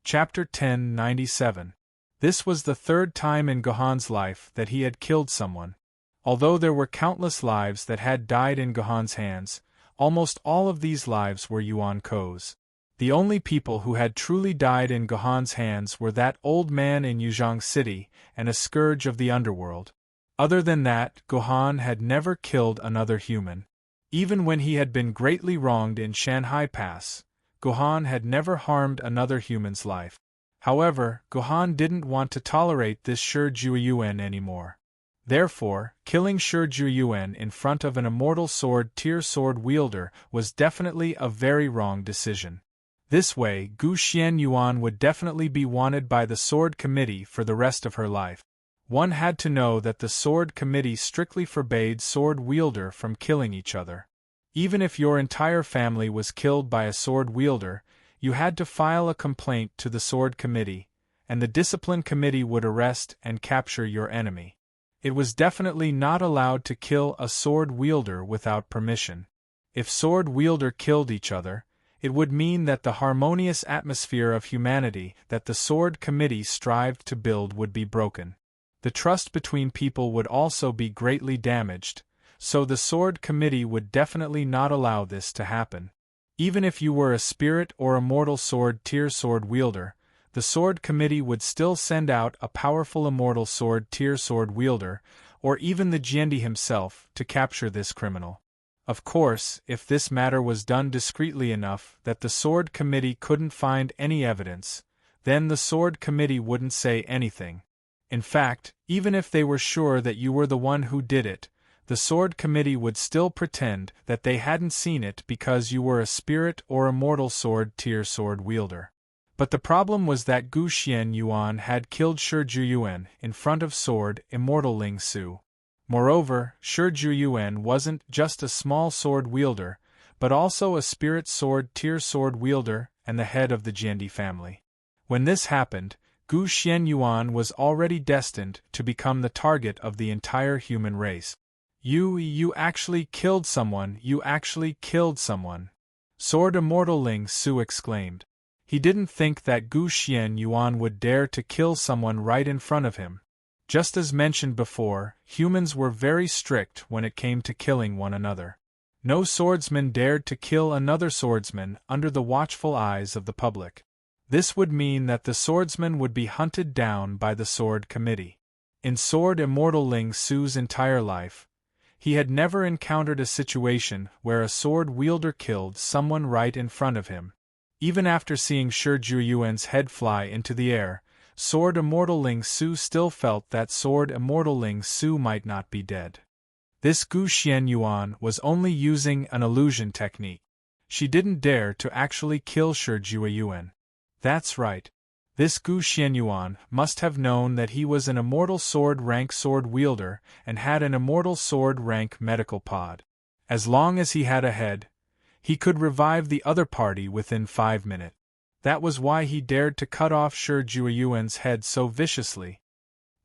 Chapter 1097. This was the third time in Gohan's life that he had killed someone. Although there were countless lives that had died in Gohan's hands, almost all of these lives were Yuan Ko's. The only people who had truly died in Gohan's hands were that old man in Yuzhong City and a scourge of the underworld. Other than that, Gohan had never killed another human. Even when he had been greatly wronged in Shanghai Pass, Gohan had never harmed another human's life. However, Gohan didn't want to tolerate this Shi Jueyuan anymore. Therefore, killing Shi Jueyuan in front of an immortal sword-tier sword wielder was definitely a very wrong decision. This way, Gu Xianyuan would definitely be wanted by the Sword Committee for the rest of her life. One had to know that the Sword Committee strictly forbade sword wielder from killing each other. Even if your entire family was killed by a sword wielder, you had to file a complaint to the Sword Committee, and the Discipline Committee would arrest and capture your enemy. It was definitely not allowed to kill a sword wielder without permission. If sword wielder killed each other, it would mean that the harmonious atmosphere of humanity that the Sword Committee strived to build would be broken. The trust between people would also be greatly damaged, so the Sword Committee would definitely not allow this to happen. Even if you were a spirit or immortal sword-tier sword wielder, the Sword Committee would still send out a powerful immortal sword-tier sword wielder, or even the Jiandi himself, to capture this criminal. Of course, if this matter was done discreetly enough that the Sword Committee couldn't find any evidence, then the Sword Committee wouldn't say anything. In fact, even if they were sure that you were the one who did it, the Sword Committee would still pretend that they hadn't seen it because you were a spirit or immortal sword-tier sword wielder. But the problem was that Gu Xianyuan had killed Shi Jueyuan in front of sword immortal Ling Su. Moreover, Shi Jueyuan wasn't just a small sword wielder, but also a spirit sword-tier sword wielder and the head of the Jiandi family. When this happened, Gu Xianyuan was already destined to become the target of the entire human race. You actually killed someone, you actually killed someone. Sword Immortal Ling Su exclaimed. He didn't think that Gu Xianyuan would dare to kill someone right in front of him. Just as mentioned before, humans were very strict when it came to killing one another. No swordsman dared to kill another swordsman under the watchful eyes of the public. This would mean that the swordsman would be hunted down by the Sword Committee. In Sword Immortal Ling Su's entire life, he had never encountered a situation where a sword wielder killed someone right in front of him. Even after seeing Shi Jueyuan's head fly into the air, Sword Immortal Ling Su still felt that Sword Immortal Ling Su might not be dead. This Gu Xianyuan was only using an illusion technique. She didn't dare to actually kill Shi Jueyuan. That's right. This Gu Xianyuan must have known that he was an immortal sword rank sword wielder and had an immortal sword rank medical pod. As long as he had a head, he could revive the other party within 5 minutes. That was why he dared to cut off Shi Jueyuan's head so viciously.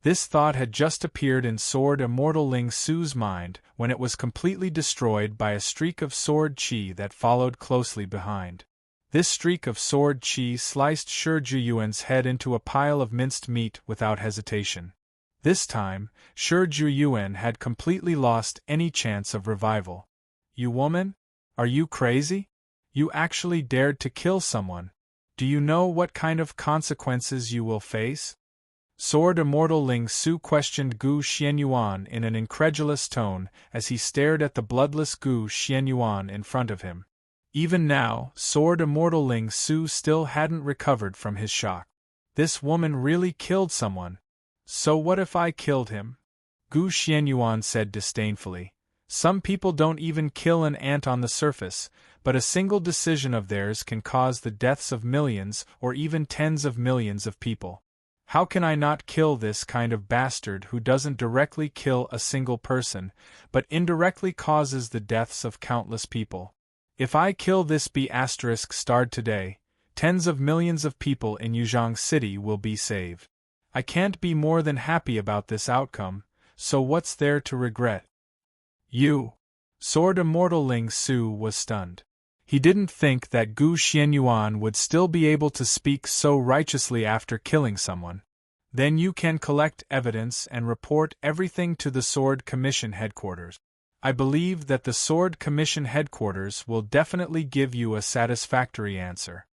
This thought had just appeared in Sword Immortal Ling Su's mind when it was completely destroyed by a streak of sword qi that followed closely behind. This streak of sword qi sliced Shi Jueyuan's head into a pile of minced meat without hesitation. This time, Shi Jueyuan had completely lost any chance of revival. You woman? Are you crazy? You actually dared to kill someone. Do you know what kind of consequences you will face? Sword Immortal Ling Su questioned Gu Xianyuan in an incredulous tone as he stared at the bloodless Gu Xianyuan in front of him. Even now, Sword Immortal Ling Su still hadn't recovered from his shock. This woman really killed someone. So what if I killed him? Gu Xianyuan said disdainfully. Some people don't even kill an ant on the surface, but a single decision of theirs can cause the deaths of millions or even tens of millions of people. How can I not kill this kind of bastard who doesn't directly kill a single person, but indirectly causes the deaths of countless people? If I kill this B***starred today, tens of millions of people in Yuzhong City will be saved. I can't be more than happy about this outcome, so what's there to regret? You. Sword Immortal Ling Su was stunned. He didn't think that Gu Xianyuan would still be able to speak so righteously after killing someone. Then you can collect evidence and report everything to the Sword Commission headquarters. I believe that the Sword Commission headquarters will definitely give you a satisfactory answer.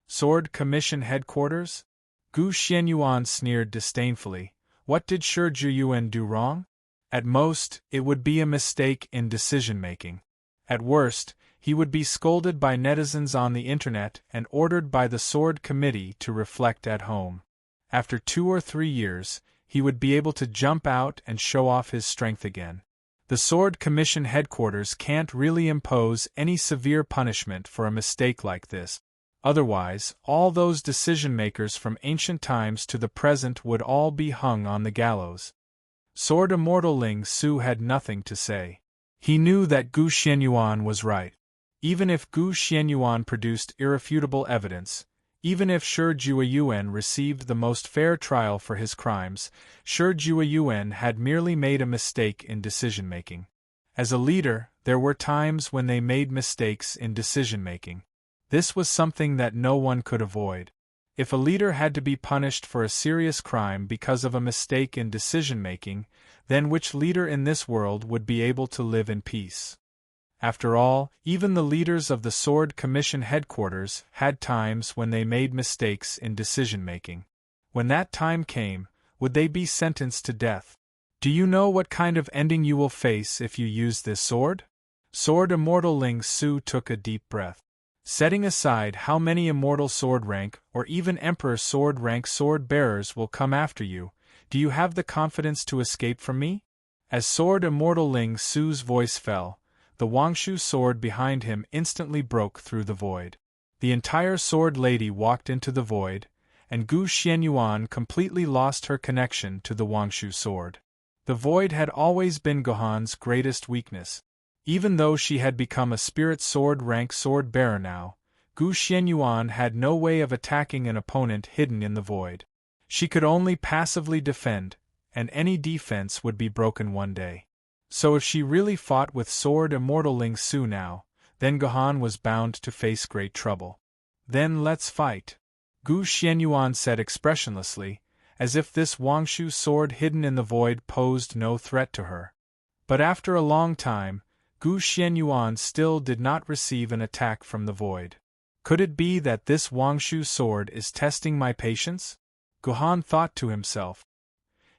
Sword Commission headquarters? Gu Xianyuan sneered disdainfully. What did Shi Juyuan do wrong? At most, it would be a mistake in decision-making. At worst, he would be scolded by netizens on the internet and ordered by the Sword Committee to reflect at home. After 2 or 3 years, he would be able to jump out and show off his strength again. The Sword Commission headquarters can't really impose any severe punishment for a mistake like this. Otherwise, all those decision-makers from ancient times to the present would all be hung on the gallows. Sword Immortal Ling Su had nothing to say. He knew that Gu Xianyuan was right. Even if Gu Xianyuan produced irrefutable evidence, even if Shi Juyuan received the most fair trial for his crimes, Shi Juyuan had merely made a mistake in decision-making. As a leader, there were times when they made mistakes in decision-making. This was something that no one could avoid. If a leader had to be punished for a serious crime because of a mistake in decision-making, then which leader in this world would be able to live in peace? After all, even the leaders of the Sword Commission headquarters had times when they made mistakes in decision-making. When that time came, would they be sentenced to death? Do you know what kind of ending you will face if you use this sword? Sword Immortal Ling Su took a deep breath. Setting aside how many immortal sword rank or even emperor sword rank sword bearers will come after you, do you have the confidence to escape from me? As Sword Immortal Ling Su's voice fell, the Wangshu sword behind him instantly broke through the void. The entire sword lady walked into the void, and Gu Xianyuan completely lost her connection to the Wangshu sword. The void had always been Gohan's greatest weakness. Even though she had become a spirit sword rank sword bearer now, Gu Xianyuan had no way of attacking an opponent hidden in the void. She could only passively defend, and any defense would be broken one day. So if she really fought with Sword Immortal Ling Su now, then Gohan was bound to face great trouble. Then let's fight, Gu Xianyuan said expressionlessly, as if this Wangshu sword hidden in the void posed no threat to her. But after a long time, Gu Xianyuan still did not receive an attack from the void. Could it be that this Wangshu sword is testing my patience? Gohan thought to himself.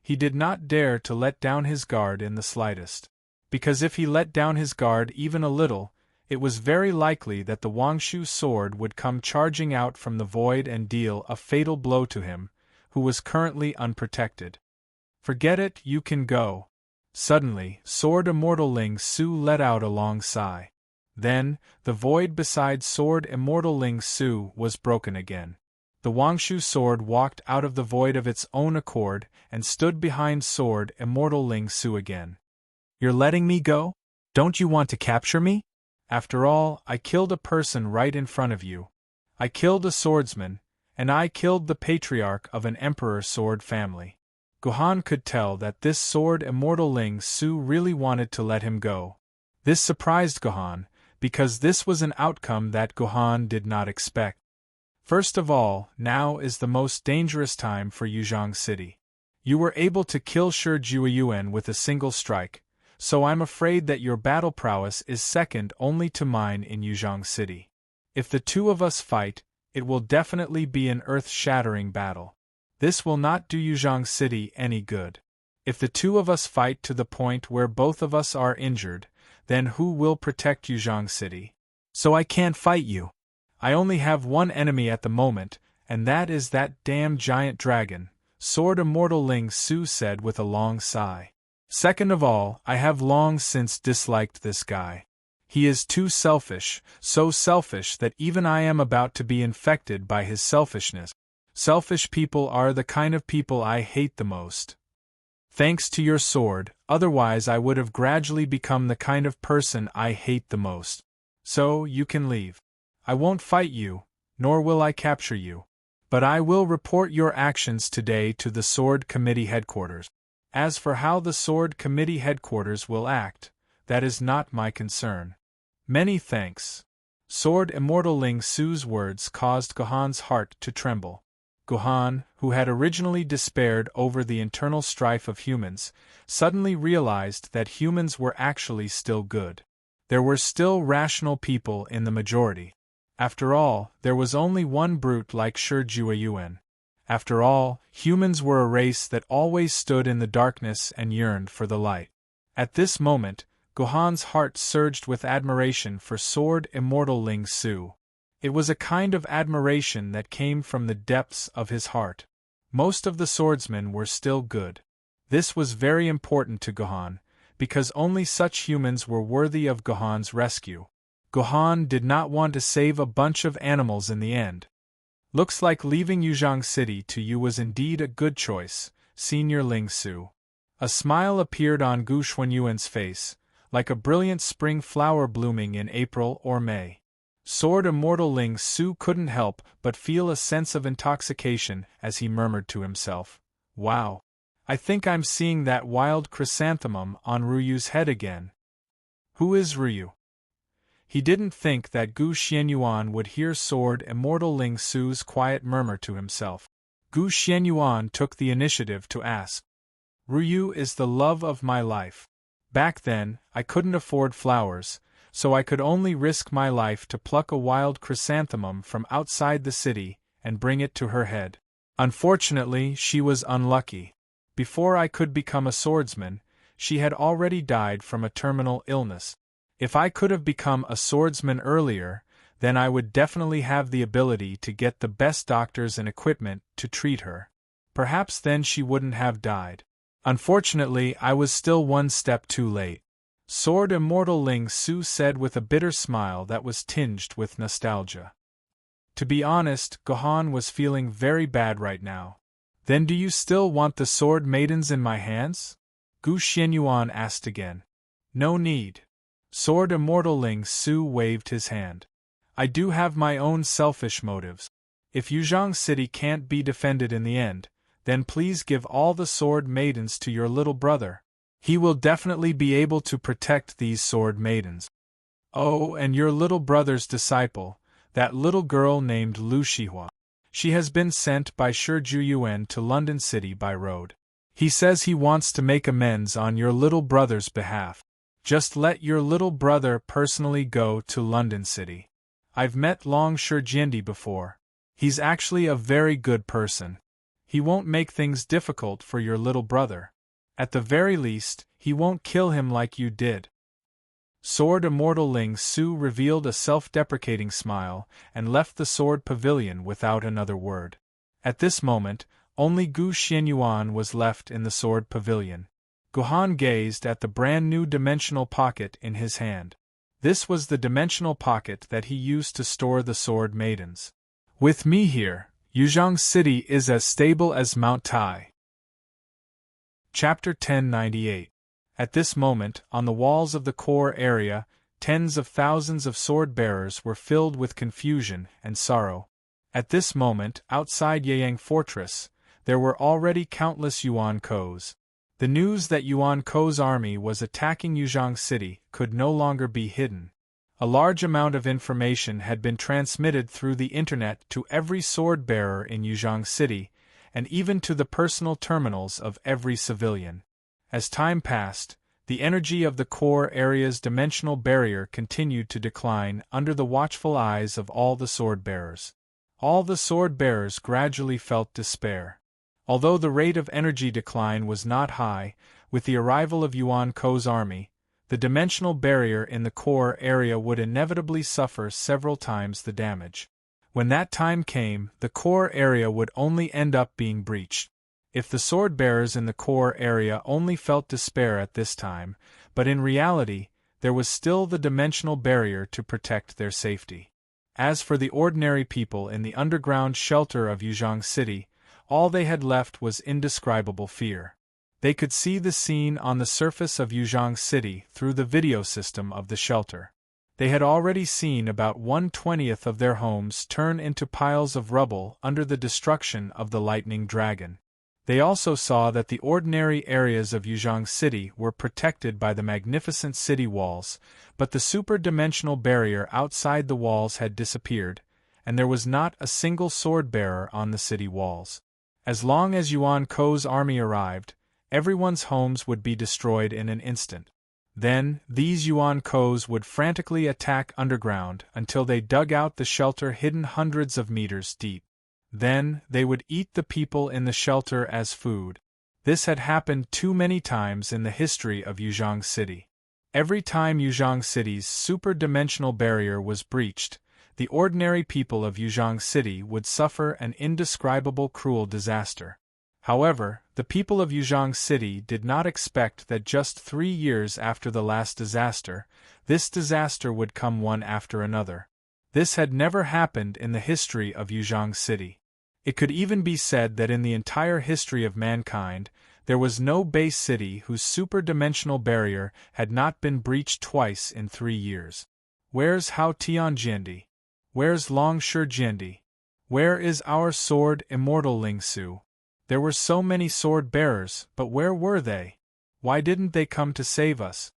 He did not dare to let down his guard in the slightest. Because if he let down his guard even a little, it was very likely that the Wangshu sword would come charging out from the void and deal a fatal blow to him, who was currently unprotected. Forget it, you can go. Suddenly, Sword Immortal Ling Su let out a long sigh. Then, the void beside Sword Immortal Ling Su was broken again. The Wangshu sword walked out of the void of its own accord and stood behind Sword Immortal Ling Su again. You're letting me go? Don't you want to capture me? After all, I killed a person right in front of you. I killed a swordsman, and I killed the patriarch of an emperor sword family. Gohan could tell that this Sword Immortal Ling Su really wanted to let him go. This surprised Gohan, because this was an outcome that Gohan did not expect. First of all, now is the most dangerous time for Yuzhong City. You were able to kill Shi Juyuan with a single strike, so I'm afraid that your battle prowess is second only to mine in Yuzhong City. If the two of us fight, it will definitely be an earth-shattering battle. This will not do Yuzhong City any good. If the two of us fight to the point where both of us are injured, then who will protect Yuzhong City? So I can't fight you. I only have one enemy at the moment, and that is that damn giant dragon, Sword Immortal Ling Su said with a long sigh. Second of all, I have long since disliked this guy. He is too selfish, so selfish that even I am about to be infected by his selfishness. Selfish people are the kind of people I hate the most. Thanks to your sword, otherwise I would have gradually become the kind of person I hate the most. So, you can leave. I won't fight you, nor will I capture you. But I will report your actions today to the Sword Committee headquarters. As for how the Sword Committee headquarters will act, that is not my concern. Many thanks. Sword Immortal Ling Su's words caused Gohan's heart to tremble. Gohan, who had originally despaired over the internal strife of humans, suddenly realized that humans were actually still good. There were still rational people in the majority. After all, there was only one brute like Shi Jueyuan. After all, humans were a race that always stood in the darkness and yearned for the light. At this moment, Gohan's heart surged with admiration for Sword Immortal Ling Su. It was a kind of admiration that came from the depths of his heart. Most of the swordsmen were still good. This was very important to Gohan, because only such humans were worthy of Gohan's rescue. Gohan did not want to save a bunch of animals in the end. Looks like leaving Yuzhang City to you was indeed a good choice, Senior Ling Su. A smile appeared on Gu Xuanyuan's face, like a brilliant spring flower blooming in April or May. Sword Immortal Ling Su couldn't help but feel a sense of intoxication as he murmured to himself, "Wow! I think I'm seeing that wild chrysanthemum on Ryu's head again." Who is Ryu? He didn't think that Gu Xianyuan would hear Sword Immortal Ling Su's quiet murmur to himself. Gu Xianyuan took the initiative to ask. Ryu is the love of my life. Back then, I couldn't afford flowers, so I could only risk my life to pluck a wild chrysanthemum from outside the city and bring it to her head. Unfortunately, she was unlucky. Before I could become a swordsman, she had already died from a terminal illness. If I could have become a swordsman earlier, then I would definitely have the ability to get the best doctors and equipment to treat her. Perhaps then she wouldn't have died. Unfortunately, I was still one step too late. Sword Immortal Ling Su said with a bitter smile that was tinged with nostalgia. To be honest, Gohan was feeling very bad right now. Then do you still want the sword maidens in my hands? Gu Xianyuan asked again. No need. Sword Immortal Ling Su waved his hand. I do have my own selfish motives. If Yuzhang City can't be defended in the end, then please give all the sword maidens to your little brother. He will definitely be able to protect these sword maidens. Oh, and your little brother's disciple, that little girl named Lu Shihua. She has been sent by Shi Jueyuan to London City by road. He says he wants to make amends on your little brother's behalf. Just let your little brother personally go to London City. I've met Long Shijiendi before. He's actually a very good person. He won't make things difficult for your little brother. At the very least, he won't kill him like you did. Sword Immortal Ling Su revealed a self-deprecating smile and left the sword pavilion without another word. At this moment, only Gu Xianyuan was left in the sword pavilion. Gohan gazed at the brand-new dimensional pocket in his hand. This was the dimensional pocket that he used to store the sword maidens. With me here, Yuzhang City is as stable as Mount Tai. Chapter 1098. At this moment, on the walls of the core area, tens of thousands of sword-bearers were filled with confusion and sorrow. At this moment, outside Yeyang Fortress, there were already countless Yuan Kos. The news that Yuan Ko's army was attacking Yuzhang City could no longer be hidden. A large amount of information had been transmitted through the internet to every sword-bearer in Yuzhang City, and even to the personal terminals of every civilian. As time passed, the energy of the core area's dimensional barrier continued to decline under the watchful eyes of all the sword-bearers. All the sword-bearers gradually felt despair. Although the rate of energy decline was not high, with the arrival of Yuan Ko's army, the dimensional barrier in the core area would inevitably suffer several times the damage. When that time came, the core area would only end up being breached. If the sword-bearers in the core area only felt despair at this time, but in reality, there was still the dimensional barrier to protect their safety. As for the ordinary people in the underground shelter of Yuzhang City, all they had left was indescribable fear. They could see the scene on the surface of Yuzhang City through the video system of the shelter. They had already seen about 1/20th of their homes turn into piles of rubble under the destruction of the lightning dragon. They also saw that the ordinary areas of Yuzhang City were protected by the magnificent city walls, but the super-dimensional barrier outside the walls had disappeared, and there was not a single sword-bearer on the city walls. As long as Yuan Ko's army arrived, everyone's homes would be destroyed in an instant. Then, these Yuan Kos would frantically attack underground until they dug out the shelter hidden hundreds of meters deep. Then, they would eat the people in the shelter as food. This had happened too many times in the history of Yuzhang City. Every time Yuzhang City's super-dimensional barrier was breached, the ordinary people of Yuzhang City would suffer an indescribable cruel disaster. However, the people of Yuzhang City did not expect that just 3 years after the last disaster, this disaster would come one after another. This had never happened in the history of Yuzhang City. It could even be said that in the entire history of mankind, there was no base city whose super-dimensional barrier had not been breached twice in 3 years. Where's Hao Tianjiandi? Where's Long Shijiandi? Where is our sword, immortal Ling Su? There were so many sword-bearers, but where were they? Why didn't they come to save us?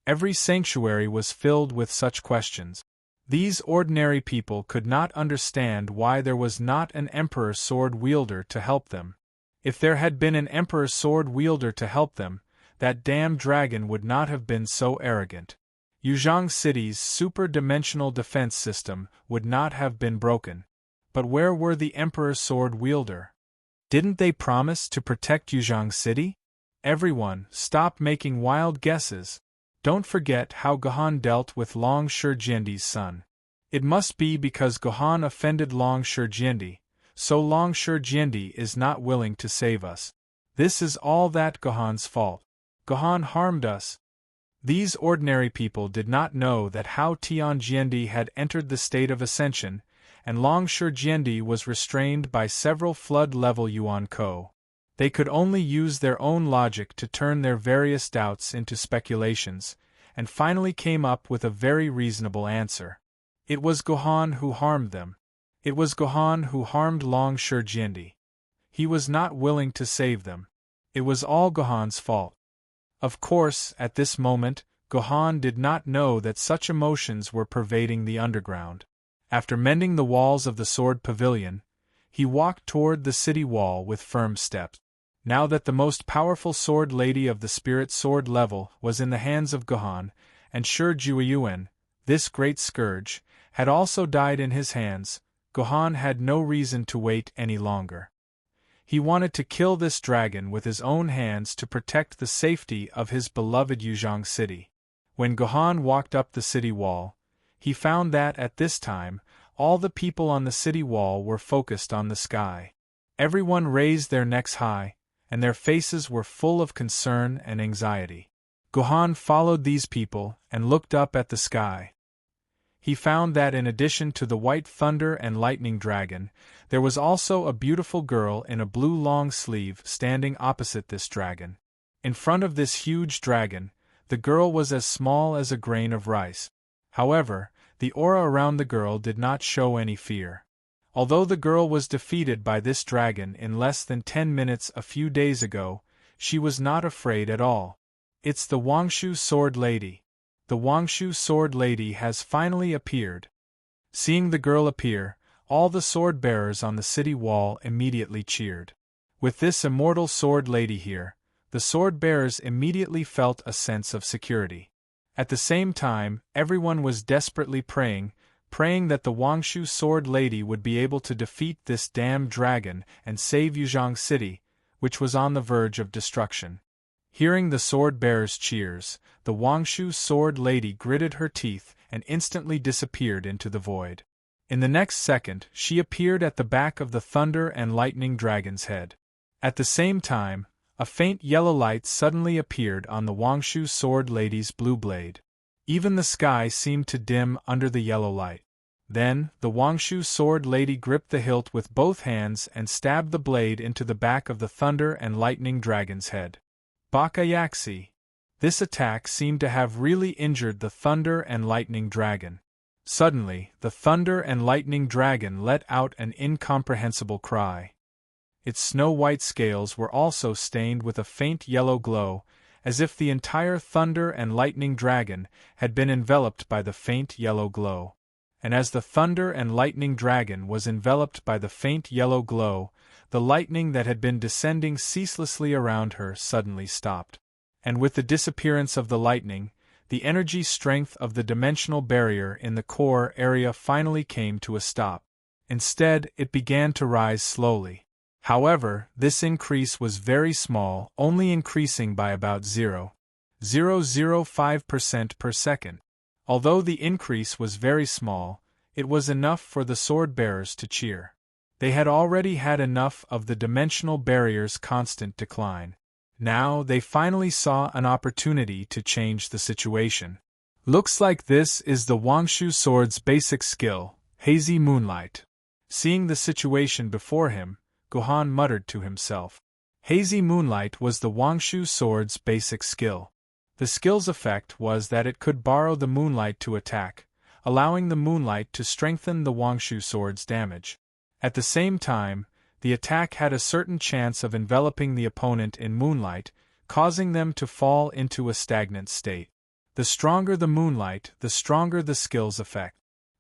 Every sanctuary was filled with such questions. These ordinary people could not understand why there was not an emperor sword-wielder to help them. If there had been an emperor sword-wielder to help them, that damned dragon would not have been so arrogant. Yuzhang City's super-dimensional defense system would not have been broken. But where were the emperor sword-wielder? Didn't they promise to protect Yuzhang City? Everyone, stop making wild guesses. Don't forget how Gohan dealt with Long Shijiandi's son. It must be because Gohan offended Long Shijiandi, so Long Shijiandi is not willing to save us. This is all that Gohan's fault. Gohan harmed us. These ordinary people did not know that Hao Tianjiandi had entered the state of ascension, and Long Shijiandi was restrained by several flood-level Yuan Ko. They could only use their own logic to turn their various doubts into speculations, and finally came up with a very reasonable answer. It was Gohan who harmed them. It was Gohan who harmed Long Shijiandi. He was not willing to save them. It was all Gohan's fault. Of course, at this moment, Gohan did not know that such emotions were pervading the underground. After mending the walls of the sword pavilion, he walked toward the city wall with firm steps. Now that the most powerful sword lady of the spirit sword level was in the hands of Gohan, and Shi Jueyuan, this great scourge, had also died in his hands, Gohan had no reason to wait any longer. He wanted to kill this dragon with his own hands to protect the safety of his beloved Yuzhang City. When Gohan walked up the city wall, he found that at this time, all the people on the city wall were focused on the sky. Everyone raised their necks high, and their faces were full of concern and anxiety. Gohan followed these people and looked up at the sky. He found that in addition to the white thunder and lightning dragon, there was also a beautiful girl in a blue long sleeve standing opposite this dragon. In front of this huge dragon, the girl was as small as a grain of rice. However, the aura around the girl did not show any fear. Although the girl was defeated by this dragon in less than 10 minutes a few days ago, she was not afraid at all. It's the Wangshu Sword Lady. The Wangshu Sword Lady has finally appeared. Seeing the girl appear, all the sword bearers on the city wall immediately cheered. With this immortal sword lady here, the sword bearers immediately felt a sense of security. At the same time, everyone was desperately praying that the Wangshu Sword Lady would be able to defeat this damned dragon and save Yuzhang City, which was on the verge of destruction. Hearing the sword bearers' cheers, the Wangshu Sword Lady gritted her teeth and instantly disappeared into the void. In the next second, she appeared at the back of the Thunder and Lightning Dragon's head. At the same time, a faint yellow light suddenly appeared on the Wangshu Sword Lady's blue blade. Even the sky seemed to dim under the yellow light. Then, the Wangshu Sword Lady gripped the hilt with both hands and stabbed the blade into the back of the Thunder and Lightning Dragon's head. Bakayaxi! This attack seemed to have really injured the Thunder and Lightning Dragon. Suddenly, the Thunder and Lightning Dragon let out an incomprehensible cry. Its snow-white scales were also stained with a faint yellow glow, as if the entire thunder and lightning dragon had been enveloped by the faint yellow glow. And as the thunder and lightning dragon was enveloped by the faint yellow glow, the lightning that had been descending ceaselessly around her suddenly stopped. And with the disappearance of the lightning, the energy strength of the dimensional barrier in the core area finally came to a stop. Instead, it began to rise slowly. However, this increase was very small, only increasing by about 0.005% per second. Although the increase was very small, it was enough for the sword-bearers to cheer. They had already had enough of the dimensional barrier's constant decline. Now they finally saw an opportunity to change the situation. Looks like this is the Wangshu sword's basic skill, hazy moonlight. Seeing the situation before him, Gohan muttered to himself. Hazy moonlight was the Wangshu sword's basic skill. The skill's effect was that it could borrow the moonlight to attack, allowing the moonlight to strengthen the Wangshu sword's damage. At the same time, the attack had a certain chance of enveloping the opponent in moonlight, causing them to fall into a stagnant state. The stronger the moonlight, the stronger the skill's effect.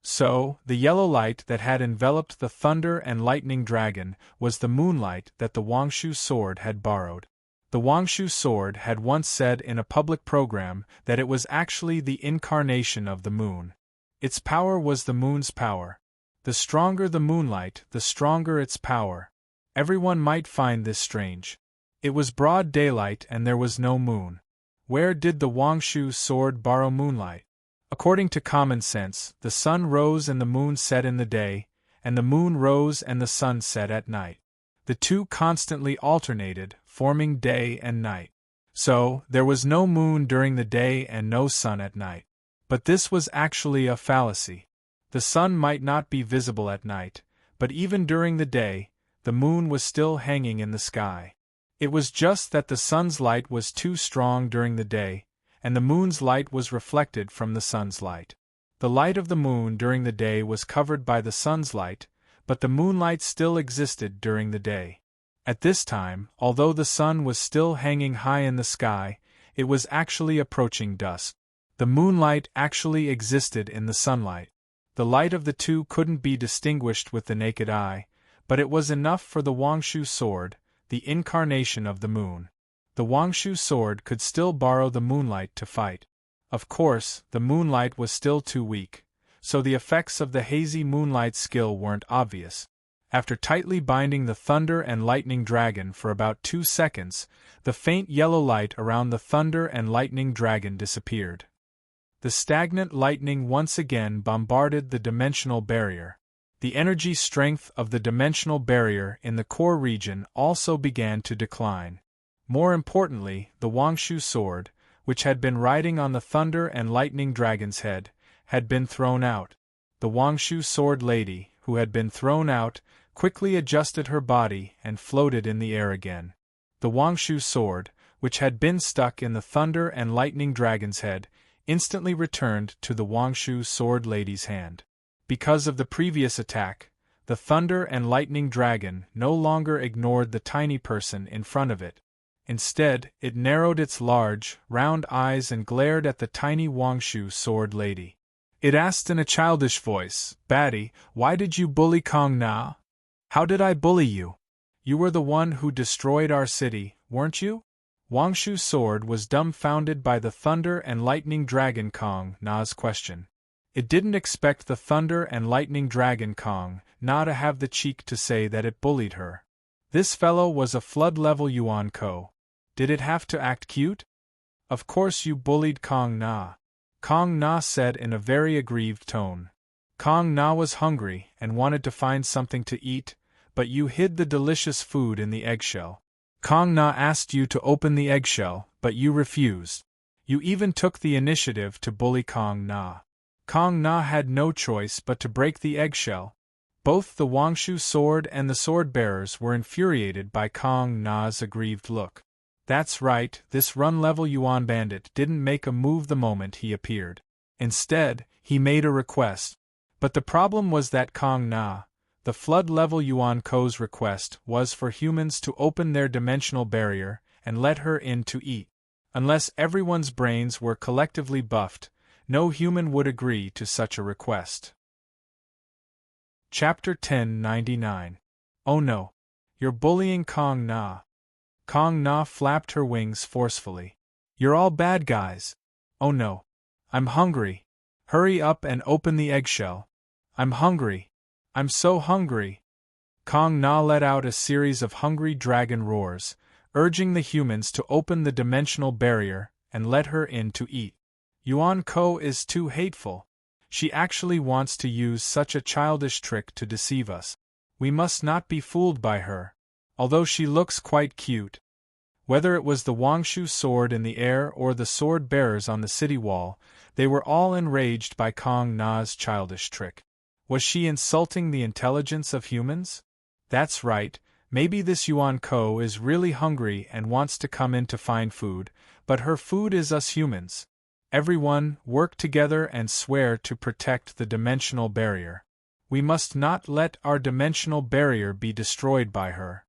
So, the yellow light that had enveloped the thunder and lightning dragon was the moonlight that the Wangshu sword had borrowed. The Wangshu sword had once said in a public program that it was actually the incarnation of the moon. Its power was the moon's power. The stronger the moonlight, the stronger its power. Everyone might find this strange. It was broad daylight and there was no moon. Where did the Wangshu sword borrow moonlight? According to common sense, the sun rose and the moon set in the day, and the moon rose and the sun set at night. The two constantly alternated, forming day and night. So, there was no moon during the day and no sun at night. But this was actually a fallacy. The sun might not be visible at night, but even during the day, the moon was still hanging in the sky. It was just that the sun's light was too strong during the day, and the moon's light was reflected from the sun's light. The light of the moon during the day was covered by the sun's light, but the moonlight still existed during the day. At this time, although the sun was still hanging high in the sky, it was actually approaching dusk. The moonlight actually existed in the sunlight. The light of the two couldn't be distinguished with the naked eye, but it was enough for the Wangshu sword, the incarnation of the moon. The Wangshu sword could still borrow the moonlight to fight. Of course, the moonlight was still too weak, so the effects of the hazy moonlight skill weren't obvious. After tightly binding the thunder and lightning dragon for about 2 seconds, the faint yellow light around the thunder and lightning dragon disappeared. The stagnant lightning once again bombarded the dimensional barrier. The energy strength of the dimensional barrier in the core region also began to decline. More importantly, the Wangshu sword, which had been riding on the thunder and lightning dragon's head, had been thrown out. The Wangshu sword lady, who had been thrown out, quickly adjusted her body and floated in the air again. The Wangshu sword, which had been stuck in the thunder and lightning dragon's head, instantly returned to the Wangshu sword lady's hand. Because of the previous attack, the thunder and lightning dragon no longer ignored the tiny person in front of it. Instead, it narrowed its large, round eyes and glared at the tiny Wangshu sword lady. It asked in a childish voice, "Baddie, why did you bully Kong Na?" "How did I bully you? You were the one who destroyed our city, weren't you?" Wangshu sword was dumbfounded by the thunder and lightning dragon Kong Na's question. It didn't expect the thunder and lightning dragon Kong Na to have the cheek to say that it bullied her. This fellow was a flood-level Yuan Ko. Did it have to act cute? "Of course you bullied Kong Na," Kong Na said in a very aggrieved tone. Kong Na was hungry and wanted to find something to eat, but you hid the delicious food in the eggshell. Kong Na asked you to open the eggshell, but you refused. You even took the initiative to bully Kong Na. Kong Na had no choice but to break the eggshell. Both the Wangshu sword and the sword-bearers were infuriated by Kong Na's aggrieved look. That's right, this run-level Yuan bandit didn't make a move the moment he appeared. Instead, he made a request. But the problem was that Kong Na, The flood-level Yuan Ko's request was for humans to open their dimensional barrier and let her in to eat. Unless everyone's brains were collectively buffed, no human would agree to such a request. Chapter 1099. Oh no. You're bullying Kong Na. Kong Na flapped her wings forcefully. You're all bad guys. Oh no. I'm hungry. Hurry up and open the eggshell. I'm hungry. I'm so hungry. Kong Na let out a series of hungry dragon roars, urging the humans to open the dimensional barrier and let her in to eat. Yuan Ko is too hateful. She actually wants to use such a childish trick to deceive us. We must not be fooled by her, although she looks quite cute. Whether it was the Wangshu sword in the air or the sword bearers on the city wall, they were all enraged by Kong Na's childish trick. Was she insulting the intelligence of humans? That's right, maybe this Yuan Ko is really hungry and wants to come in to find food, but her food is us humans. Everyone, work together and swear to protect the dimensional barrier. We must not let our dimensional barrier be destroyed by her.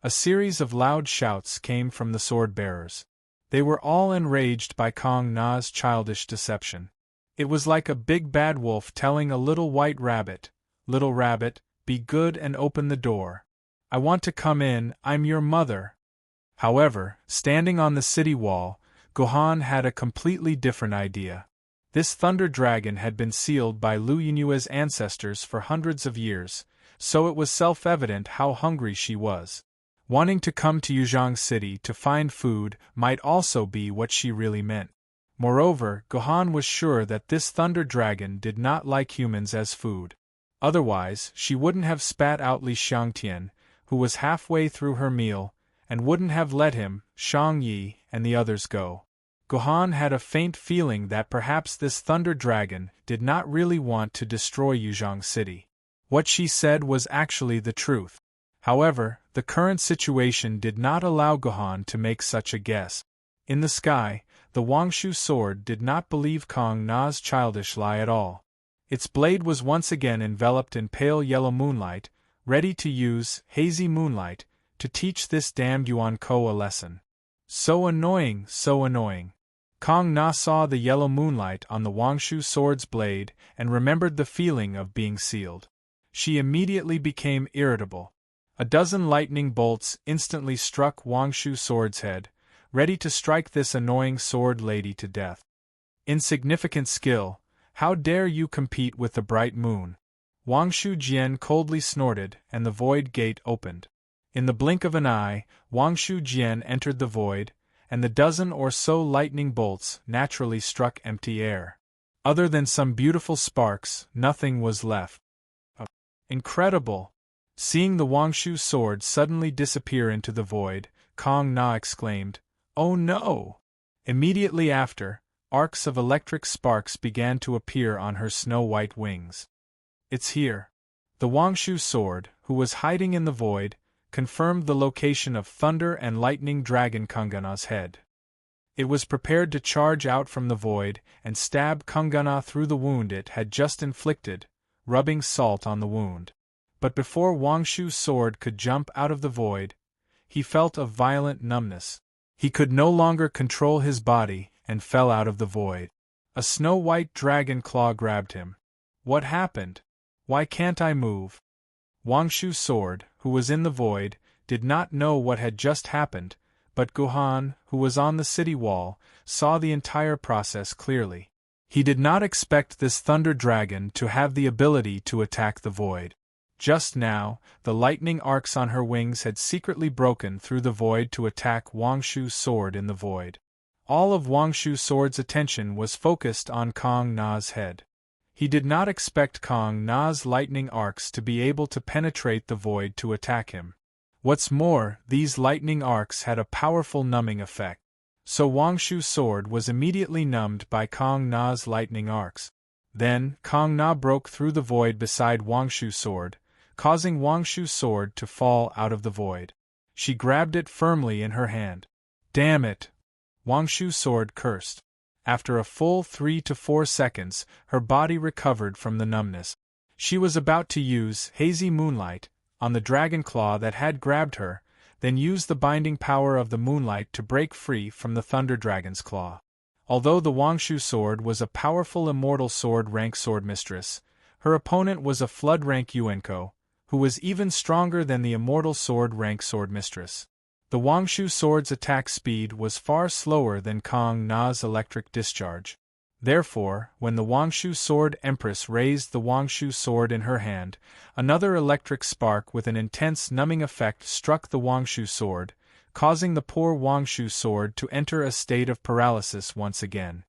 A series of loud shouts came from the sword bearers. They were all enraged by Kong Na's childish deception. It was like a big bad wolf telling a little white rabbit, "Little rabbit, be good and open the door. I want to come in, I'm your mother." However, standing on the city wall, Gohan had a completely different idea. This thunder dragon had been sealed by Lu Yinyue's ancestors for hundreds of years, so it was self-evident how hungry she was. Wanting to come to Yuzhong City to find food might also be what she really meant. Moreover, Gohan was sure that this thunder dragon did not like humans as food. Otherwise, she wouldn't have spat out Li Xiangtian, who was halfway through her meal, and wouldn't have let him, Shang Yi, and the others go. Gohan had a faint feeling that perhaps this thunder dragon did not really want to destroy Yuzhong City. What she said was actually the truth. However, the current situation did not allow Gohan to make such a guess. In the sky, the Wangshu sword did not believe Kong Na's childish lie at all. Its blade was once again enveloped in pale yellow moonlight, ready to use hazy moonlight to teach this damned Yuan Ko a lesson. So annoying, so annoying. Kong Na saw the yellow moonlight on the Wangshu sword's blade and remembered the feeling of being sealed. She immediately became irritable. A dozen lightning bolts instantly struck Wangshu sword's head, ready to strike this annoying sword lady to death. Insignificant skill, how dare you compete with the bright moon? Wangshu Jian coldly snorted, and the void gate opened. In the blink of an eye, Wangshu Jian entered the void, and the dozen or so lightning bolts naturally struck empty air. Other than some beautiful sparks, nothing was left. Incredible! Seeing the Wangshu sword suddenly disappear into the void, Kong Na exclaimed, "Oh no!" Immediately after, arcs of electric sparks began to appear on her snow-white wings. "It's here." The Wangshu sword, who was hiding in the void, confirmed the location of Thunder and Lightning Dragon Kungana's head. It was prepared to charge out from the void and stab Kungana through the wound it had just inflicted, rubbing salt on the wound. But before Wangshu's sword could jump out of the void, he felt a violent numbness. He could no longer control his body and fell out of the void. A snow-white dragon claw grabbed him. What happened? Why can't I move? Wangshu's sword, who was in the void, did not know what had just happened, but Gohan, who was on the city wall, saw the entire process clearly. He did not expect this thunder dragon to have the ability to attack the void. Just now, the lightning arcs on her wings had secretly broken through the void to attack Wangshu's sword in the void. All of Wangshu's sword's attention was focused on Kong Na's head. He did not expect Kong Na's lightning arcs to be able to penetrate the void to attack him. What's more, these lightning arcs had a powerful numbing effect. So Wangshu's sword was immediately numbed by Kong Na's lightning arcs. Then, Kong Na broke through the void beside Wangshu's sword, causing Wangshu's sword to fall out of the void. She grabbed it firmly in her hand. "Damn it!" Wangshu's sword cursed. After a full 3 to 4 seconds, her body recovered from the numbness. She was about to use hazy moonlight on the dragon claw that had grabbed her, then use the binding power of the moonlight to break free from the thunder dragon's claw. Although the Wangshu sword was a powerful immortal sword rank swordmistress, her opponent was a flood rank Yuenko, who was even stronger than the immortal sword rank swordmistress. The Wangshu sword's attack speed was far slower than Kong Na's electric discharge. Therefore, when the Wangshu sword empress raised the Wangshu sword in her hand, another electric spark with an intense numbing effect struck the Wangshu sword, causing the poor Wangshu sword to enter a state of paralysis once again.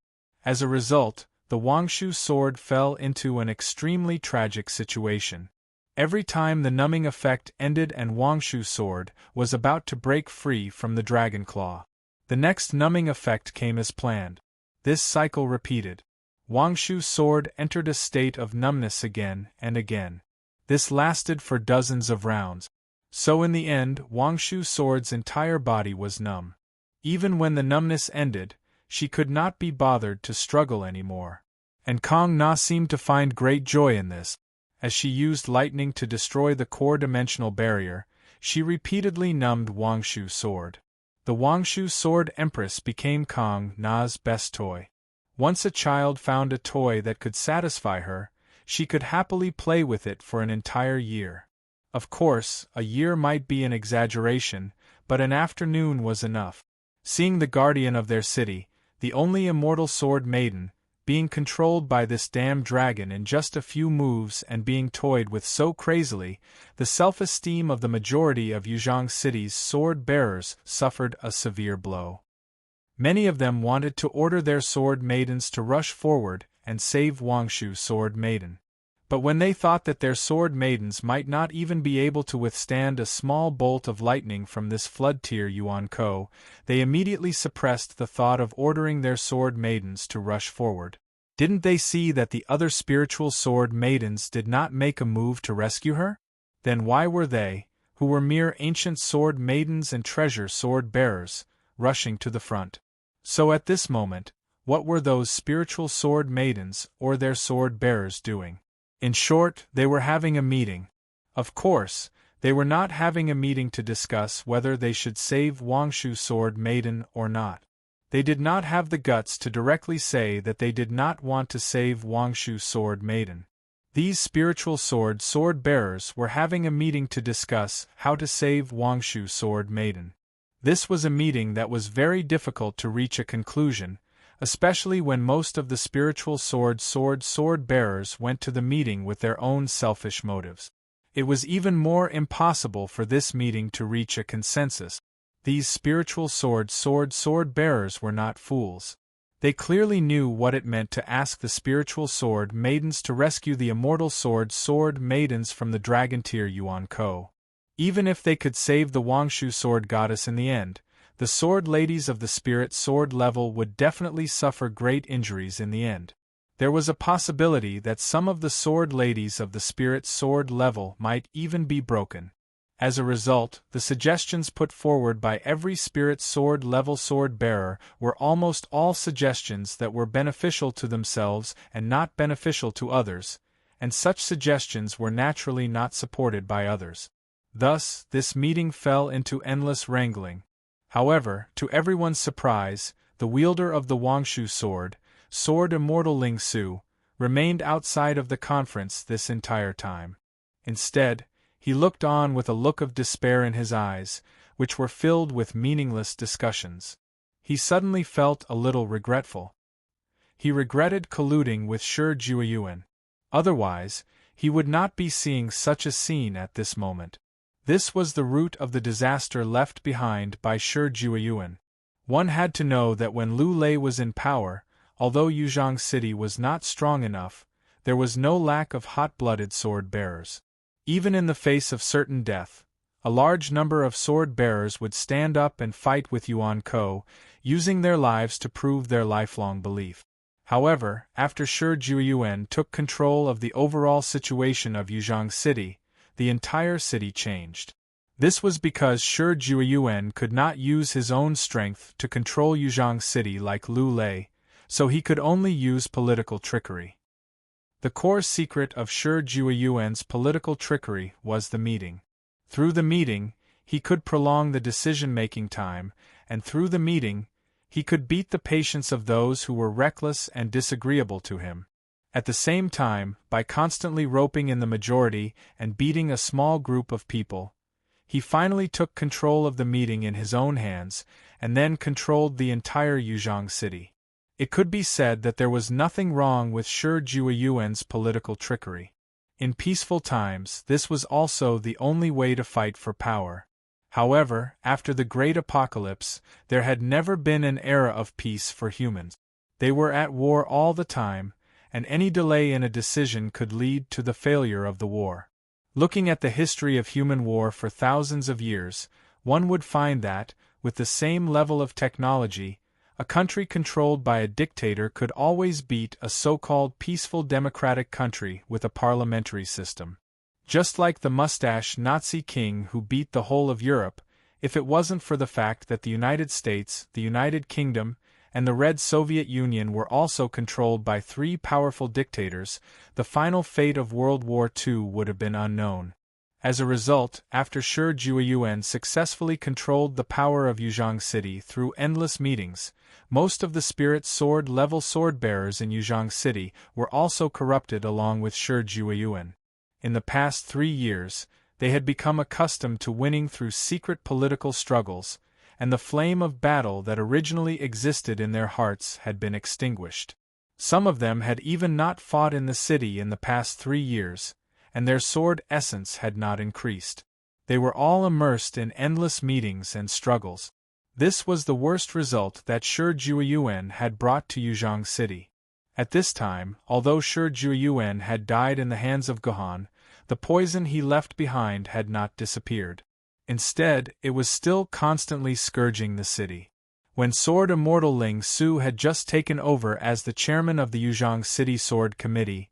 As a result, the Wangshu sword fell into an extremely tragic situation. Every time the numbing effect ended and Wangshu sword was about to break free from the dragon claw, the next numbing effect came as planned. This cycle repeated. Wangshu sword entered a state of numbness again and again. This lasted for dozens of rounds. So in the end, Wangshu sword's entire body was numb. Even when the numbness ended, she could not be bothered to struggle anymore. And Kong Na seemed to find great joy in this. As she used lightning to destroy the core dimensional barrier, she repeatedly numbed Wangshu sword. The Wangshu sword empress became Kong Na's best toy. Once a child found a toy that could satisfy her, she could happily play with it for an entire year. Of course, a year might be an exaggeration, but an afternoon was enough. Seeing the guardian of their city, the only immortal sword maiden, being controlled by this damned dragon in just a few moves and being toyed with so crazily, the self-esteem of the majority of Yuzhong City's sword-bearers suffered a severe blow. Many of them wanted to order their sword maidens to rush forward and save Wangshu sword maiden. But when they thought that their sword maidens might not even be able to withstand a small bolt of lightning from this flood-tier Yuan-ko, they immediately suppressed the thought of ordering their sword maidens to rush forward. Didn't they see that the other spiritual sword maidens did not make a move to rescue her? Then why were they, who were mere ancient sword maidens and treasure sword bearers, rushing to the front? So at this moment, what were those spiritual sword maidens or their sword bearers doing? In short, they were having a meeting. Of course, they were not having a meeting to discuss whether they should save Wangshu sword maiden or not. They did not have the guts to directly say that they did not want to save Wangshu sword maiden. These spiritual sword bearers were having a meeting to discuss how to save Wangshu sword maiden. This was a meeting that was very difficult to reach a conclusion, especially when most of the spiritual sword bearers went to the meeting with their own selfish motives. It was even more impossible for this meeting to reach a consensus. These spiritual sword bearers were not fools. They clearly knew what it meant to ask the spiritual sword maidens to rescue the immortal sword maidens from the dragon tier Yuan-ko. Even if they could save the Wangshu sword goddess in the end, the sword ladies of the spirit sword level would definitely suffer great injuries in the end. There was a possibility that some of the sword ladies of the spirit sword level might even be broken. As a result, the suggestions put forward by every spirit sword level sword bearer were almost all suggestions that were beneficial to themselves and not beneficial to others, and such suggestions were naturally not supported by others. Thus, this meeting fell into endless wrangling. However, to everyone's surprise, the wielder of the Wangshu sword immortal Ling Su, remained outside of the conference this entire time. Instead, he looked on with a look of despair in his eyes, which were filled with meaningless discussions. He suddenly felt a little regretful. He regretted colluding with Shi Jueyuan. Otherwise, he would not be seeing such a scene at this moment. This was the root of the disaster left behind by Shi Jueyuan. One had to know that when Lu Lei was in power, although Yuzhong City was not strong enough, there was no lack of hot-blooded sword-bearers. Even in the face of certain death, a large number of sword-bearers would stand up and fight with Yuan-ko, using their lives to prove their lifelong belief. However, after Shi Jueyuan took control of the overall situation of Yuzhong City, the entire city changed. This was because Shi Jueyuan could not use his own strength to control Yuzhong City like Lu Lei, so he could only use political trickery. The core secret of Shi Jueyuan's political trickery was the meeting. Through the meeting, he could prolong the decision-making time, and through the meeting, he could beat the patience of those who were reckless and disagreeable to him. At the same time, by constantly roping in the majority and beating a small group of people, he finally took control of the meeting in his own hands, and then controlled the entire Yuzhong city. It could be said that there was nothing wrong with Shi Jueyuan's political trickery. In peaceful times, this was also the only way to fight for power. However, after the Great Apocalypse, there had never been an era of peace for humans. They were at war all the time, and any delay in a decision could lead to the failure of the war. Looking at the history of human war for thousands of years, one would find that, with the same level of technology, a country controlled by a dictator could always beat a so-called peaceful democratic country with a parliamentary system. Just like the mustache Nazi king who beat the whole of Europe, if it wasn't for the fact that the United States, the United Kingdom, and the Red Soviet Union were also controlled by three powerful dictators, the final fate of World War II would have been unknown. As a result, after Shi Jueyuan successfully controlled the power of Yuzhong City through endless meetings, most of the spirit sword-level sword-bearers in Yuzhong City were also corrupted along with Shi Jueyuan. In the past 3 years, they had become accustomed to winning through secret political struggles, and the flame of battle that originally existed in their hearts had been extinguished. Some of them had even not fought in the city in the past 3 years, and their sword essence had not increased. They were all immersed in endless meetings and struggles. This was the worst result that Shi Jueyuan had brought to Yuzhong City. At this time, although Shi Jueyuan had died in the hands of Gohan, the poison he left behind had not disappeared. Instead, it was still constantly scourging the city. When Sword Immortal Ling Su had just taken over as the chairman of the Yuzhong City Sword Committee,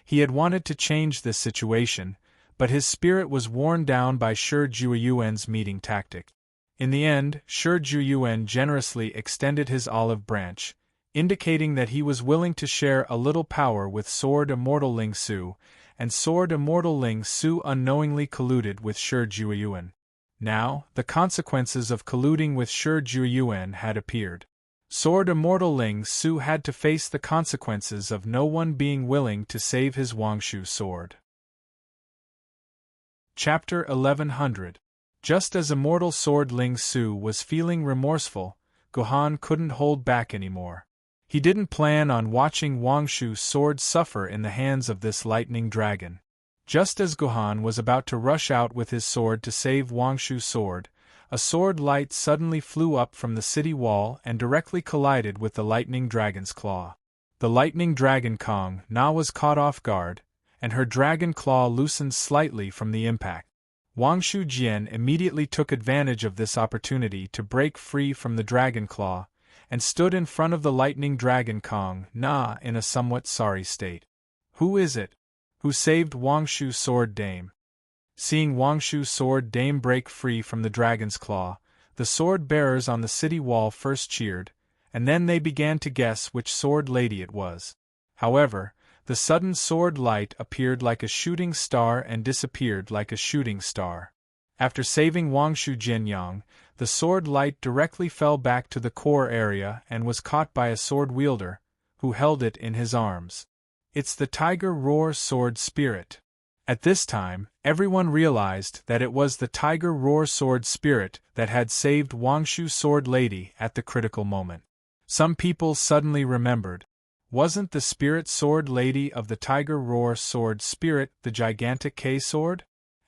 he had wanted to change this situation, but his spirit was worn down by Shi Jueyuan's meeting tactic. In the end, Shi Jueyuan generously extended his olive branch, indicating that he was willing to share a little power with Sword Immortal Ling Su, and Sword Immortal Ling Su unknowingly colluded with Shi Jueyuan. Now, the consequences of colluding with Shi Jueyuan had appeared. Sword Immortal Ling Su had to face the consequences of no one being willing to save his Wangshu sword. Chapter 1100. Just as Immortal Sword Ling Su was feeling remorseful, Gohan couldn't hold back anymore. He didn't plan on watching Wangshu's sword suffer in the hands of this lightning dragon. Just as Gohan was about to rush out with his sword to save Wangshu's sword, a sword light suddenly flew up from the city wall and directly collided with the lightning dragon's claw. The lightning dragon Kong Na was caught off guard, and her dragon claw loosened slightly from the impact. Wangshu Jian immediately took advantage of this opportunity to break free from the dragon claw, and stood in front of the lightning dragon Kong Na in a somewhat sorry state. "Who is it who saved Wangshu's sword dame?" Seeing Wangshu's sword dame break free from the dragon's claw, the sword bearers on the city wall first cheered, and then they began to guess which sword lady it was. However, the sudden sword light appeared like a shooting star and disappeared like a shooting star. After saving Wangshu Jianyang, the sword light directly fell back to the core area and was caught by a sword wielder, who held it in his arms. "It's the Tiger Roar Sword Spirit." At this time, everyone realized that it was the Tiger Roar Sword Spirit that had saved Wangshu's sword lady at the critical moment. Some people suddenly remembered. Wasn't the spirit sword lady of the Tiger Roar Sword Spirit the gigantic K sword?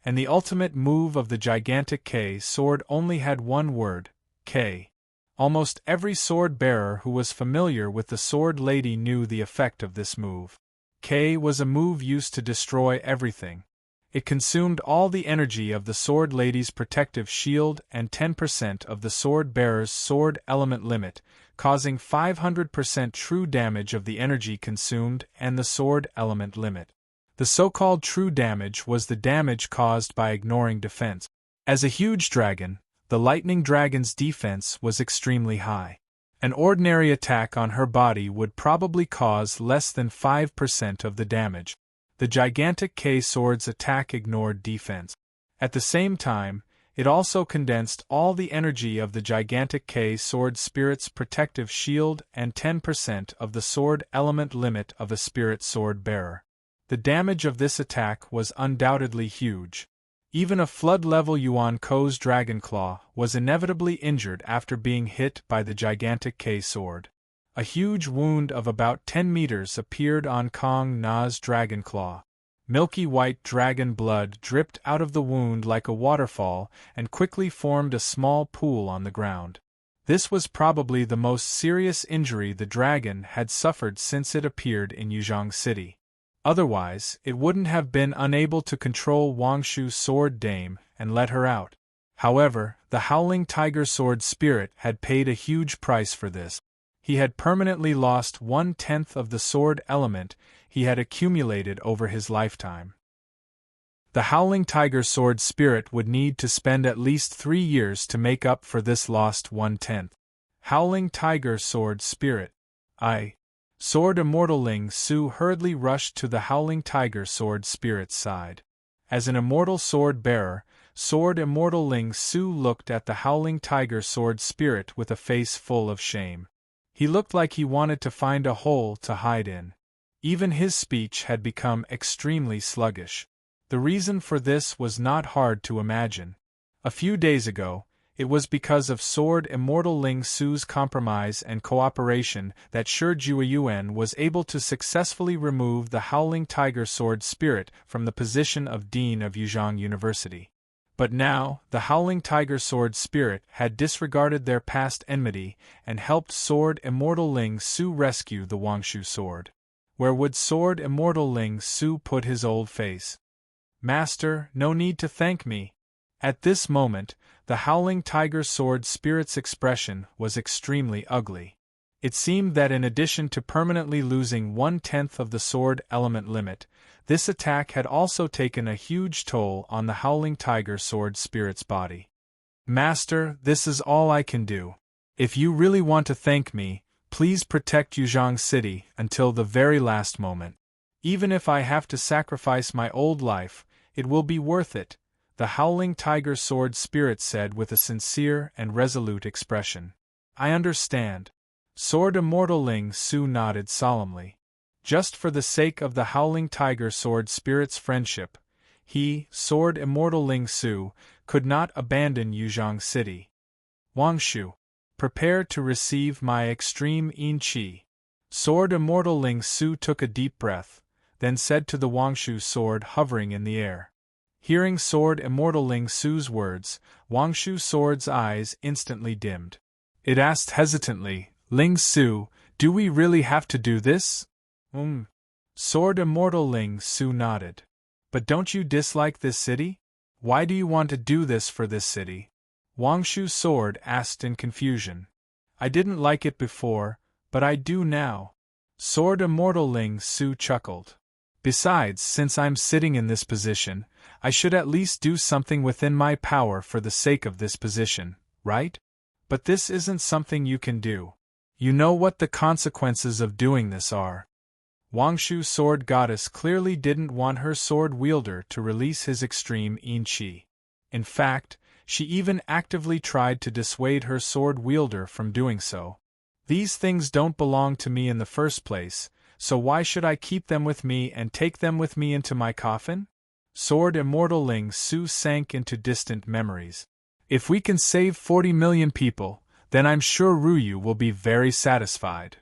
And the ultimate move of the gigantic K sword only had one word, K. Almost every sword bearer who was familiar with the sword lady knew the effect of this move. K was a move used to destroy everything. It consumed all the energy of the sword lady's protective shield and 10% of the sword bearer's sword element limit, causing 500% true damage of the energy consumed and the sword element limit. The so-called true damage was the damage caused by ignoring defense. As a huge dragon, the lightning dragon's defense was extremely high. An ordinary attack on her body would probably cause less than 5% of the damage. The gigantic K sword's attack ignored defense. At the same time, it also condensed all the energy of the gigantic K sword spirit's protective shield and 10% of the sword element limit of a spirit sword bearer. The damage of this attack was undoubtedly huge. Even a flood-level Yuan Ko's Dragon Claw was inevitably injured after being hit by the gigantic K sword. A huge wound of about 10 meters appeared on Kong Na's Dragon Claw. Milky white dragon blood dripped out of the wound like a waterfall and quickly formed a small pool on the ground. This was probably the most serious injury the dragon had suffered since it appeared in Yuzhong City. Otherwise, it wouldn't have been unable to control Wangshu's sword dame and let her out. However, the Howling Tiger Sword Spirit had paid a huge price for this. He had permanently lost 1/10 of the sword element he had accumulated over his lifetime. The Howling Tiger Sword Spirit would need to spend at least 3 years to make up for this lost 1/10. Howling Tiger Sword Spirit. Sword Immortal Ling Su hurriedly rushed to the Howling Tiger Sword Spirit's side. As an immortal sword bearer, Sword Immortal Ling Su looked at the Howling Tiger Sword Spirit with a face full of shame. He looked like he wanted to find a hole to hide in. Even his speech had become extremely sluggish. The reason for this was not hard to imagine. A few days ago, it was because of Sword Immortal Ling Su's compromise and cooperation that Shi Jueyuan was able to successfully remove the Howling Tiger Sword Spirit from the position of Dean of Yuzhong University. But now, the Howling Tiger Sword Spirit had disregarded their past enmity and helped Sword Immortal Ling Su rescue the Wangshu sword. Where would Sword Immortal Ling Su put his old face? Master, no need to thank me. At this moment, the Howling Tiger Sword Spirit's expression was extremely ugly. It seemed that in addition to permanently losing 1/10 of the sword element limit, this attack had also taken a huge toll on the Howling Tiger Sword Spirit's body. Master, this is all I can do. If you really want to thank me, please protect Yuzhong City until the very last moment. Even if I have to sacrifice my old life, it will be worth it, the Howling Tiger Sword Spirit said with a sincere and resolute expression. I understand. Sword Immortal Ling Su nodded solemnly. Just for the sake of the Howling Tiger Sword Spirit's friendship, he, Sword Immortal Ling Su, could not abandon Yuzhong City. Wangshu, prepare to receive my extreme Yin Qi. Sword Immortal Ling Su took a deep breath, then said to the Wangshu sword hovering in the air. Hearing Sword Immortal Ling Su's words, Wangshu sword's eyes instantly dimmed. It asked hesitantly, Ling Su, do we really have to do this? Sword Immortal Ling Su nodded. But don't you dislike this city? Why do you want to do this for this city? Wangshu's sword asked in confusion. I didn't like it before, but I do now. Sword Immortal Ling Su chuckled. Besides, since I'm sitting in this position, I should at least do something within my power for the sake of this position, right? But this isn't something you can do. You know what the consequences of doing this are. Wangshu's sword goddess clearly didn't want her sword wielder to release his extreme Yin Qi. In fact, she even actively tried to dissuade her sword wielder from doing so. These things don't belong to me in the first place, so why should I keep them with me and take them with me into my coffin? Sword Immortal Ling Su sank into distant memories. If we can save 40 million people, then I'm sure Ruyu will be very satisfied.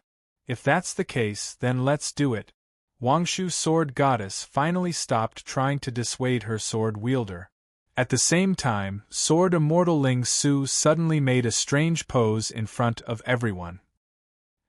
If that's the case, then let's do it. Wangshu's sword goddess finally stopped trying to dissuade her sword wielder. At the same time, Sword Immortal Ling Su suddenly made a strange pose in front of everyone.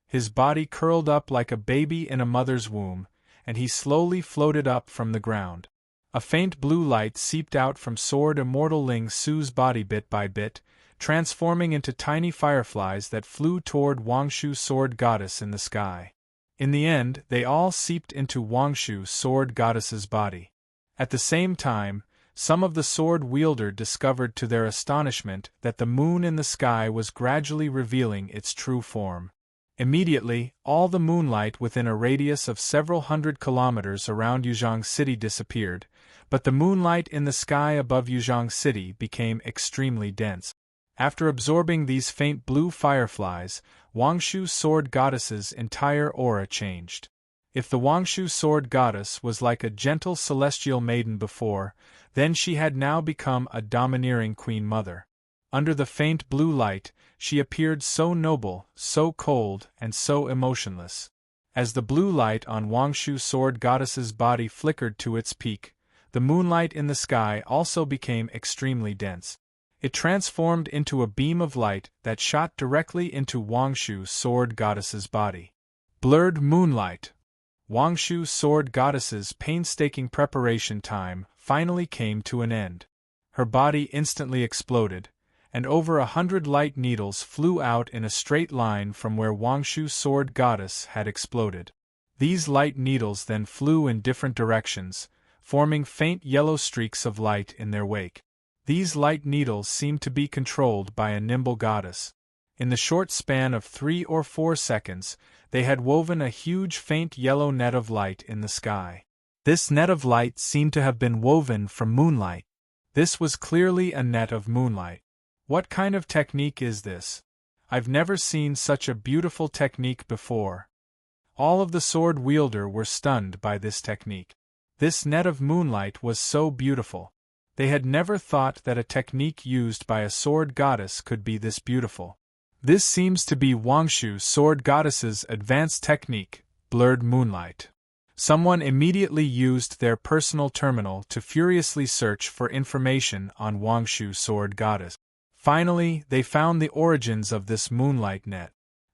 His body curled up like a baby in a mother's womb, and he slowly floated up from the ground. A faint blue light seeped out from Sword Immortal Ling Su's body bit by bit, transforming into tiny fireflies that flew toward Wangshu's sword goddess in the sky. In the end, they all seeped into Wangshu's sword goddess's body. At the same time, some of the sword-wielder discovered to their astonishment that the moon in the sky was gradually revealing its true form. Immediately, all the moonlight within a radius of several hundred kilometers around Yuzhong City disappeared, but the moonlight in the sky above Yuzhong City became extremely dense. After absorbing these faint blue fireflies, Wangshu Sword Goddess's entire aura changed. If the Wangshu Sword Goddess was like a gentle celestial maiden before, then she had now become a domineering Queen Mother. Under the faint blue light, she appeared so noble, so cold, and so emotionless. As the blue light on Wangshu Sword Goddess's body flickered to its peak, the moonlight in the sky also became extremely dense. It transformed into a beam of light that shot directly into Wangshu Sword Goddess's body. Blurred moonlight. Wangshu Sword Goddess's painstaking preparation time finally came to an end. Her body instantly exploded, and over 100 light needles flew out in a straight line from where Wangshu Sword Goddess had exploded. These light needles then flew in different directions, forming faint yellow streaks of light in their wake. These light needles seemed to be controlled by a nimble goddess. In the short span of 3 or 4 seconds, they had woven a huge faint yellow net of light in the sky. This net of light seemed to have been woven from moonlight. This was clearly a net of moonlight. What kind of technique is this? I've never seen such a beautiful technique before. All of the sword wielder were stunned by this technique. This net of moonlight was so beautiful. They had never thought that a technique used by a sword goddess could be this beautiful. This seems to be Wangshu Sword Goddess's advanced technique, blurred moonlight. Someone immediately used their personal terminal to furiously search for information on Wangshu Sword Goddess. Finally, they found the origins of this moonlight net.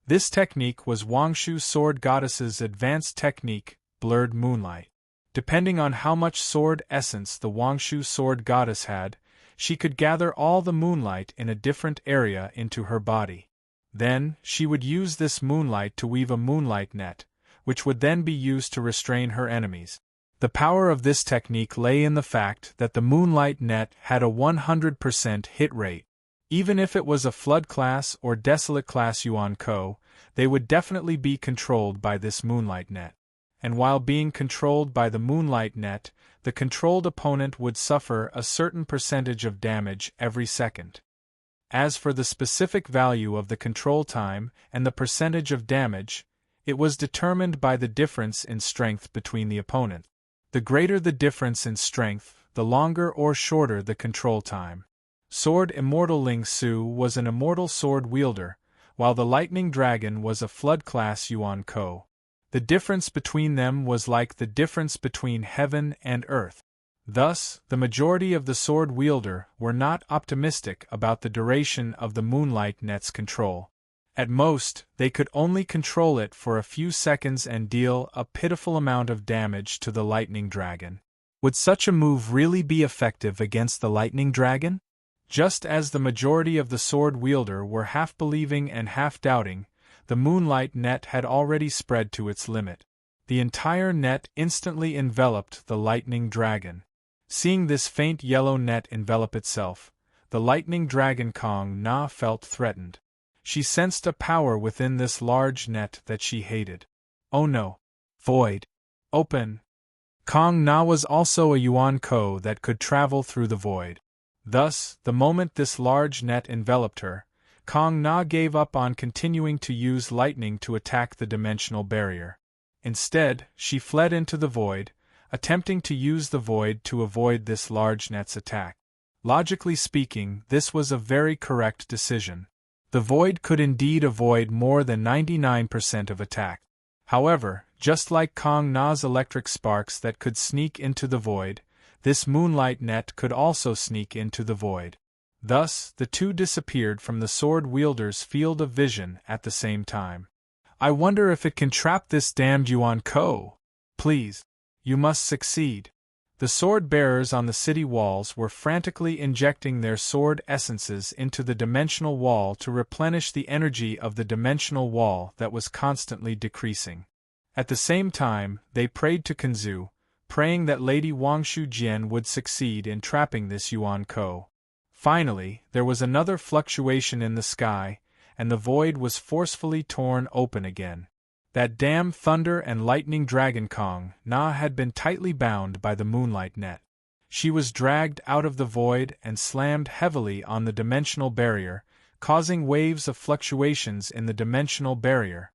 This technique was Wangshu Sword Goddess's advanced technique, blurred moonlight. Depending on how much sword essence the Wangshu Sword Goddess had, she could gather all the moonlight in a different area into her body. Then, she would use this moonlight to weave a moonlight net, which would then be used to restrain her enemies. The power of this technique lay in the fact that the moonlight net had a 100% hit rate. Even if it was a flood class or desolate class Yuan Ko, they would definitely be controlled by this moonlight net. And while being controlled by the moonlight net, the controlled opponent would suffer a certain percentage of damage every second. As for the specific value of the control time and the percentage of damage, it was determined by the difference in strength between the opponent. The greater the difference in strength, the longer or shorter the control time. Sword Immortal Ling Su was an immortal sword wielder, while the Lightning Dragon was a flood class Yuan Ko. The difference between them was like the difference between heaven and earth. Thus, the majority of the sword wielder were not optimistic about the duration of the moonlight net's control. At most, they could only control it for a few seconds and deal a pitiful amount of damage to the Lightning Dragon. Would such a move really be effective against the Lightning Dragon? Just as the majority of the sword wielder were half believing and half doubting, the moonlight net had already spread to its limit. The entire net instantly enveloped the Lightning Dragon. Seeing this faint yellow net envelop itself, the Lightning Dragon Kong Na felt threatened. She sensed a power within this large net that she hated. Oh no! Void! Open! Kong Na was also a Yuan Ko that could travel through the void. Thus, the moment this large net enveloped her, Kong Na gave up on continuing to use lightning to attack the dimensional barrier. Instead, she fled into the void, attempting to use the void to avoid this large net's attack. Logically speaking, this was a very correct decision. The void could indeed avoid more than 99% of attack. However, just like Kong Na's electric sparks that could sneak into the void, this moonlight net could also sneak into the void. Thus, the two disappeared from the sword wielder's field of vision at the same time. I wonder if it can trap this damned Yuan Ko. Please. You must succeed. The sword bearers on the city walls were frantically injecting their sword essences into the dimensional wall to replenish the energy of the dimensional wall that was constantly decreasing. At the same time, they prayed to Kanzu, praying that Lady Wangshu Jian would succeed in trapping this Yuan Ko. Finally, there was another fluctuation in the sky, and the void was forcefully torn open again. That damn thunder and lightning dragon Kong Na had been tightly bound by the moonlight net. She was dragged out of the void and slammed heavily on the dimensional barrier, causing waves of fluctuations in the dimensional barrier.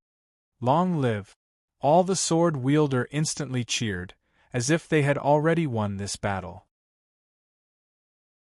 Long live! All the sword wielder instantly cheered, as if they had already won this battle.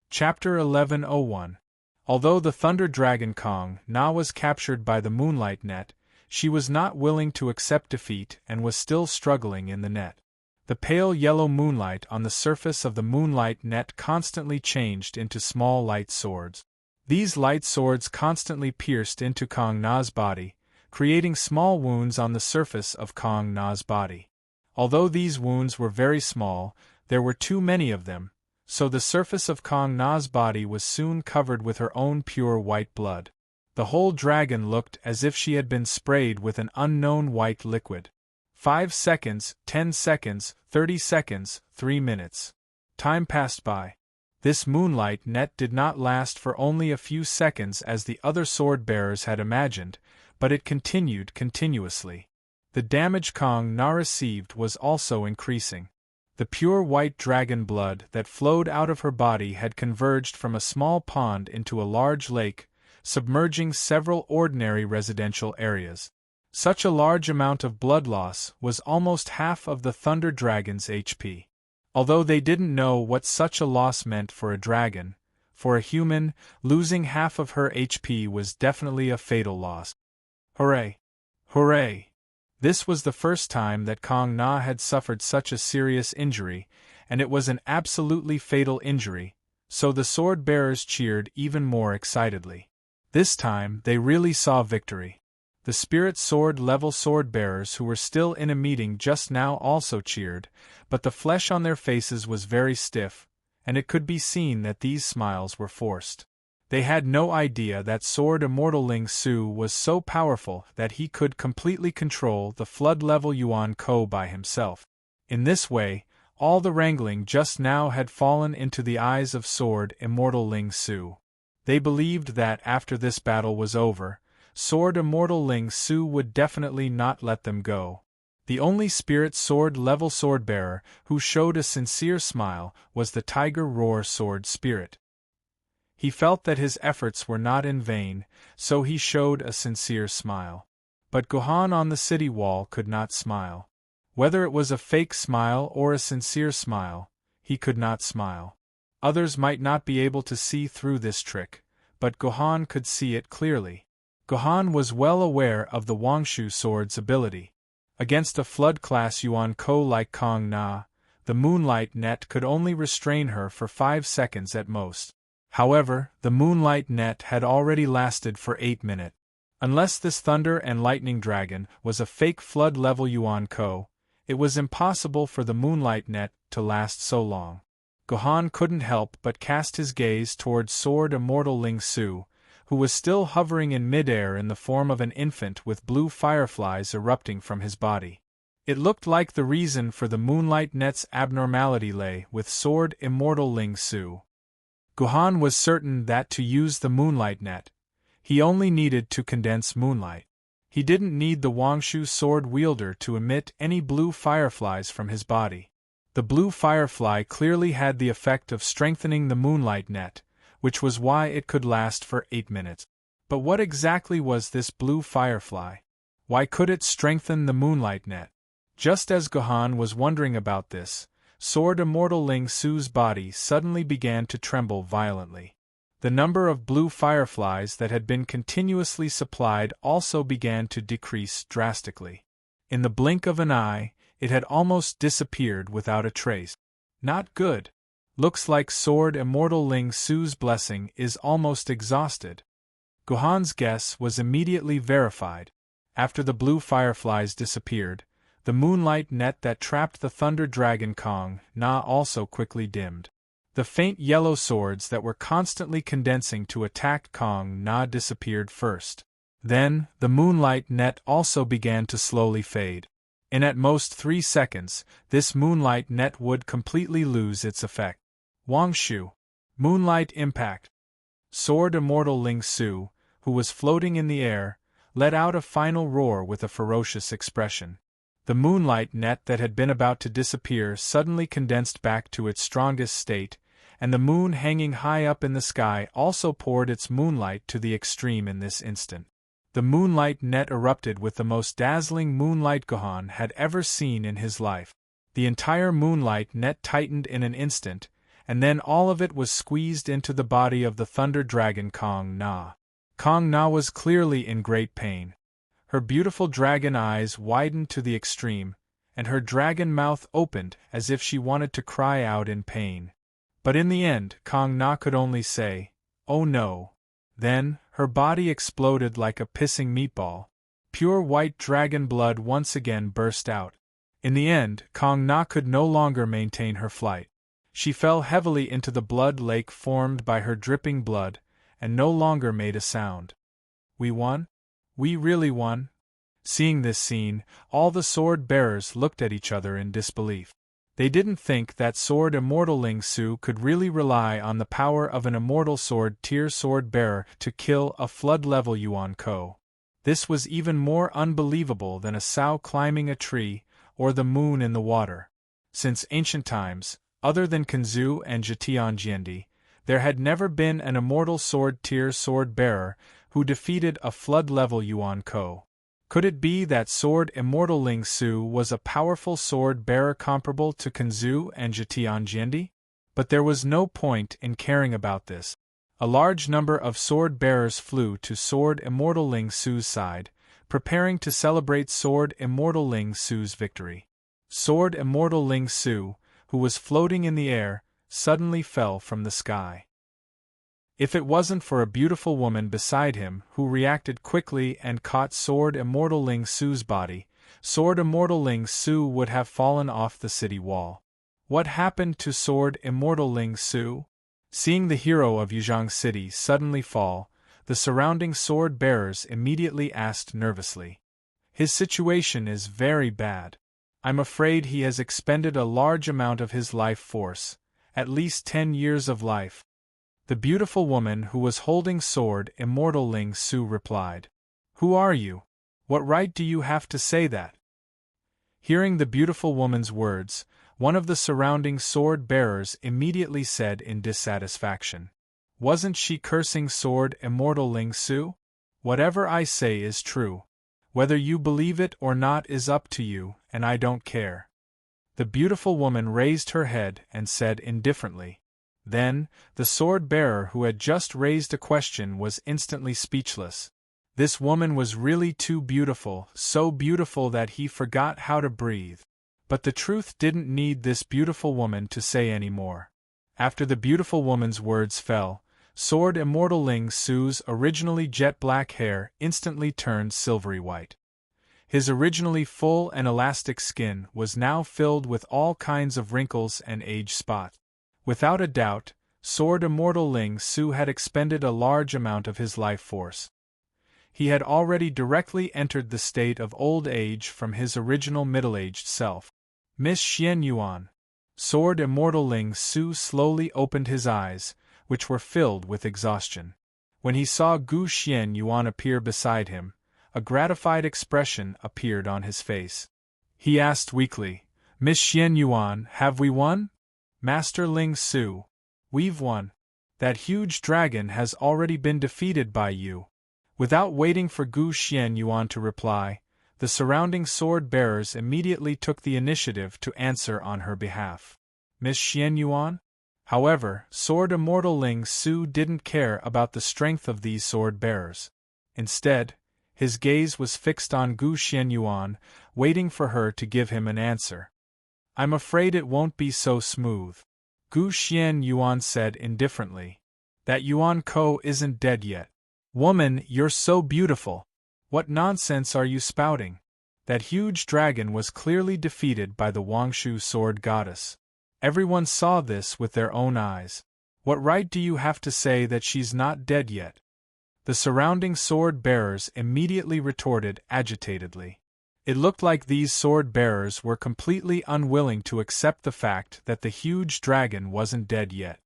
Chapter 1101. Although the Thunder Dragon Kong Na was captured by the moonlight net, she was not willing to accept defeat and was still struggling in the net. The pale yellow moonlight on the surface of the moonlight net constantly changed into small light swords. These light swords constantly pierced into Kong Na's body, creating small wounds on the surface of Kong Na's body. Although these wounds were very small, there were too many of them, so the surface of Kong Na's body was soon covered with her own pure white blood. The whole dragon looked as if she had been sprayed with an unknown white liquid. 5 seconds, 10 seconds, 30 seconds, 3 minutes. Time passed by. This moonlight net did not last for only a few seconds as the other sword bearers had imagined, but it continued continuously. The damage Kong Na received was also increasing. The pure white dragon blood that flowed out of her body had converged from a small pond into a large lake, submerging several ordinary residential areas. Such a large amount of blood loss was almost half of the Thunder Dragon's HP. Although they didn't know what such a loss meant for a dragon, for a human, losing half of her HP was definitely a fatal loss. Hooray! Hooray! This was the first time that Kong Na had suffered such a serious injury, and it was an absolutely fatal injury, so the sword bearers cheered even more excitedly. This time they really saw victory. The spirit sword level sword bearers who were still in a meeting just now also cheered, but the flesh on their faces was very stiff, and it could be seen that these smiles were forced. They had no idea that Sword Immortal Ling Su was so powerful that he could completely control the flood-level Yuan Ko by himself. In this way, all the wrangling just now had fallen into the eyes of Sword Immortal Ling Su. They believed that after this battle was over, Sword Immortal Ling Su would definitely not let them go. The only spirit sword-level sword-bearer who showed a sincere smile was the Tiger Roar Sword Spirit. He felt that his efforts were not in vain, so he showed a sincere smile. But Gohan on the city wall could not smile. Whether it was a fake smile or a sincere smile, he could not smile. Others might not be able to see through this trick, but Gohan could see it clearly. Gohan was well aware of the Wangshu sword's ability. Against a flood-class Yuan Ko like Kong Na, the moonlight net could only restrain her for 5 seconds at most. However, the moonlight net had already lasted for 8 minutes. Unless this thunder and lightning dragon was a fake flood-level Yuan Ko, it was impossible for the moonlight net to last so long. Gohan couldn't help but cast his gaze towards Sword Immortal Ling Su, who was still hovering in midair in the form of an infant with blue fireflies erupting from his body. It looked like the reason for the moonlight net's abnormality lay with Sword Immortal Ling Su. Gohan was certain that to use the moonlight net, he only needed to condense moonlight. He didn't need the Wangshu sword wielder to emit any blue fireflies from his body. The blue firefly clearly had the effect of strengthening the moonlight net, which was why it could last for 8 minutes. But what exactly was this blue firefly? Why could it strengthen the moonlight net? Just as Gohan was wondering about this, Sword Immortal Ling Su's body suddenly began to tremble violently. The number of blue fireflies that had been continuously supplied also began to decrease drastically. In the blink of an eye, it had almost disappeared without a trace. Not good. Looks like Sword Immortal Ling Su's blessing is almost exhausted. Gohan's guess was immediately verified. After the blue fireflies disappeared, the moonlight net that trapped the Thunder Dragon Kong Na also quickly dimmed. The faint yellow swords that were constantly condensing to attack Kong Na disappeared first. Then, the moonlight net also began to slowly fade. In at most 3 seconds, this moonlight net would completely lose its effect. Wangshu. Moonlight impact. Sword immortal Ling Su, who was floating in the air, let out a final roar with a ferocious expression. The moonlight net that had been about to disappear suddenly condensed back to its strongest state, and the moon hanging high up in the sky also poured its moonlight to the extreme in this instant. The moonlight net erupted with the most dazzling moonlight Gohan had ever seen in his life. The entire moonlight net tightened in an instant, and then all of it was squeezed into the body of the Thunder Dragon Kong Na. Kong Na was clearly in great pain. Her beautiful dragon eyes widened to the extreme, and her dragon mouth opened as if she wanted to cry out in pain. But in the end, Kong Na could only say, "Oh no." Then, her body exploded like a pissing meatball. Pure white dragon blood once again burst out. In the end, Kong Na could no longer maintain her flight. She fell heavily into the blood lake formed by her dripping blood, and no longer made a sound. We won? We really won? Seeing this scene, all the sword-bearers looked at each other in disbelief. They didn't think that sword immortal Ling Su could really rely on the power of an immortal sword-tier sword-bearer to kill a flood-level Yuan Ko. This was even more unbelievable than a sow climbing a tree, or the moon in the water. Since ancient times, other than Kanzu and Zhetianjiandi, there had never been an immortal sword-tier sword-bearer who defeated a flood-level Yuan Ko. Could it be that sword immortal Ling Su was a powerful sword-bearer comparable to Kanzu and Zhetianjiandi? But there was no point in caring about this. A large number of sword-bearers flew to sword immortal Ling Su's side, preparing to celebrate sword immortal Ling Su's victory. Sword immortal Ling Su, who was floating in the air, suddenly fell from the sky. If it wasn't for a beautiful woman beside him who reacted quickly and caught sword immortal Ling Su's body, sword immortal Ling Su would have fallen off the city wall. What happened to sword immortal Ling Su? Seeing the hero of Yuzhang City suddenly fall, the surrounding sword-bearers immediately asked nervously. His situation is very bad. I'm afraid he has expended a large amount of his life force, at least 10 years of life. The beautiful woman who was holding sword immortal Ling Su replied. Who are you? What right do you have to say that? Hearing the beautiful woman's words, one of the surrounding sword-bearers immediately said in dissatisfaction. Wasn't she cursing sword immortal Ling Su? Whatever I say is true. Whether you believe it or not is up to you, and I don't care. The beautiful woman raised her head and said indifferently. Then, the sword-bearer who had just raised a question was instantly speechless. This woman was really too beautiful, so beautiful that he forgot how to breathe. But the truth didn't need this beautiful woman to say any more. After the beautiful woman's words fell, sword immortal Ling Su's originally jet-black hair instantly turned silvery white. His originally full and elastic skin was now filled with all kinds of wrinkles and age spots. Without a doubt, sword immortal Ling Su had expended a large amount of his life force. He had already directly entered the state of old age from his original middle-aged self. Miss Xian Yuan. Sword immortal Ling Su slowly opened his eyes, which were filled with exhaustion. When he saw Gu Xian Yuan appear beside him, a gratified expression appeared on his face. He asked weakly, Miss Xian Yuan, have we won? Master Ling Su, we've won. That huge dragon has already been defeated by you. Without waiting for Gu Xian Yuan to reply, the surrounding sword-bearers immediately took the initiative to answer on her behalf. Miss Xian Yuan? However, sword immortal Ling Su didn't care about the strength of these sword-bearers. Instead, his gaze was fixed on Gu Xian Yuan, waiting for her to give him an answer. I'm afraid it won't be so smooth. Gu Xian Yuan said indifferently. That Yuan Ko isn't dead yet. Woman, you're so beautiful. What nonsense are you spouting? That huge dragon was clearly defeated by the Wangshu sword goddess. Everyone saw this with their own eyes. What right do you have to say that she's not dead yet? The surrounding sword-bearers immediately retorted agitatedly. It looked like these sword-bearers were completely unwilling to accept the fact that the huge dragon wasn't dead yet.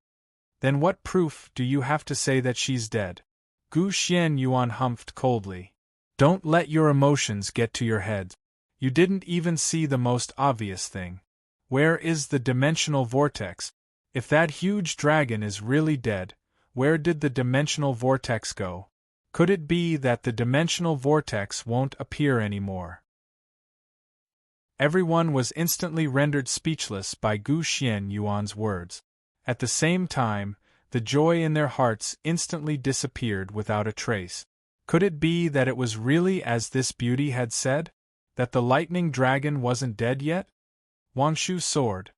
Then what proof do you have to say that she's dead? Gu Xianyuan humphed coldly. Don't let your emotions get to your head. You didn't even see the most obvious thing. Where is the dimensional vortex? If that huge dragon is really dead, where did the dimensional vortex go? Could it be that the dimensional vortex won't appear anymore? Everyone was instantly rendered speechless by Gu Xianyuan's words. At the same time, the joy in their hearts instantly disappeared without a trace. Could it be that it was really as this beauty had said? That the lightning dragon wasn't dead yet? Wangshu sword.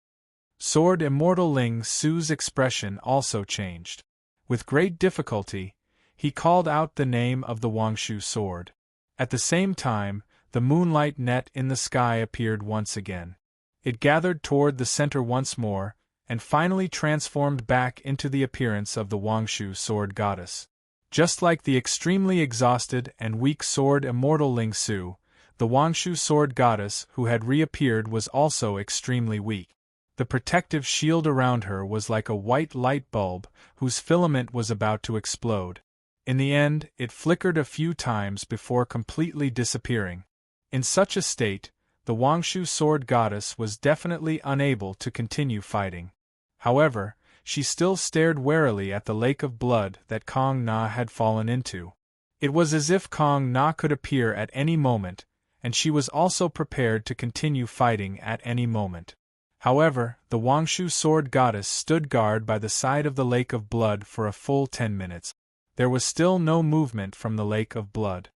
Sword Immortal Ling Su's expression also changed. With great difficulty, he called out the name of the Wangshu sword. At the same time, the moonlight net in the sky appeared once again. It gathered toward the center once more, and finally transformed back into the appearance of the Wangshu sword goddess. Just like the extremely exhausted and weak sword Immortal Ling Su, the Wangshu sword goddess who had reappeared was also extremely weak. The protective shield around her was like a white light bulb whose filament was about to explode. In the end, it flickered a few times before completely disappearing. In such a state, the Wangshu sword goddess was definitely unable to continue fighting. However, she still stared warily at the lake of blood that Kong Na had fallen into. It was as if Kong Na could appear at any moment, and she was also prepared to continue fighting at any moment. However, the Wangshu sword goddess stood guard by the side of the lake of blood for a full 10 minutes. There was still no movement from the lake of blood.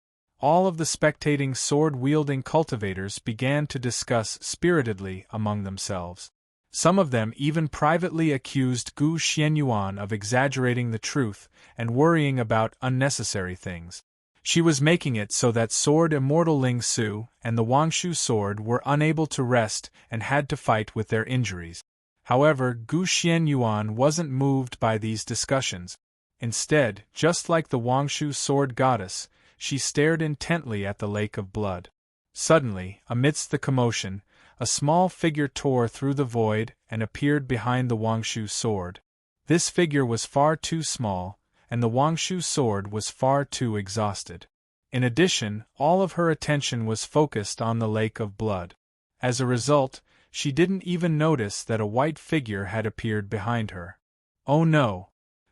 All of the spectating sword-wielding cultivators began to discuss spiritedly among themselves. Some of them even privately accused Gu Xianyuan of exaggerating the truth and worrying about unnecessary things. She was making it so that sword Immortal Ling Su and the Wangshu sword were unable to rest and had to fight with their injuries. However, Gu Xianyuan wasn't moved by these discussions. Instead, just like the Wangshu sword goddess, she stared intently at the lake of blood. Suddenly, amidst the commotion, a small figure tore through the void and appeared behind the Wangshu sword. This figure was far too small, and the Wangshu sword was far too exhausted. In addition, all of her attention was focused on the lake of blood. As a result, she didn't even notice that a white figure had appeared behind her. Oh no!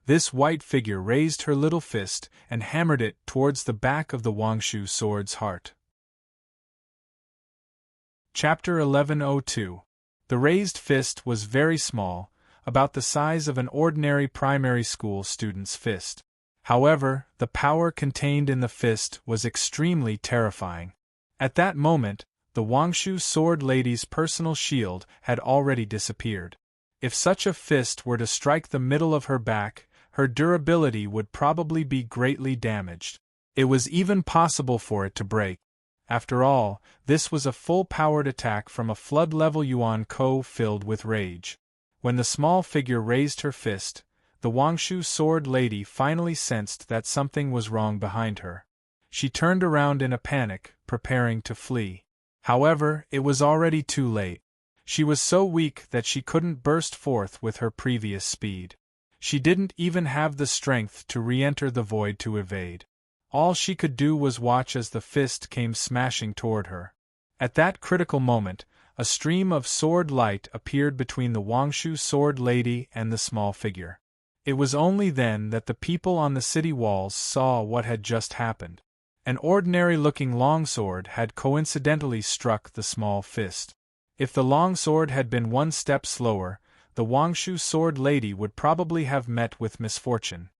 This white figure raised her little fist and hammered it towards the back of the Wangshu sword's heart. Chapter 1102. The raised fist was very small, about the size of an ordinary primary school student's fist. However, the power contained in the fist was extremely terrifying. At that moment, the Wangshu sword lady's personal shield had already disappeared. If such a fist were to strike the middle of her back, her durability would probably be greatly damaged. It was even possible for it to break. After all, this was a full-powered attack from a flood-level Yuan Ko filled with rage. When the small figure raised her fist, the Wangshu sword lady finally sensed that something was wrong behind her. She turned around in a panic, preparing to flee. However, it was already too late. She was so weak that she couldn't burst forth with her previous speed. She didn't even have the strength to re-enter the void to evade. All she could do was watch as the fist came smashing toward her. At that critical moment, a stream of sword light appeared between the Wangshu sword lady and the small figure. It was only then that the people on the city walls saw what had just happened. An ordinary-looking longsword had coincidentally struck the small fist. If the longsword had been one step slower, the Wangshu sword lady would probably have met with misfortune.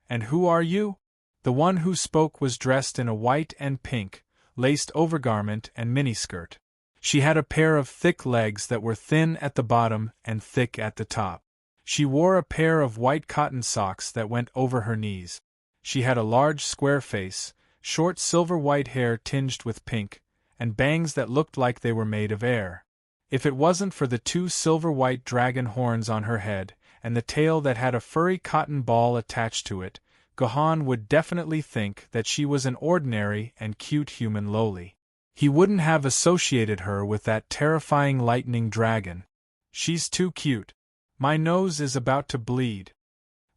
"And who are you?" The one who spoke was dressed in a white and pink, laced overgarment and miniskirt. She had a pair of thick legs that were thin at the bottom and thick at the top. She wore a pair of white cotton socks that went over her knees. She had a large square face, short silver-white hair tinged with pink, and bangs that looked like they were made of air. If it wasn't for the two silver-white dragon horns on her head, and the tail that had a furry cotton ball attached to it, Gohan would definitely think that she was an ordinary and cute human loli. He wouldn't have associated her with that terrifying lightning dragon. She's too cute. My nose is about to bleed.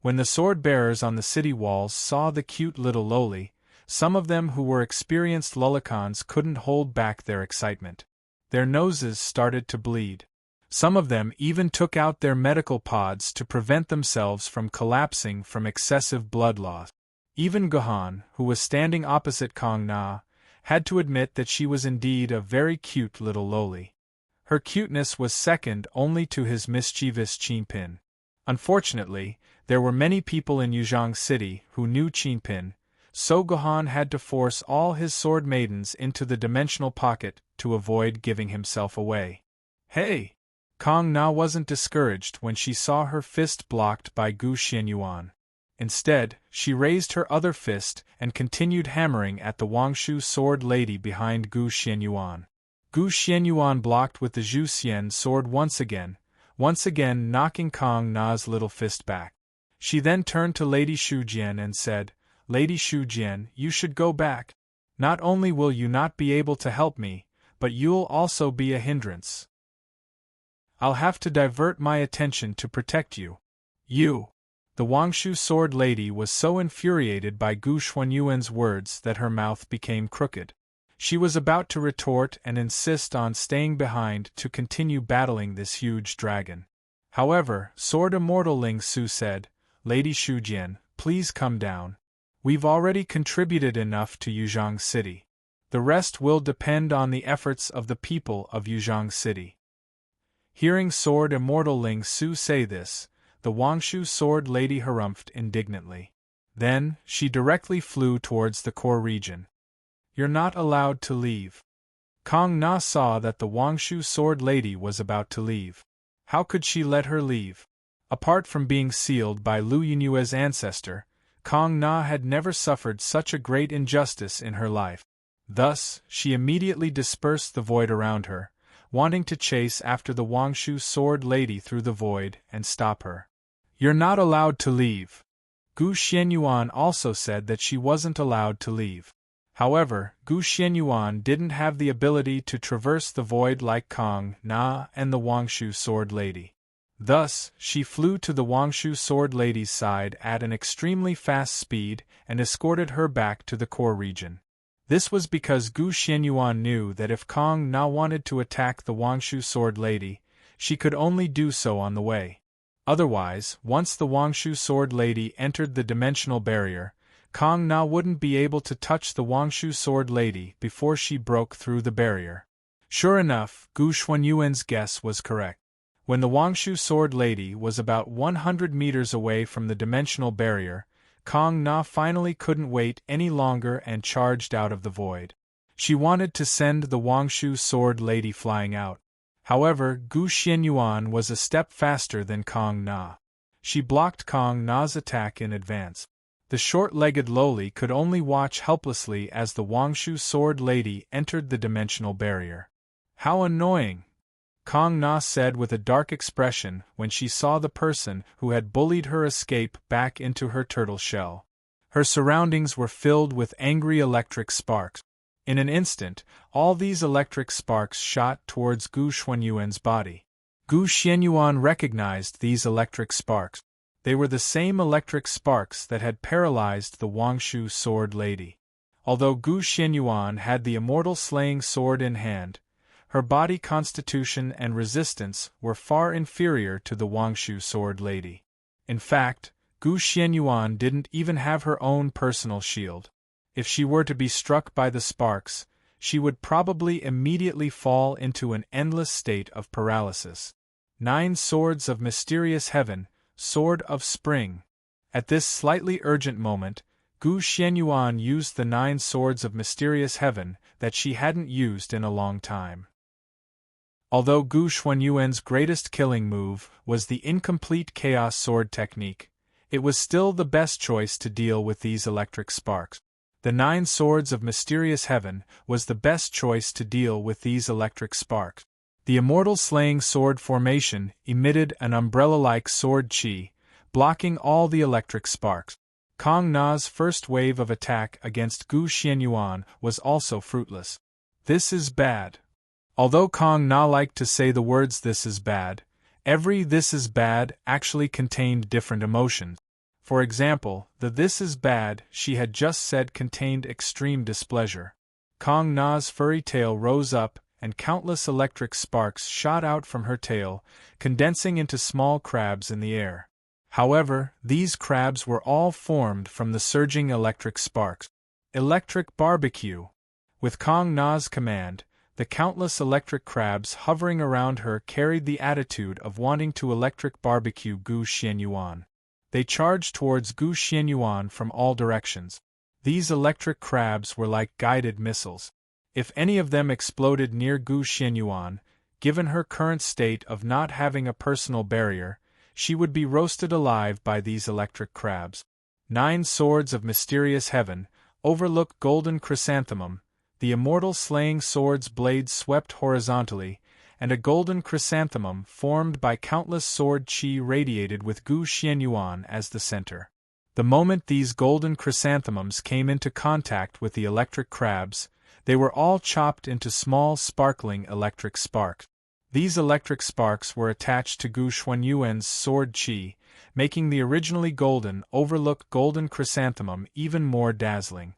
When the sword-bearers on the city walls saw the cute little loli, some of them who were experienced Lulicans couldn't hold back their excitement. Their noses started to bleed. Some of them even took out their medical pods to prevent themselves from collapsing from excessive blood loss. Even Gohan, who was standing opposite Kong Na, had to admit that she was indeed a very cute little loli. Her cuteness was second only to his mischievous Qinpin. Unfortunately, there were many people in Yuzhong City who knew Qinpin, so Gohan had to force all his sword maidens into the dimensional pocket to avoid giving himself away. Hey! Kong Na wasn't discouraged when she saw her fist blocked by Gu Xianyuan. Instead, she raised her other fist and continued hammering at the Wangshu sword lady behind Gu Xianyuan. Gu Xianyuan blocked with the Zhu Xian sword once again knocking Kong Na's little fist back. She then turned to Lady Shujian and said, "Lady Shujian, you should go back. Not only will you not be able to help me, but you'll also be a hindrance. I'll have to divert my attention to protect you." You! The Wangshu sword lady was so infuriated by Gu Xuanyuan's words that her mouth became crooked. She was about to retort and insist on staying behind to continue battling this huge dragon. However, Sword Immortal Ling Su said, "Lady Shujian, please come down. We've already contributed enough to Yuzhong City. The rest will depend on the efforts of the people of Yuzhong City." Hearing Sword Immortal Ling Su say this, the Wangshu sword lady harumphed indignantly. Then, she directly flew towards the core region. "You're not allowed to leave." Kong Na saw that the Wangshu sword lady was about to leave. How could she let her leave? Apart from being sealed by Lu Yunyue's ancestor, Kong Na had never suffered such a great injustice in her life. Thus, she immediately dispersed the void around her, wanting to chase after the Wangshu sword lady through the void and stop her. "You're not allowed to leave." Gu Xianyuan also said that she wasn't allowed to leave. However, Gu Xianyuan didn't have the ability to traverse the void like Kong Na and the Wangshu sword lady. Thus, she flew to the Wangshu sword lady's side at an extremely fast speed and escorted her back to the core region. This was because Gu Xianyuan knew that if Kong Na wanted to attack the Wangshu sword lady, she could only do so on the way. Otherwise, once the Wangshu sword lady entered the dimensional barrier, Kong Na wouldn't be able to touch the Wangshu sword lady before she broke through the barrier. Sure enough, Gu Xuanyuan's guess was correct. When the Wangshu sword lady was about 100 meters away from the dimensional barrier, Kong Na finally couldn't wait any longer and charged out of the void. She wanted to send the Wangshu sword lady flying out. However, Gu Xianyuan was a step faster than Kong Na. She blocked Kong Na's attack in advance. The short-legged loli could only watch helplessly as the Wangshu sword lady entered the dimensional barrier. "How annoying!" Kong Na said with a dark expression when she saw the person who had bullied her escape back into her turtle shell. Her surroundings were filled with angry electric sparks. In an instant, all these electric sparks shot towards Gu Xuanyuan's body. Gu Xianyuan recognized these electric sparks. They were the same electric sparks that had paralyzed the Wangshu sword lady. Although Gu Xianyuan had the immortal slaying sword in hand, her body constitution and resistance were far inferior to the Wangshu sword lady. In fact, Gu Xianyuan didn't even have her own personal shield. If she were to be struck by the sparks, she would probably immediately fall into an endless state of paralysis. 9 Swords of Mysterious Heaven, Sword of Spring. At this slightly urgent moment, Gu Xianyuan used the 9 Swords of Mysterious Heaven that she hadn't used in a long time. Although Gu Xuanyuan's greatest killing move was the incomplete Chaos Sword technique, it was still the best choice to deal with these electric sparks. The 9 Swords of Mysterious Heaven was the best choice to deal with these electric sparks. The immortal slaying sword formation emitted an umbrella-like sword chi, blocking all the electric sparks. Kong Na's first wave of attack against Gu Xianyuan was also fruitless. This is bad. Although Kong Na liked to say the words "this is bad," every "this is bad" actually contained different emotions. For example, the "this is bad" she had just said contained extreme displeasure. Kong Na's furry tail rose up, and countless electric sparks shot out from her tail, condensing into small crabs in the air. However, these crabs were all formed from the surging electric sparks. Electric barbecue! With Kong Na's command, the countless electric crabs hovering around her carried the attitude of wanting to electric barbecue Gu Xianyuan. They charged towards Gu Xianyuan from all directions. These electric crabs were like guided missiles. If any of them exploded near Gu Xianyuan, given her current state of not having a personal barrier, she would be roasted alive by these electric crabs. 9 swords of mysterious heaven, overlook golden chrysanthemum, the immortal slaying sword's blades swept horizontally, and a golden chrysanthemum formed by countless sword chi radiated with Gu Xianyuan as the center. The moment these golden chrysanthemums came into contact with the electric crabs, they were all chopped into small sparkling electric sparks. These electric sparks were attached to Gu Xuanyuan's sword chi, making the originally golden overlook golden chrysanthemum even more dazzling.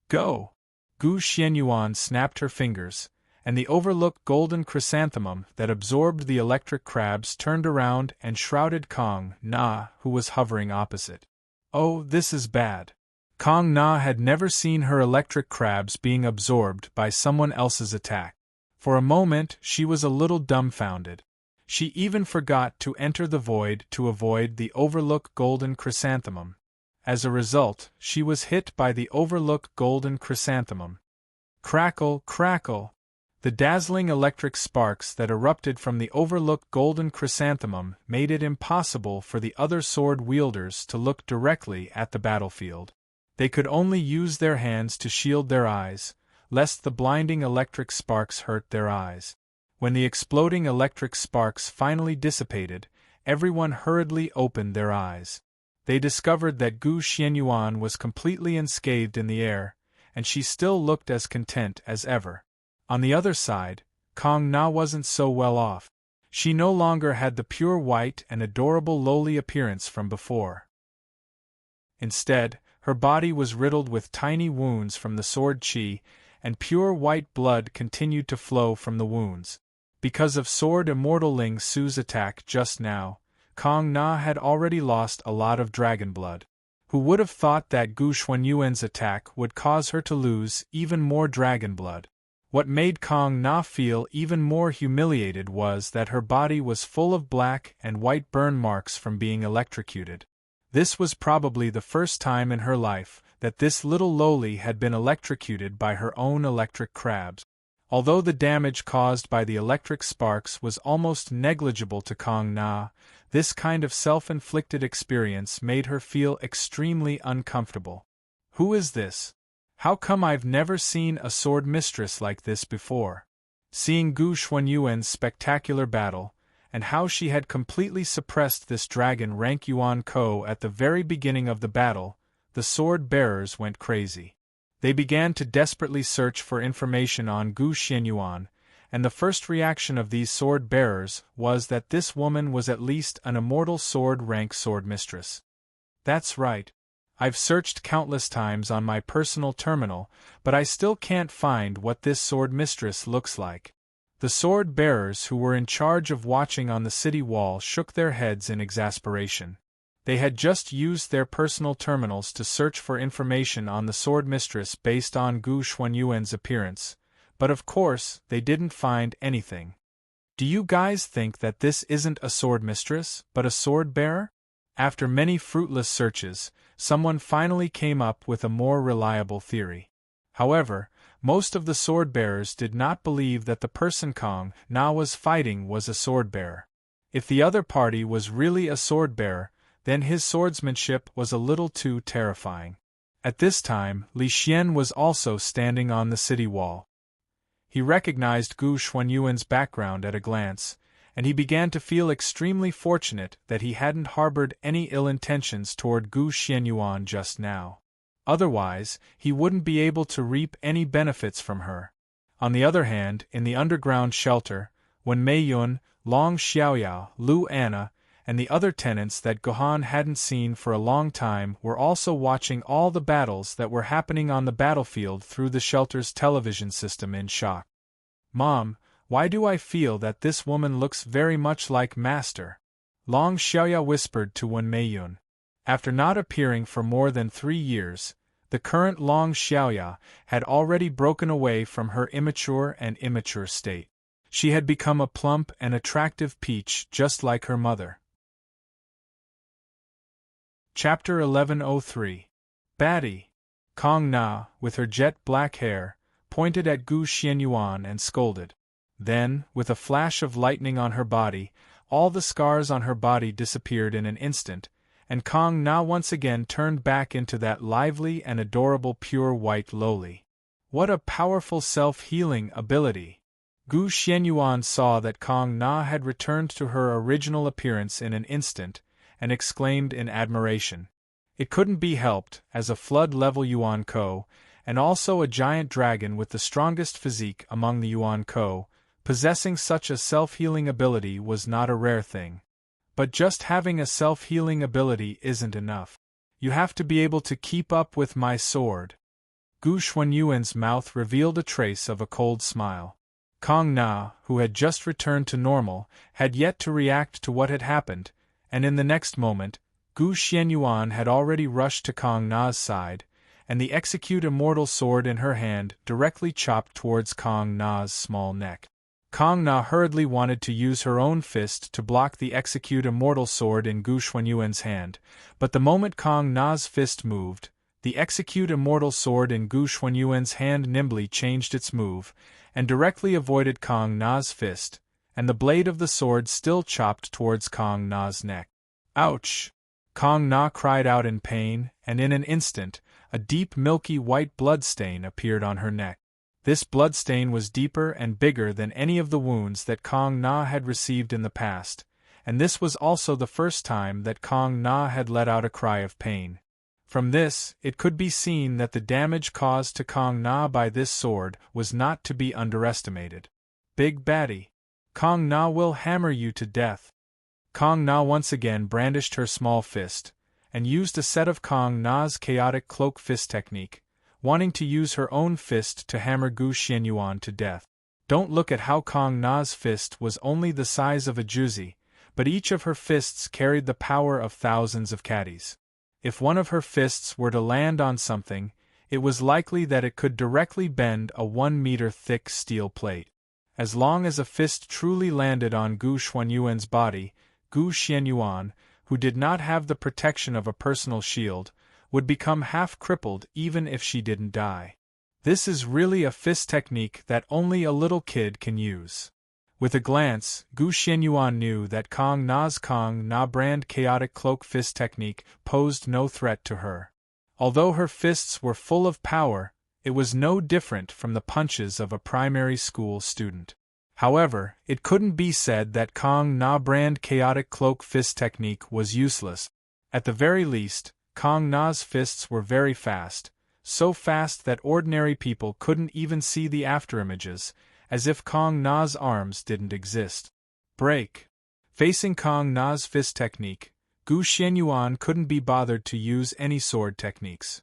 Go! Gu Xianyuan snapped her fingers, and the overlook golden chrysanthemum that absorbed the electric crabs turned around and shrouded Kong Na, who was hovering opposite. Oh, this is bad. Kong Na had never seen her electric crabs being absorbed by someone else's attack. For a moment she was a little dumbfounded. She even forgot to enter the void to avoid the overlook golden chrysanthemum. As a result, she was hit by the overlook golden chrysanthemum. Crackle, crackle! The dazzling electric sparks that erupted from the overlook golden chrysanthemum made it impossible for the other sword wielders to look directly at the battlefield. They could only use their hands to shield their eyes, lest the blinding electric sparks hurt their eyes. When the exploding electric sparks finally dissipated, everyone hurriedly opened their eyes. They discovered that Gu Xianyuan was completely unscathed in the air, and she still looked as content as ever. On the other side, Kong Na wasn't so well off. She no longer had the pure white and adorable lowly appearance from before. Instead, her body was riddled with tiny wounds from the sword chi, and pure white blood continued to flow from the wounds. Because of Sword Immortal Ling Su's attack just now, Kong Na had already lost a lot of dragon blood. Who would have thought that Gu Xuanyuan's attack would cause her to lose even more dragon blood? What made Kong Na feel even more humiliated was that her body was full of black and white burn marks from being electrocuted. This was probably the first time in her life that this little lowly had been electrocuted by her own electric crabs. Although the damage caused by the electric sparks was almost negligible to Kong Na, this kind of self-inflicted experience made her feel extremely uncomfortable. Who is this? How come I've never seen a sword mistress like this before? Seeing Gu Xuanyuan's spectacular battle, and how she had completely suppressed this dragon rank Yuan Ko at the very beginning of the battle, the sword-bearers went crazy. They began to desperately search for information on Gu Xianyuan, and the first reaction of these sword-bearers was that this woman was at least an immortal sword-rank sword-mistress. That's right. I've searched countless times on my personal terminal, but I still can't find what this sword-mistress looks like. The sword-bearers who were in charge of watching on the city wall shook their heads in exasperation. They had just used their personal terminals to search for information on the sword-mistress based on Gu Xuanyuan's appearance, but of course they didn't find anything. Do you guys think that this isn't a sword-mistress, but a sword-bearer? After many fruitless searches, someone finally came up with a more reliable theory. However, most of the sword-bearers did not believe that the person Kong Na was fighting was a sword-bearer. If the other party was really a sword-bearer, then his swordsmanship was a little too terrifying. At this time, Li Xian was also standing on the city wall. He recognized Gu Xuanyuan's background at a glance, and he began to feel extremely fortunate that he hadn't harbored any ill intentions toward Gu Xianyuan just now. Otherwise, he wouldn't be able to reap any benefits from her. On the other hand, in the underground shelter, when Mei Yun, Long Xiaoyao, Lu Anna, and the other tenants that Gohan hadn't seen for a long time were also watching all the battles that were happening on the battlefield through the shelter's television system in shock. "Mom, why do I feel that this woman looks very much like Master?" Long Xiaoyao whispered to Wen Meiyun. After not appearing for more than 3 years, the current Long Xiaoya had already broken away from her immature state. She had become a plump and attractive peach just like her mother. Chapter 1103. Batty. Kong Na, with her jet black hair, pointed at Gu Xianyuan and scolded. Then, with a flash of lightning on her body, all the scars on her body disappeared in an instant, and Kong Na once again turned back into that lively and adorable pure white loli. What a powerful self-healing ability! Gu Xianyuan saw that Kong Na had returned to her original appearance in an instant, and exclaimed in admiration. It couldn't be helped, as a flood-level Yuan Ko, and also a giant dragon with the strongest physique among the Yuan Ko, possessing such a self-healing ability was not a rare thing. But just having a self-healing ability isn't enough. You have to be able to keep up with my sword. Gu Xuanyuan's mouth revealed a trace of a cold smile. Kong Na, who had just returned to normal, had yet to react to what had happened, and in the next moment, Gu Xianyuan had already rushed to Kong Na's side, and the Execute Immortal sword in her hand directly chopped towards Kong Na's small neck. Kong Na hurriedly wanted to use her own fist to block the Execute Immortal sword in Gu Xuanyuan's hand, but the moment Kong Na's fist moved, the Execute Immortal sword in Gu Xuanyuan's hand nimbly changed its move, and directly avoided Kong Na's fist, and the blade of the sword still chopped towards Kong Na's neck. Ouch! Kong Na cried out in pain, and in an instant, a deep milky white bloodstain appeared on her neck. This bloodstain was deeper and bigger than any of the wounds that Kong Na had received in the past, and this was also the first time that Kong Na had let out a cry of pain. From this, it could be seen that the damage caused to Kong Na by this sword was not to be underestimated. Big Batty. Kong Na will hammer you to death. Kong Na once again brandished her small fist, and used a set of Kong Na's chaotic cloak fist technique, wanting to use her own fist to hammer Gu Xianyuan to death. Don't look at how Kong Na's fist was only the size of a juzi, but each of her fists carried the power of thousands of caddies. If one of her fists were to land on something, it was likely that it could directly bend a 1-meter-thick steel plate. As long as a fist truly landed on Gu Xuanyuan's body, Gu Xianyuan, who did not have the protection of a personal shield, would become half-crippled even if she didn't die. This is really a fist technique that only a little kid can use. With a glance, Gu Xianyuan knew that Kong Na's Kong Na brand chaotic cloak fist technique posed no threat to her. Although her fists were full of power, it was no different from the punches of a primary school student. However, it couldn't be said that Kong Na brand chaotic cloak fist technique was useless. At the very least, Kong Na's fists were very fast, so fast that ordinary people couldn't even see the afterimages, as if Kong Na's arms didn't exist. Break. Facing Kong Na's fist technique, Gu Xianyuan couldn't be bothered to use any sword techniques.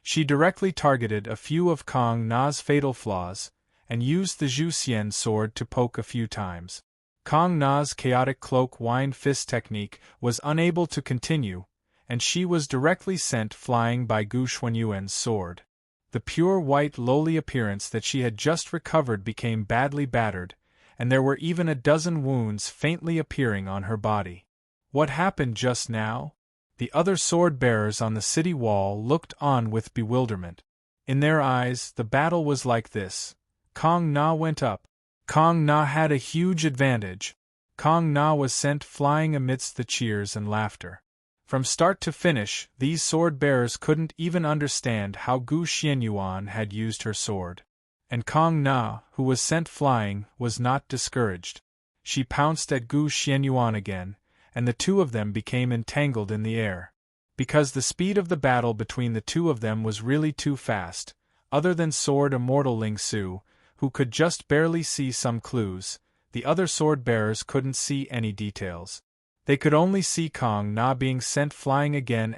She directly targeted a few of Kong Na's fatal flaws, and used the Zhu Xian sword to poke a few times. Kong Na's chaotic cloak wind fist technique was unable to continue, and she was directly sent flying by Gu Xuanyuan's sword. The pure white lowly appearance that she had just recovered became badly battered, and there were even a dozen wounds faintly appearing on her body. What happened just now? The other sword-bearers on the city wall looked on with bewilderment. In their eyes, the battle was like this. Kong Na went up. Kong Na had a huge advantage. Kong Na was sent flying amidst the cheers and laughter. From start to finish, these sword-bearers couldn't even understand how Gu Xianyuan had used her sword. And Kong Na, who was sent flying, was not discouraged. She pounced at Gu Xianyuan again, and the two of them became entangled in the air. Because the speed of the battle between the two of them was really too fast, Other than Sword Immortal Ling Su, who could just barely see some clues, the other sword-bearers couldn't see any details. They could only see Kong Na being sent flying again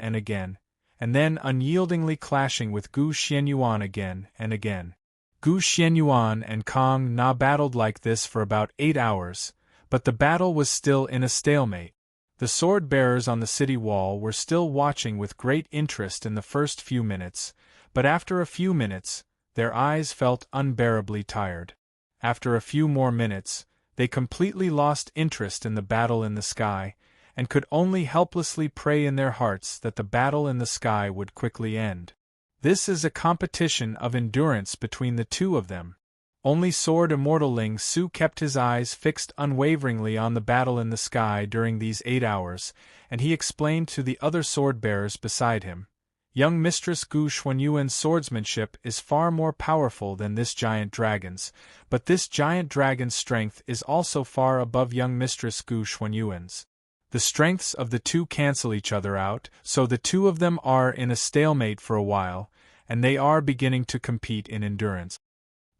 and then unyieldingly clashing with Gu Xianyuan again and again. Gu Xianyuan and Kong Na battled like this for about 8 hours, but the battle was still in a stalemate. The sword-bearers on the city wall were still watching with great interest in the first few minutes, but after a few minutes, their eyes felt unbearably tired. After a few more minutes, they completely lost interest in the battle in the sky, and could only helplessly pray in their hearts that the battle in the sky would quickly end. This is a competition of endurance between the two of them. Only Sword Immortal Ling Su kept his eyes fixed unwaveringly on the battle in the sky during these 8 hours, and he explained to the other sword-bearers beside him, "Young Mistress Gu Xuanyuan's swordsmanship is far more powerful than this giant dragon's, but this giant dragon's strength is also far above young Mistress Gu Xuanyuan's. The strengths of the two cancel each other out, so the two of them are in a stalemate for a while, and they are beginning to compete in endurance.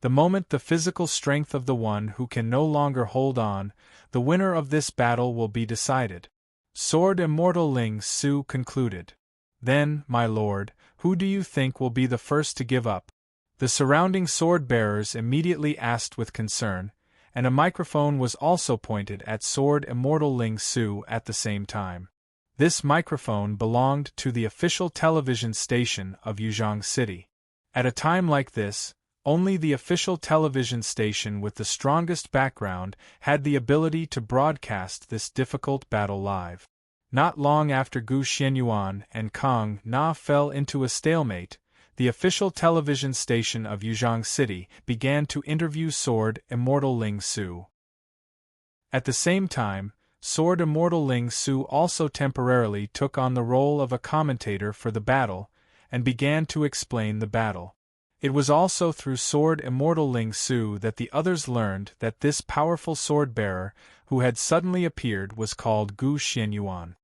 The moment the physical strength of the one who can no longer hold on, the winner of this battle will be decided." Sword Immortal Ling Su concluded. "Then, my lord, who do you think will be the first to give up?" The surrounding sword-bearers immediately asked with concern, and a microphone was also pointed at Sword Immortal Ling Su at the same time. This microphone belonged to the official television station of Yuzhong City. At a time like this, only the official television station with the strongest background had the ability to broadcast this difficult battle live. Not long after Gu Xianyuan and Kong Na fell into a stalemate, the official television station of Yuzhong City began to interview Sword Immortal Ling Su. At the same time, Sword Immortal Ling Su also temporarily took on the role of a commentator for the battle, and began to explain the battle. It was also through Sword Immortal Ling Su that the others learned that this powerful sword-bearer who had suddenly appeared was called Gu Xianyuan.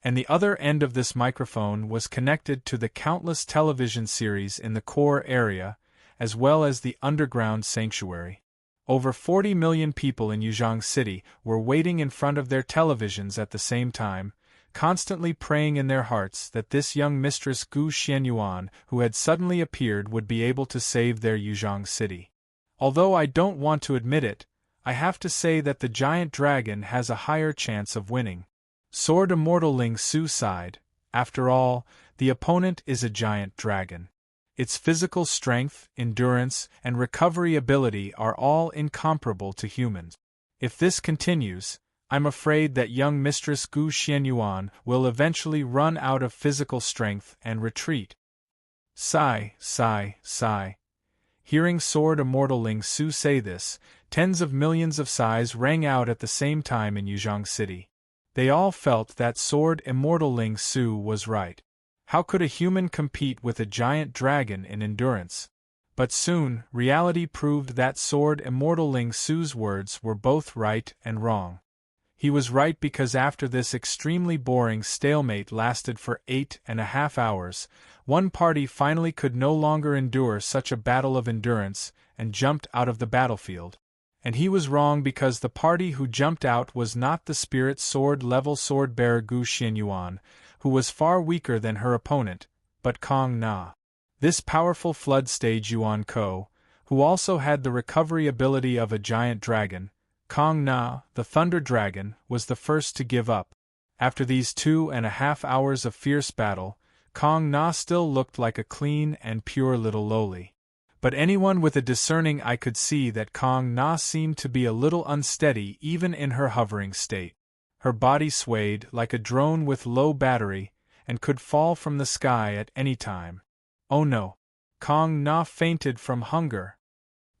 And the other end of this microphone was connected to the countless television series in the core area, as well as the underground sanctuary. Over 40 million people in Yuzhong City were waiting in front of their televisions at the same time, constantly praying in their hearts that this young Mistress Gu Xianyuan who had suddenly appeared would be able to save their Yuzhong City. Although I don't want to admit it, I have to say that the giant dragon has a higher chance of winning. Sword Immortal Ling Su sighed. After all, the opponent is a giant dragon. Its physical strength, endurance, and recovery ability are all incomparable to humans. If this continues, I'm afraid that young Mistress Gu Xianyuan will eventually run out of physical strength and retreat. Sigh, sigh, sigh. Hearing Sword Immortal Ling Su say this, tens of millions of sighs rang out at the same time in Yuzhong City. They all felt that Sword Immortal Ling Su was right. How could a human compete with a giant dragon in endurance? But soon, reality proved that Sword Immortal Ling Su's words were both right and wrong. He was right because after this extremely boring stalemate lasted for 8.5 hours, one party finally could no longer endure such a battle of endurance and jumped out of the battlefield. And he was wrong because the party who jumped out was not the spirit sword-level sword-bearer Gu Xianyuan, who was far weaker than her opponent, but Kong Na. This powerful flood stage Yuan Ko, who also had the recovery ability of a giant dragon, Kong Na, the Thunder Dragon, was the first to give up. After these 2.5 hours of fierce battle, Kong Na still looked like a clean and pure little lowly. But anyone with a discerning eye could see that Kong Na seemed to be a little unsteady even in her hovering state. Her body swayed like a drone with low battery, and could fall from the sky at any time. Oh no! Kong Na fainted from hunger.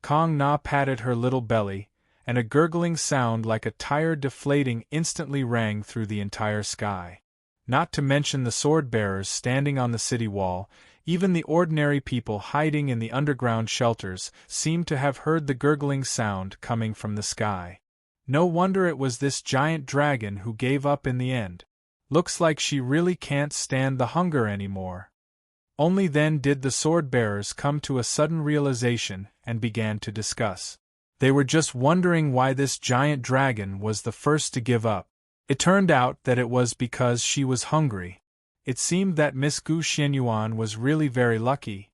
Kong Na patted her little belly, and a gurgling sound like a tire deflating instantly rang through the entire sky. Not to mention the sword-bearers standing on the city wall, even the ordinary people hiding in the underground shelters seemed to have heard the gurgling sound coming from the sky. No wonder it was this giant dragon who gave up in the end. Looks like she really can't stand the hunger anymore. Only then did the sword-bearers come to a sudden realization and began to discuss. They were just wondering why this giant dragon was the first to give up. It turned out that it was because she was hungry. It seemed that Miss Gu Xianyuan was really very lucky.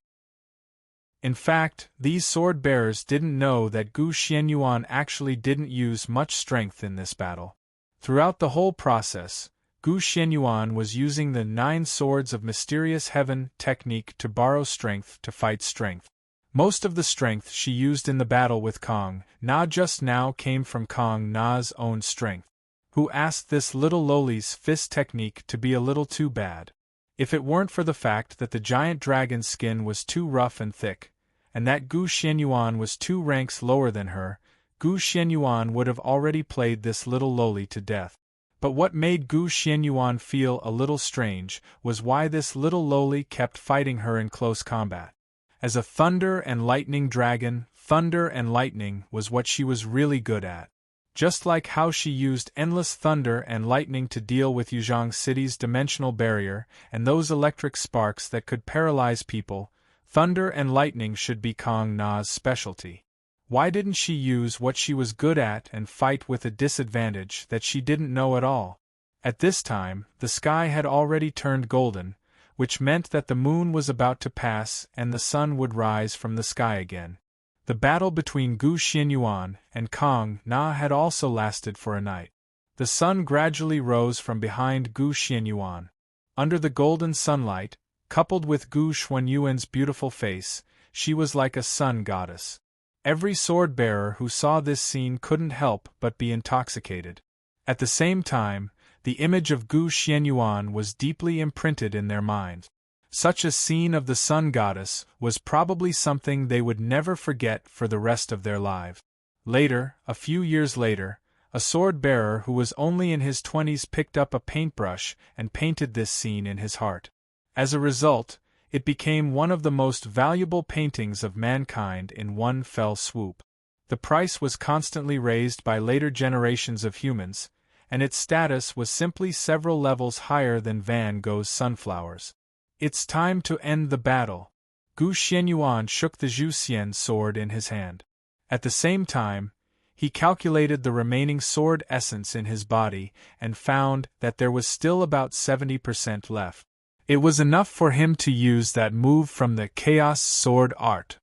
In fact, these sword-bearers didn't know that Gu Xianyuan actually didn't use much strength in this battle. Throughout the whole process, Gu Xianyuan was using the 9 swords of mysterious heaven technique to borrow strength to fight strength. Most of the strength she used in the battle with Kong Na just now came from Kong Na's own strength, who asked this little lowly's fist technique to be a little too bad. If it weren't for the fact that the giant dragon's skin was too rough and thick, and that Gu Xianyuan was 2 ranks lower than her, Gu Xianyuan would have already played this little lowly to death. But what made Gu Xianyuan feel a little strange was why this little lowly kept fighting her in close combat. As a thunder and lightning dragon, thunder and lightning was what she was really good at. Just like how she used endless thunder and lightning to deal with Yuzhang City's dimensional barrier and those electric sparks that could paralyze people, thunder and lightning should be Kong Na's specialty. Why didn't she use what she was good at and fight with a disadvantage that she didn't know at all? At this time, the sky had already turned golden, which meant that the moon was about to pass and the sun would rise from the sky again. The battle between Gu Xianyuan and Kong Na had also lasted for a night. The sun gradually rose from behind Gu Xianyuan. Under the golden sunlight, coupled with Gu Xuanyuan's beautiful face, she was like a sun goddess. Every sword-bearer who saw this scene couldn't help but be intoxicated. At the same time, the image of Gu Xianyuan was deeply imprinted in their minds. Such a scene of the sun goddess was probably something they would never forget for the rest of their lives. Later, a few years later, a sword-bearer who was only in his 20s picked up a paintbrush and painted this scene in his heart. As a result, it became one of the most valuable paintings of mankind in one fell swoop. The price was constantly raised by later generations of humans, and its status was simply several levels higher than Van Gogh's sunflowers. It's time to end the battle. Gu Xianyuan shook the Zhuxian sword in his hand. At the same time, he calculated the remaining sword essence in his body and found that there was still about 70% left. It was enough for him to use that move from the Chaos Sword art.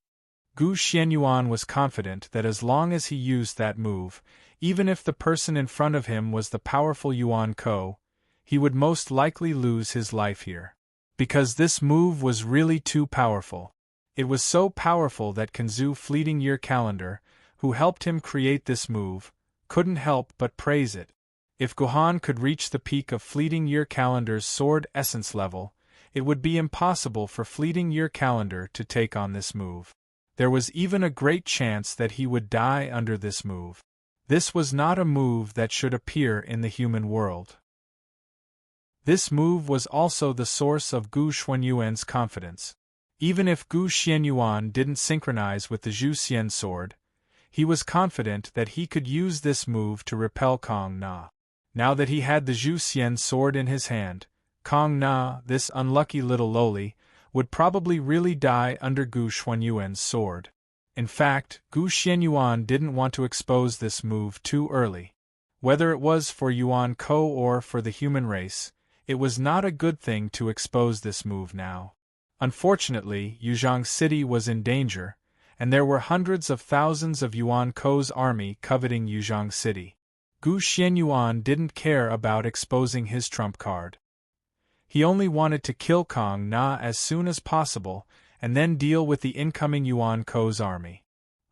Gu Xianyuan was confident that as long as he used that move, even if the person in front of him was the powerful Yuan Ko, he would most likely lose his life here. Because this move was really too powerful. It was so powerful that Kanzu Fleeting Year Calendar, who helped him create this move, couldn't help but praise it. If Gohan could reach the peak of Fleeting Year Calendar's sword essence level, it would be impossible for Fleeting Year Calendar to take on this move. There was even a great chance that he would die under this move. This was not a move that should appear in the human world. This move was also the source of Gu Xuanyuan's confidence. Even if Gu Xianyuan didn't synchronize with the Zhuxian sword, he was confident that he could use this move to repel Kong Na. Now that he had the Zhuxian sword in his hand, Kong Na, this unlucky little lowly, would probably really die under Gu Xuanyuan's sword. In fact, Gu Xianyuan didn't want to expose this move too early. Whether it was for Yuan Ko or for the human race, it was not a good thing to expose this move now. Unfortunately, Yuzhang City was in danger, and there were hundreds of thousands of Yuan Ko's army coveting Yuzhang City. Gu Xianyuan didn't care about exposing his trump card. He only wanted to kill Kong Na as soon as possible, and then deal with the incoming Yuan Ko's army.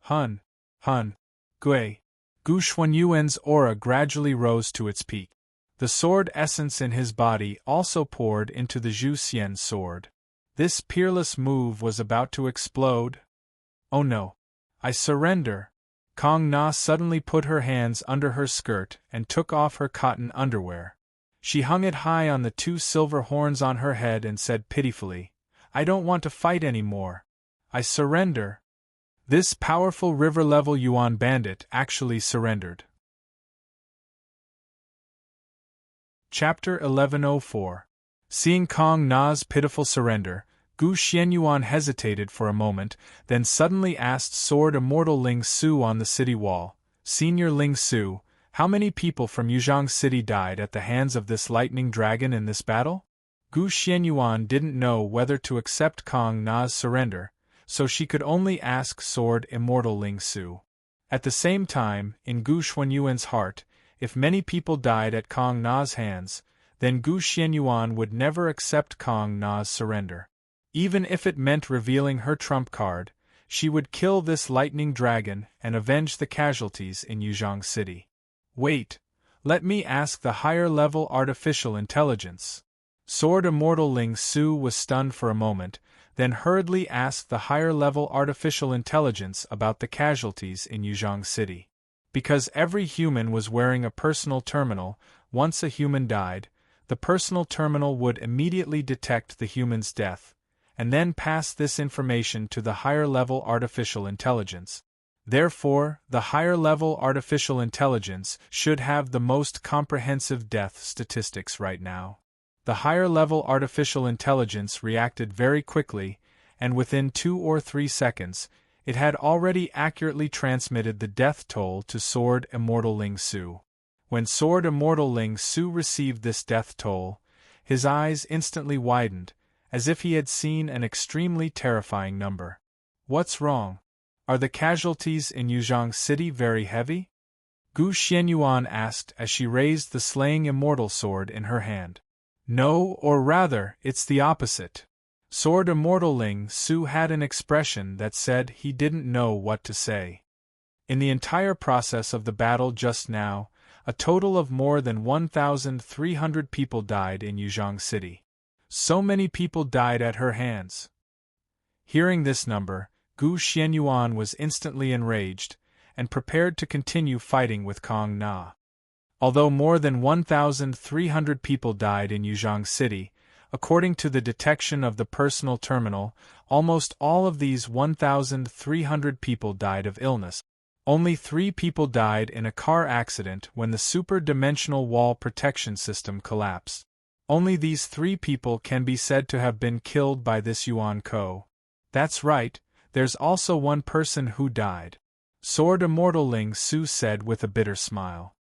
Gui. Gu Xuanyuan's aura gradually rose to its peak. The sword essence in his body also poured into the Zhuxian sword. This peerless move was about to explode. Oh no! I surrender! Kong Na suddenly put her hands under her skirt and took off her cotton underwear. She hung it high on the 2 silver horns on her head and said pitifully, "I don't want to fight anymore. I surrender." This powerful river-level Yuan bandit actually surrendered. Chapter 1104. Seeing Kong Na's pitiful surrender, Gu Xianyuan hesitated for a moment, then suddenly asked Sword Immortal Ling Su on the city wall, "Senior Ling Su, how many people from Yuzhang City died at the hands of this lightning dragon in this battle?" Gu Xianyuan didn't know whether to accept Kong Na's surrender, so she could only ask Sword Immortal Ling Su. At the same time, in Gu Xuanyuan's heart, if many people died at Kong Na's hands, then Gu Xianyuan would never accept Kong Na's surrender. Even if it meant revealing her trump card, she would kill this lightning dragon and avenge the casualties in Yuzhang City. Wait, let me ask the higher-level artificial intelligence. Sword Immortal Ling Su was stunned for a moment, then hurriedly asked the higher-level artificial intelligence about the casualties in Yuzhang City. Because every human was wearing a personal terminal, once a human died, the personal terminal would immediately detect the human's death, and then pass this information to the higher-level artificial intelligence. Therefore, the higher-level artificial intelligence should have the most comprehensive death statistics right now. The higher-level artificial intelligence reacted very quickly, and within 2 or 3 seconds, it had already accurately transmitted the death toll to Sword Immortal Ling Su. When Sword Immortal Ling Su received this death toll, his eyes instantly widened, as if he had seen an extremely terrifying number. "What's wrong? Are the casualties in Yuzhang City very heavy?" Gu Xianyuan asked as she raised the slaying immortal sword in her hand. "No, or rather, it's the opposite." Sword Immortal Ling Su had an expression that said he didn't know what to say. In the entire process of the battle just now, a total of more than 1,300 people died in Yuzhang City. So many people died at her hands. Hearing this number, Gu Xianyuan was instantly enraged, and prepared to continue fighting with Kong Na. Although more than 1,300 people died in Yuzhang City, according to the detection of the personal terminal, almost all of these 1,300 people died of illness. Only 3 people died in a car accident when the super-dimensional wall protection system collapsed. Only these 3 people can be said to have been killed by this Yuan Ko. That's right, there's also 1 person who died. Sword Immortal Ling Su said with a bitter smile.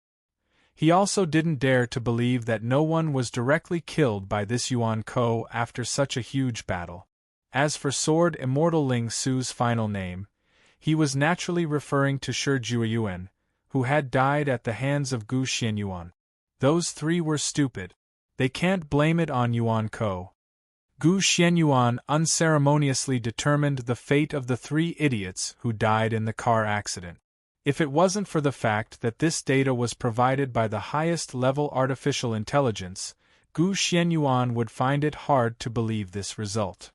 He also didn't dare to believe that no one was directly killed by this Yuan Ko after such a huge battle. As for Sword Immortal Ling Su's final name, he was naturally referring to Shi Jueyuan, who had died at the hands of Gu Xianyuan. Those 3 were stupid. They can't blame it on Yuan Ko. Gu Xianyuan unceremoniously determined the fate of the 3 idiots who died in the car accident. If it wasn't for the fact that this data was provided by the highest-level artificial intelligence, Gu Xianyuan would find it hard to believe this result.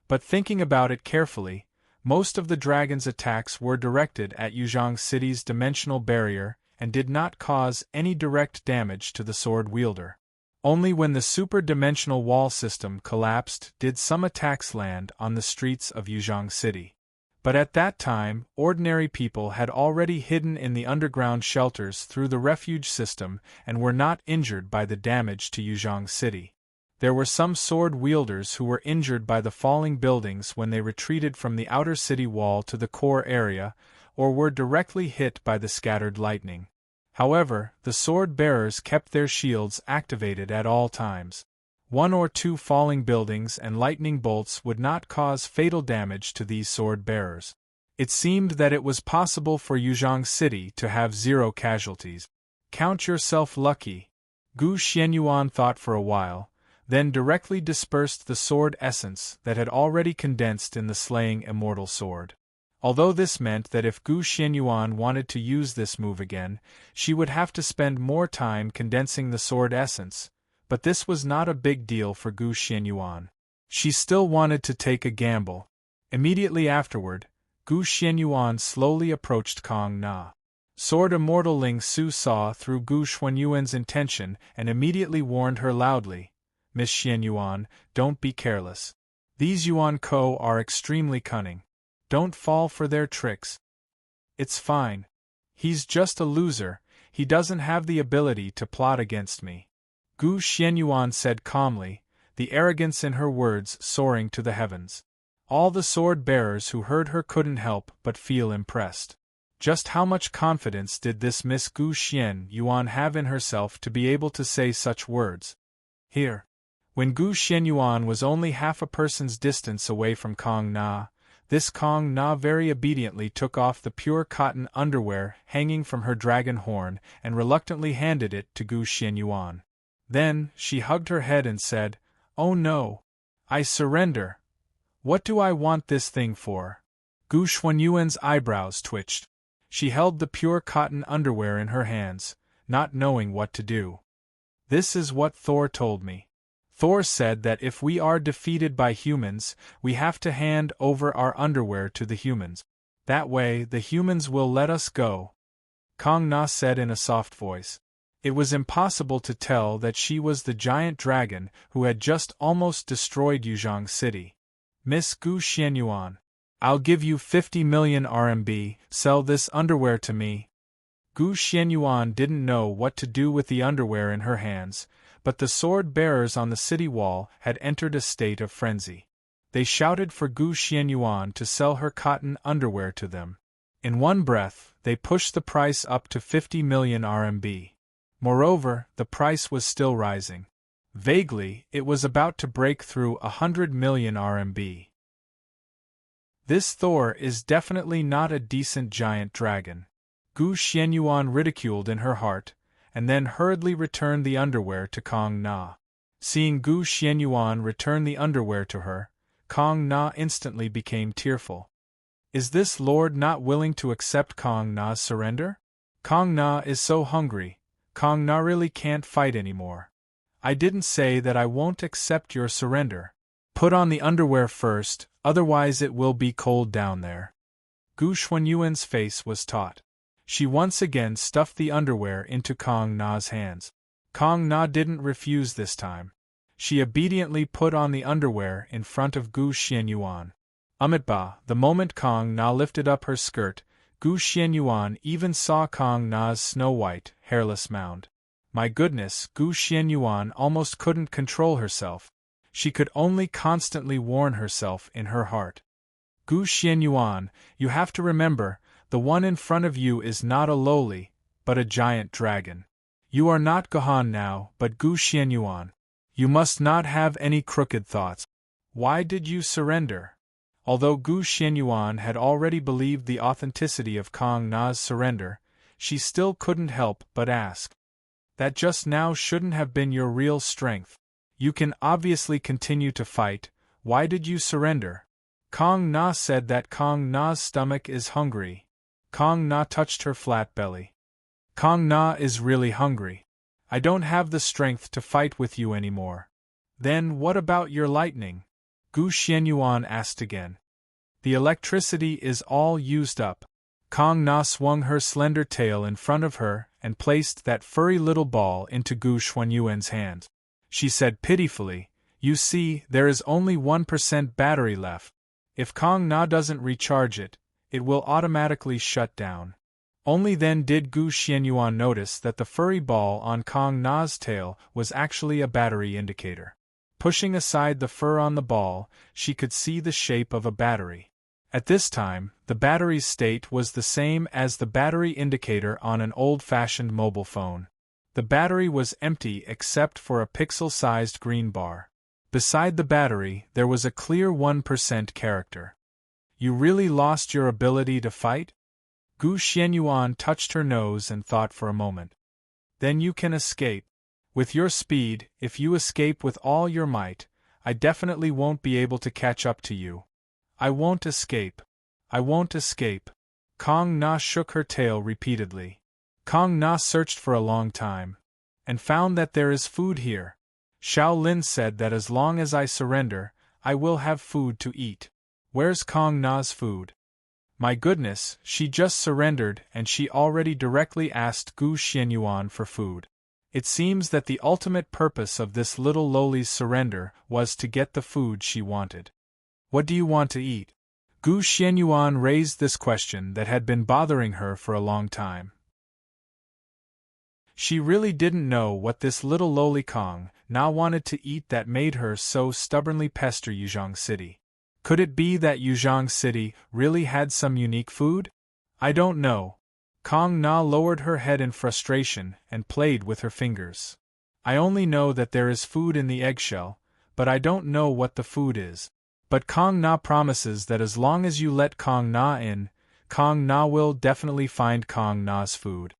But thinking about it carefully, most of the dragon's attacks were directed at Yuzhang City's dimensional barrier and did not cause any direct damage to the sword wielder. Only when the super-dimensional wall system collapsed did some attacks land on the streets of Yuzhang City. But at that time, ordinary people had already hidden in the underground shelters through the refuge system and were not injured by the damage to Yuzhang City. There were some sword wielders who were injured by the falling buildings when they retreated from the outer city wall to the core area, or were directly hit by the scattered lightning. However, the sword-bearers kept their shields activated at all times. 1 or 2 falling buildings and lightning bolts would not cause fatal damage to these sword-bearers. It seemed that it was possible for Yuzhang City to have 0 casualties. Count yourself lucky. Gu Xianyuan thought for a while, then directly dispersed the sword essence that had already condensed in the slaying immortal sword. Although this meant that if Gu Xianyuan wanted to use this move again, she would have to spend more time condensing the sword essence, but this was not a big deal for Gu Xianyuan. She still wanted to take a gamble. Immediately afterward, Gu Xianyuan slowly approached Kong Na. Sword Immortal Ling Su saw through Gu Xuanyuan's intention and immediately warned her loudly, "Miss Xianyuan, don't be careless. These Yuan Ko are extremely cunning. Don't fall for their tricks." "It's fine. He's just a loser, he doesn't have the ability to plot against me," Gu Xianyuan said calmly, the arrogance in her words soaring to the heavens. All the sword-bearers who heard her couldn't help but feel impressed. Just how much confidence did this Miss Gu Xianyuan have in herself to be able to say such words? Here. When Gu Xianyuan was only half a person's distance away from Kong Na, this Kong Na very obediently took off the pure cotton underwear hanging from her dragon horn and reluctantly handed it to Gu Xianyuan. Then, she hugged her head and said, "Oh no! I surrender! What do I want this thing for?" Gu Xianyuan's eyebrows twitched. She held the pure cotton underwear in her hands, not knowing what to do. "This is what Thor told me. Thor said that if we are defeated by humans, we have to hand over our underwear to the humans. That way, the humans will let us go," Kong Na said in a soft voice. It was impossible to tell that she was the giant dragon who had just almost destroyed Yuzhong City. "Miss Gu Xianyuan, I'll give you 50 million RMB, sell this underwear to me." Gu Xianyuan didn't know what to do with the underwear in her hands, but the sword-bearers on the city wall had entered a state of frenzy. They shouted for Gu Xianyuan to sell her cotton underwear to them. In one breath, they pushed the price up to 50 million RMB. Moreover, the price was still rising. Vaguely, it was about to break through 100 million RMB. This Thor is definitely not a decent giant dragon, Gu Xianyuan ridiculed in her heart, and then hurriedly returned the underwear to Kong Na. Seeing Gu Xianyuan return the underwear to her, Kong Na instantly became tearful. Is this lord not willing to accept Kong Na's surrender? Kong Na is so hungry, Kong Na really can't fight anymore. I didn't say that I won't accept your surrender. Put on the underwear first, otherwise it will be cold down there. Gu Xianyuan's face was taut. She once again stuffed the underwear into Kong Na's hands. Kong Na didn't refuse this time. She obediently put on the underwear in front of Gu Xianyuan. Amitba, the moment Kong Na lifted up her skirt, Gu Xianyuan even saw Kong Na's snow-white, hairless mound. My goodness, Gu Xianyuan almost couldn't control herself. She could only constantly warn herself in her heart. Gu Xianyuan, you have to remember, the one in front of you is not a lowly, but a giant dragon. You are not Gohan now, but Gu Xianyuan. You must not have any crooked thoughts. Why did you surrender? Although Gu Xianyuan had already believed the authenticity of Kong Na's surrender, she still couldn't help but ask. That just now shouldn't have been your real strength. You can obviously continue to fight. Why did you surrender? Kong Na said that Kong Na's stomach is hungry. Kong Na touched her flat belly. Kong Na is really hungry. I don't have the strength to fight with you anymore. Then what about your lightning? Gu Xianyuan asked again. The electricity is all used up. Kong Na swung her slender tail in front of her and placed that furry little ball into Gu Xianyuan's hand. She said pitifully, "You see, there is only 1% battery left. If Kong Na doesn't recharge it, it will automatically shut down." Only then did Gu Xianyuan notice that the furry ball on Kong Na's tail was actually a battery indicator. Pushing aside the fur on the ball, she could see the shape of a battery. At this time, the battery's state was the same as the battery indicator on an old-fashioned mobile phone. The battery was empty except for a pixel-sized green bar. Beside the battery, there was a clear 1% character. You really lost your ability to fight? Gu Xianyuan touched her nose and thought for a moment. Then you can escape. With your speed, if you escape with all your might, I definitely won't be able to catch up to you. I won't escape. I won't escape. Kong Na shook her tail repeatedly. Kong Na searched for a long time, and found that there is food here. Xiao Lin said that as long as I surrender, I will have food to eat. Where's Kong Na's food? My goodness, she just surrendered and she already directly asked Gu Xianyuan for food. It seems that the ultimate purpose of this little lowly's surrender was to get the food she wanted. What do you want to eat? Gu Xianyuan raised this question that had been bothering her for a long time. She really didn't know what this little lowly Kong Na wanted to eat that made her so stubbornly pester Yuzhong City. Could it be that Yuzhong City really had some unique food? I don't know. Kong Na lowered her head in frustration and played with her fingers. I only know that there is food in the eggshell, but I don't know what the food is. But Kong Na promises that as long as you let Kong Na in, Kong Na will definitely find Kong Na's food.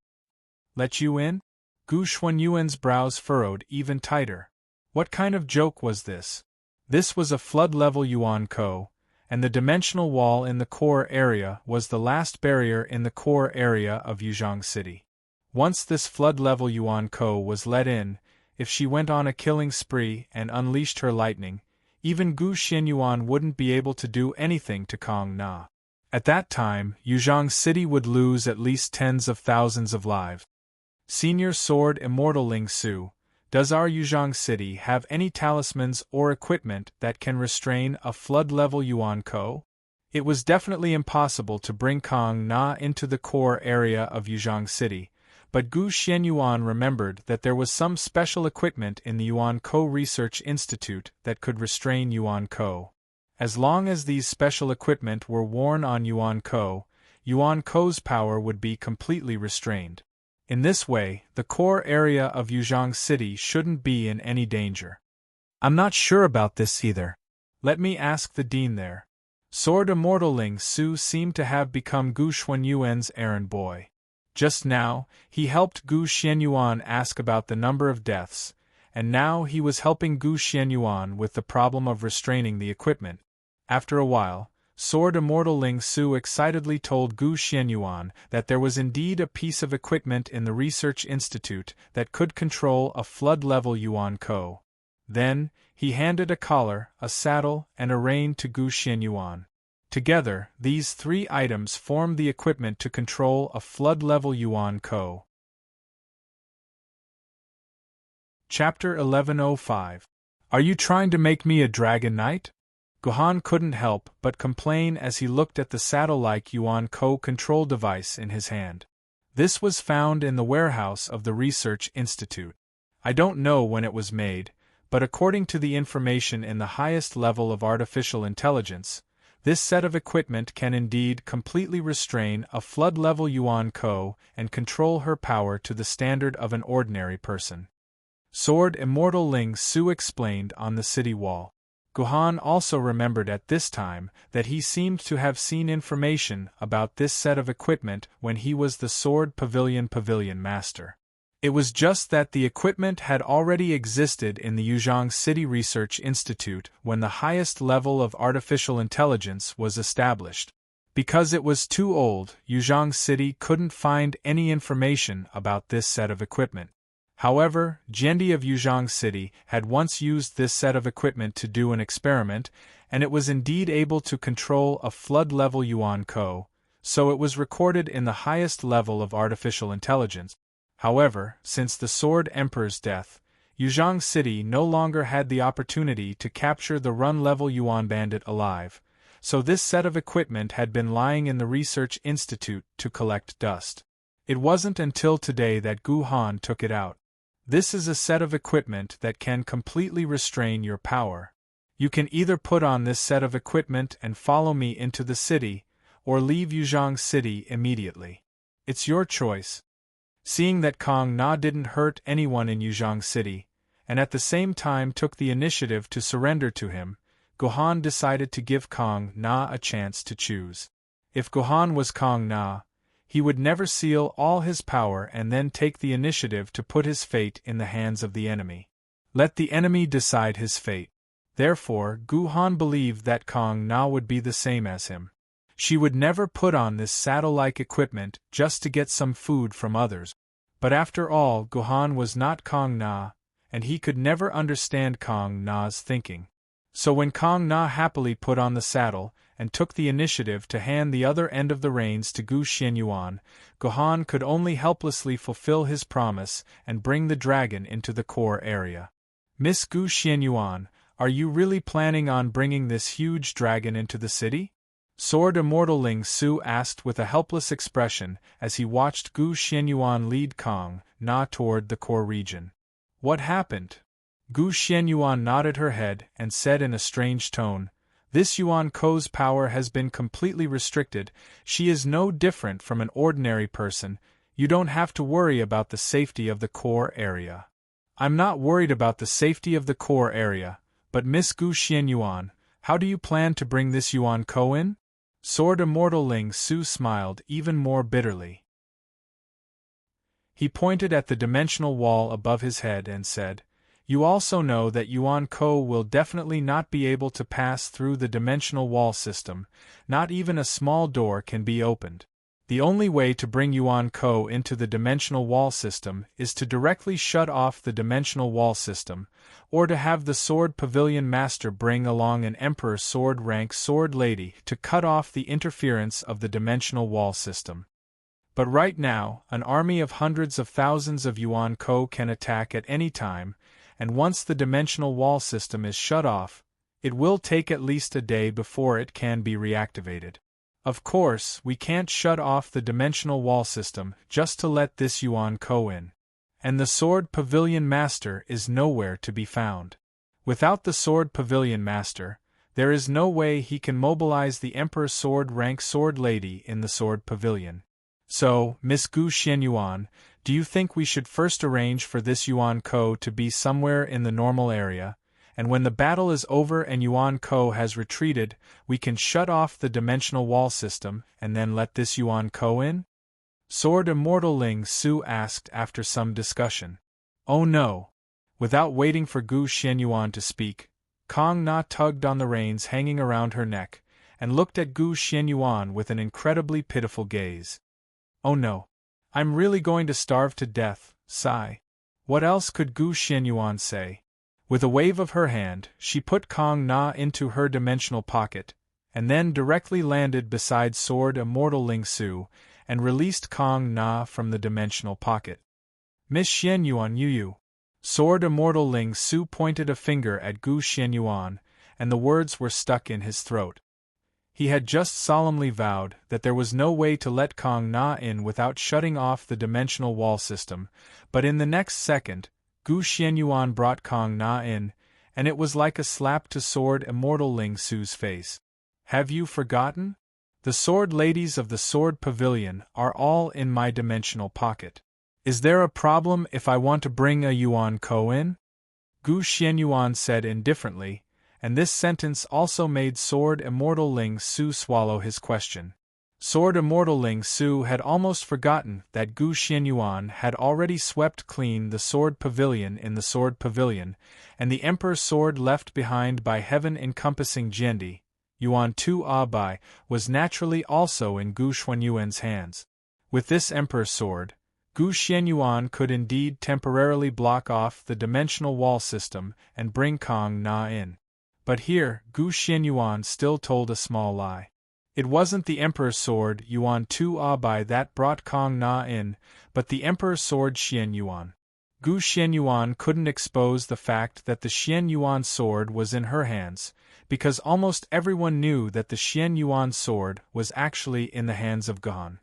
Let you in? Gu Xuanyuan's brows furrowed even tighter. What kind of joke was this? This was a flood-level Yuan Ko, and the dimensional wall in the core area was the last barrier in the core area of Yuzhong City. Once this flood-level Yuan Ko was let in, if she went on a killing spree and unleashed her lightning, even Gu Xianyuan wouldn't be able to do anything to Kong Na. At that time, Yuzhong City would lose at least tens of thousands of lives. Senior Sword Immortal Ling Su, does our Yuzhong City have any talismans or equipment that can restrain a flood-level Yuan Ko? It was definitely impossible to bring Kong Na into the core area of Yuzhong City, but Gu Xianyuan remembered that there was some special equipment in the Yuan Ko Research Institute that could restrain Yuan Ko. As long as these special equipment were worn on Yuan Ko's power would be completely restrained. In this way, the core area of Yuzhong City shouldn't be in any danger. I'm not sure about this either. Let me ask the dean there. Sword Immortal Ling Su seemed to have become Gu Xuanyuan's errand boy. Just now, he helped Gu Xianyuan ask about the number of deaths, and now he was helping Gu Xianyuan with the problem of restraining the equipment. After a while, Sword Immortal Ling Su excitedly told Gu Xianyuan that there was indeed a piece of equipment in the Research Institute that could control a flood-level Yuan Ko. Then, he handed a collar, a saddle, and a rein to Gu Xianyuan. Together, these three items formed the equipment to control a flood-level Yuan Ko. Chapter 1105. Are you trying to make me a dragon knight? Gohan couldn't help but complain as he looked at the saddle-like Yuan Ko control device in his hand. This was found in the warehouse of the Research Institute. I don't know when it was made, but according to the information in the highest level of artificial intelligence, this set of equipment can indeed completely restrain a flood-level Yuan Ko and control her power to the standard of an ordinary person. Sword Immortal Ling Su explained on the city wall. Gohan also remembered at this time that he seemed to have seen information about this set of equipment when he was the Sword Pavilion Master. It was just that the equipment had already existed in the Yuzhong City Research Institute when the highest level of artificial intelligence was established. Because it was too old, Yuzhong City couldn't find any information about this set of equipment. However, Jendi of Yuzhong City had once used this set of equipment to do an experiment, and it was indeed able to control a flood-level Yuan Ko, so it was recorded in the highest level of artificial intelligence. However, since the Sword Emperor's death, Yuzhong City no longer had the opportunity to capture the run-level Yuan Bandit alive, so this set of equipment had been lying in the Research Institute to collect dust. It wasn't until today that Gohan took it out. This is a set of equipment that can completely restrain your power. You can either put on this set of equipment and follow me into the city, or leave Yuzhong City immediately. It's your choice. Seeing that Kong Na didn't hurt anyone in Yuzhong City, and at the same time took the initiative to surrender to him, Gohan decided to give Kong Na a chance to choose. If Gohan was Kong Na, he would never seal all his power and then take the initiative to put his fate in the hands of the enemy. Let the enemy decide his fate. Therefore, Gohan believed that Kong Na would be the same as him. She would never put on this saddle-like equipment just to get some food from others. But after all, Gohan was not Kong Na, and he could never understand Kong Na's thinking. So when Kong Na happily put on the saddle, and took the initiative to hand the other end of the reins to Gu Xianyuan, Gohan could only helplessly fulfill his promise and bring the dragon into the core area. Miss Gu Xianyuan, are you really planning on bringing this huge dragon into the city? Sword Immortal Ling Su asked with a helpless expression as he watched Gu Xianyuan lead Kong Na toward the core region. What happened? Gu Xianyuan nodded her head and said in a strange tone, "This Yuan Ko's power has been completely restricted. She is no different from an ordinary person. You don't have to worry about the safety of the core area." "I'm not worried about the safety of the core area, but Miss Gu Xianyuan, how do you plan to bring this Yuan Ko in?" Sword Immortal Ling Su smiled even more bitterly. He pointed at the dimensional wall above his head and said, "You also know that Yuan Ko will definitely not be able to pass through the dimensional wall system. Not even a small door can be opened. The only way to bring Yuan Ko into the dimensional wall system is to directly shut off the dimensional wall system, or to have the Sword Pavilion Master bring along an Emperor Sword rank Sword Lady to cut off the interference of the dimensional wall system. But right now, an army of hundreds of thousands of Yuan Ko can attack at any time, and once the dimensional wall system is shut off, it will take at least a day before it can be reactivated. Of course, we can't shut off the dimensional wall system just to let this Yuan Ko in. And the Sword Pavilion Master is nowhere to be found. Without the Sword Pavilion Master, there is no way he can mobilize the Emperor Sword rank Sword Lady in the Sword Pavilion. So, Miss Gu Xianyuan, do you think we should first arrange for this Yuan Ko to be somewhere in the normal area, and when the battle is over and Yuan Ko has retreated, we can shut off the dimensional wall system and then let this Yuan Ko in?" Sword Immortal Ling Su asked after some discussion. "Oh no." Without waiting for Gu Xianyuan to speak, Kong Na tugged on the reins hanging around her neck, and looked at Gu Xianyuan with an incredibly pitiful gaze. "Oh no. I'm really going to starve to death, sigh." What else could Gu Xianyuan say? With a wave of her hand, she put Kong Na into her dimensional pocket, and then directly landed beside Sword Immortal Ling Su, and released Kong Na from the dimensional pocket. "Miss Xianyuan Yu." Sword Immortal Ling Su pointed a finger at Gu Xianyuan, and the words were stuck in his throat. He had just solemnly vowed that there was no way to let Kong Na in without shutting off the dimensional wall system, but in the next second, Gu Xianyuan brought Kong Na in, and it was like a slap to Sword Immortal Ling Su's face. "Have you forgotten? The sword ladies of the Sword Pavilion are all in my dimensional pocket. Is there a problem if I want to bring a Yuan Ko in?" Gu Xianyuan said indifferently, and this sentence also made Sword Immortal Ling Su swallow his question. Sword Immortal Ling Su had almost forgotten that Gu Xianyuan had already swept clean the Sword Pavilion in the Sword Pavilion, and the Emperor Sword left behind by heaven-encompassing Jiandi, Yuan Tu Bai, was naturally also in Gu Xuanyuan's hands. With this Emperor Sword, Gu Xianyuan could indeed temporarily block off the dimensional wall system and bring Kong Na in. But here, Gu Xianyuan still told a small lie. It wasn't the Emperor's Sword Yuan Tu Bai that brought Kong Na in, but the Emperor's Sword Xianyuan. Gu Xianyuan couldn't expose the fact that the Xianyuan sword was in her hands, because almost everyone knew that the Xianyuan sword was actually in the hands of Gon.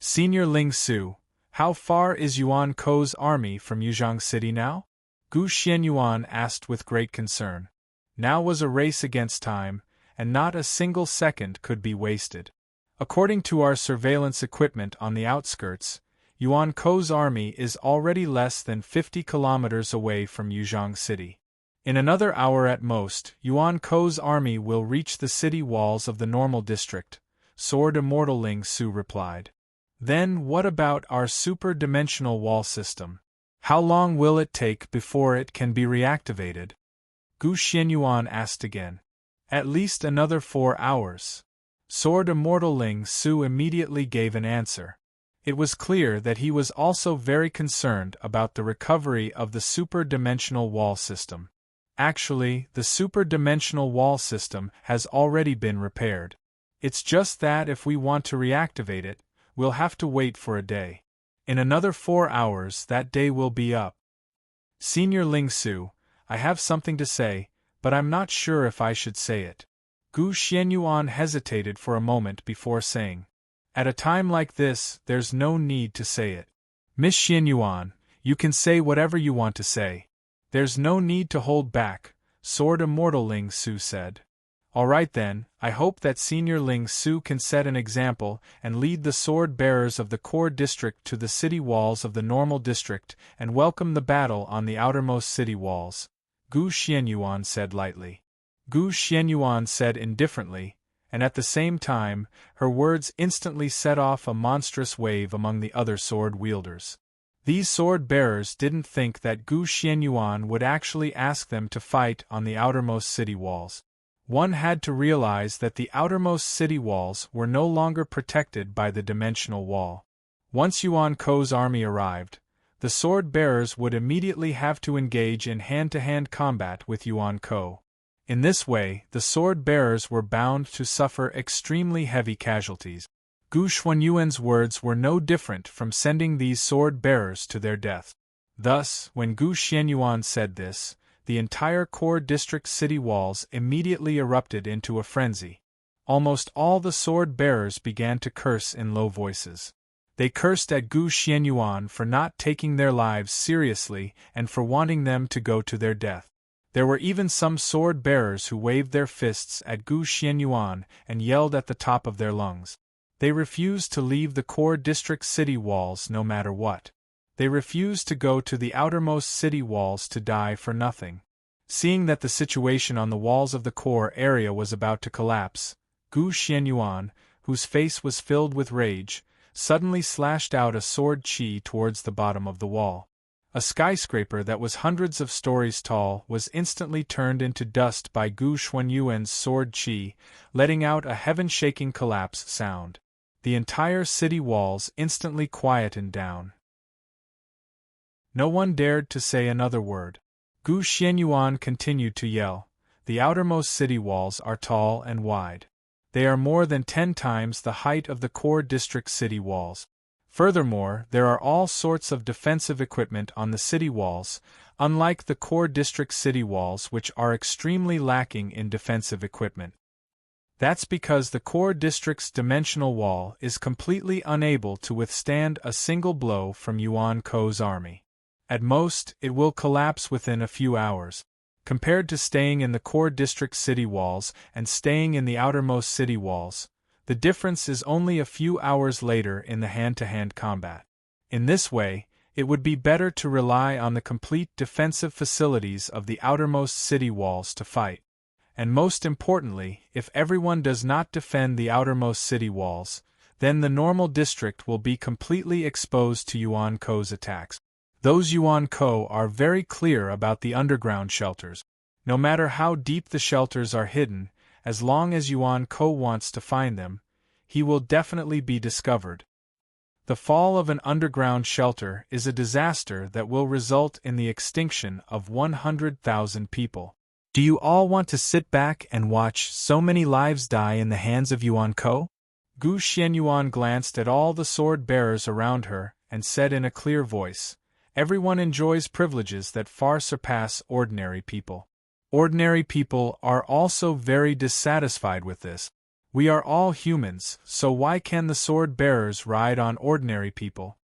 "Senior Ling Su, how far is Yuan Ko's army from Yuzhang City now?" Gu Xianyuan asked with great concern. Now was a race against time, and not a single second could be wasted. "According to our surveillance equipment on the outskirts, Yuan Ko's army is already less than 50 kilometers away from Yuzhang City. In another hour at most, Yuan Ko's army will reach the city walls of the normal district," Sword Immortal Ling Su replied. "Then what about our super-dimensional wall system? How long will it take before it can be reactivated?" Gu Xianyuan asked again. "At least another 4 hours." Sword Immortal Ling Su immediately gave an answer. It was clear that he was also very concerned about the recovery of the super-dimensional wall system. Actually, the super-dimensional wall system has already been repaired. It's just that if we want to reactivate it, we'll have to wait for a day. In another 4 hours that day will be up. "Senior Ling Su, I have something to say, but I'm not sure if I should say it." Gu Xianyuan hesitated for a moment before saying, "At a time like this, there's no need to say it. Miss Xianyuan, you can say whatever you want to say. There's no need to hold back," Sword Immortal Ling Su said. "All right then, I hope that Senior Ling Su can set an example and lead the sword bearers of the core district to the city walls of the normal district and welcome the battle on the outermost city walls," Gu Xianyuan said lightly. Gu Xianyuan said indifferently, and at the same time, her words instantly set off a monstrous wave among the other sword-wielders. These sword-bearers didn't think that Gu Xianyuan would actually ask them to fight on the outermost city walls. One had to realize that the outermost city walls were no longer protected by the dimensional wall. Once Yuan Ko's army arrived, the sword-bearers would immediately have to engage in hand-to-hand combat with Yuan Ko. In this way, the sword-bearers were bound to suffer extremely heavy casualties. Gu Xuanyuan's words were no different from sending these sword-bearers to their death. Thus, when Gu Xianyuan said this, the entire core district city walls immediately erupted into a frenzy. Almost all the sword-bearers began to curse in low voices. They cursed at Gu Xianyuan for not taking their lives seriously and for wanting them to go to their death. There were even some sword-bearers who waved their fists at Gu Xianyuan and yelled at the top of their lungs. They refused to leave the core district city walls no matter what. They refused to go to the outermost city walls to die for nothing. Seeing that the situation on the walls of the core area was about to collapse, Gu Xianyuan, whose face was filled with rage, suddenly slashed out a sword chi towards the bottom of the wall. A skyscraper that was hundreds of stories tall was instantly turned into dust by Gu Xuanyuan's sword chi, letting out a heaven-shaking collapse sound. The entire city walls instantly quietened down. No one dared to say another word. Gu Xianyuan continued to yell, "The outermost city walls are tall and wide. They are more than 10 times the height of the core district city walls. Furthermore, there are all sorts of defensive equipment on the city walls, unlike the core district city walls which are extremely lacking in defensive equipment. That's because the core district's dimensional wall is completely unable to withstand a single blow from Yuan Ko's army. At most, it will collapse within a few hours. Compared to staying in the core district city walls and staying in the outermost city walls, the difference is only a few hours later in the hand-to-hand combat. In this way, it would be better to rely on the complete defensive facilities of the outermost city walls to fight. And most importantly, if everyone does not defend the outermost city walls, then the normal district will be completely exposed to Yuan Ko's attacks. Those Yuan Ko are very clear about the underground shelters. No matter how deep the shelters are hidden, as long as Yuan Ko wants to find them, he will definitely be discovered. The fall of an underground shelter is a disaster that will result in the extinction of 100,000 people. Do you all want to sit back and watch so many lives die in the hands of Yuan Ko? Gu Xianyuan glanced at all the sword-bearers around her and said in a clear voice, "Everyone enjoys privileges that far surpass ordinary people. Ordinary people are also very dissatisfied with this. We are all humans, so why can the sword-bearers ride on ordinary people?